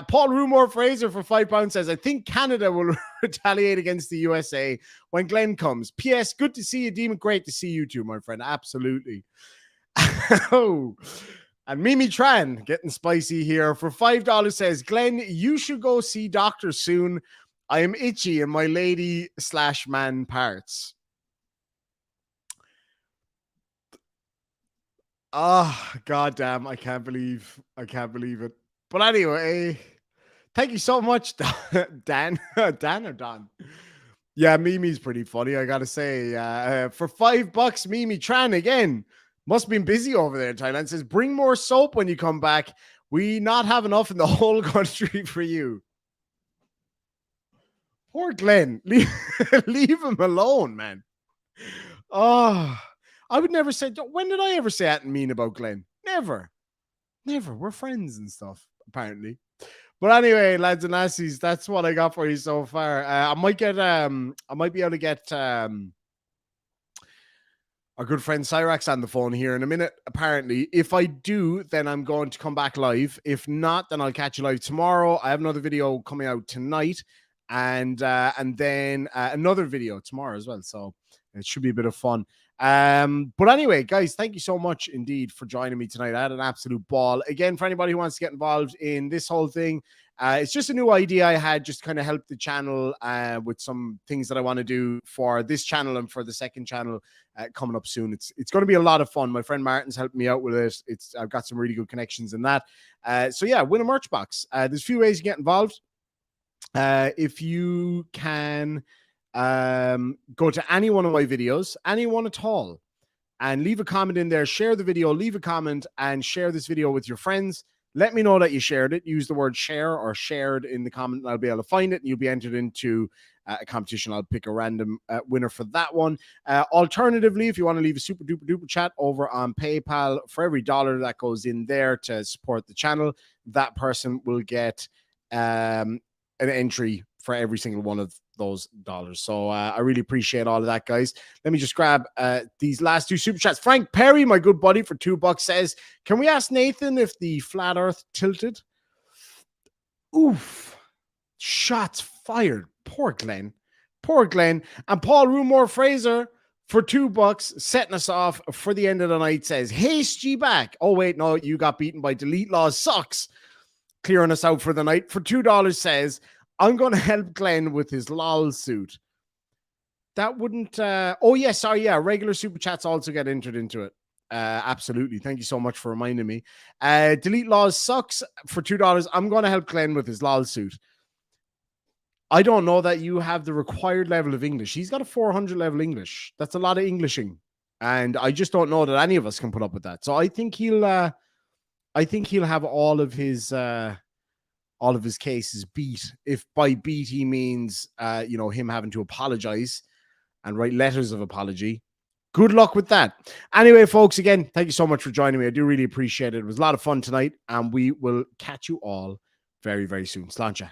Paul Rumor Fraser for £5 says, I think Canada will retaliate against the USA when Glenn comes. P.S. Good to see you, Demon. Great to see you too, my friend. Absolutely. Oh, and Mimi Tran getting spicy here for $5 says, Glenn, you should go see doctor soon. I am itchy in my lady/man parts. Ah, oh, goddamn! I can't believe it. But anyway, thank you so much, Dan. Dan or Don? Yeah, Mimi's pretty funny. I gotta say, for $5, Mimi Tran again must have been busy over there in Thailand. Says, bring more soap when you come back. We not have enough in the whole country for you. Poor Glenn. Leave him alone, man. Oh. I would never say, when did I ever say that mean about Glenn? Never. We're friends and stuff, apparently. But anyway, lads and lassies, that's what I got for you so far. I might be able to get our good friend Cyrax on the phone here in a minute, apparently. If I do, then I'm going to come back live. If not, then I'll catch you live tomorrow. I have another video coming out tonight and then another video tomorrow as well. So it should be a bit of fun. But anyway, guys, thank you so much indeed for joining me tonight. I had an absolute ball. Again, for anybody who wants to get involved in this whole thing, it's just a new idea I had, just kind of help the channel with some things that I want to do for this channel and for the second channel coming up soon. It's going to be a lot of fun. My friend Martin's helped me out with it. I've got some really good connections in that. So yeah, win a merch box. There's a few ways you get involved. If you can go to any one of my videos, anyone at all, and leave a comment in there, share the video, leave a comment, and share this video with your friends. Let me know that you shared it. Use the word share or shared in the comment, and I'll be able to find it, and you'll be entered into a competition. I'll pick a random winner for that one. Alternatively, if you want to leave a super duper duper chat over on PayPal, for every $1 that goes in there to support the channel, that person will get an entry for every single one of those dollars. So I really appreciate all of that, guys. Let me just grab these last two super chats. Frank Perry, my good buddy, for $2 says, can we ask Nathan if the flat earth tilted? Oof. Shots fired. Poor Glenn. Poor Glenn. And Paul Rumore Fraser for $2 setting us off for the end of the night says, haste ye back. Oh, wait, no, you got beaten by Delete Laws Sucks. Clearing us out for the night for $2 says, I'm going to help Glenn with his LOL suit. That wouldn't... oh, yeah, sorry, yeah. Regular super chats also get entered into it. Absolutely. Thank you so much for reminding me. Delete Laws Sucks for $2. I'm going to help Glenn with his LOL suit. I don't know that you have the required level of English. He's got a 400 level English. That's a lot of Englishing. And I just don't know that any of us can put up with that. So I think he'll have all of his cases beat. If by beat he means him having to apologize and write letters of apology. Good luck with that. Anyway, folks, again, thank you so much for joining me. I do really appreciate it. It was a lot of fun tonight, and we will catch you all very, very soon. Sláinte.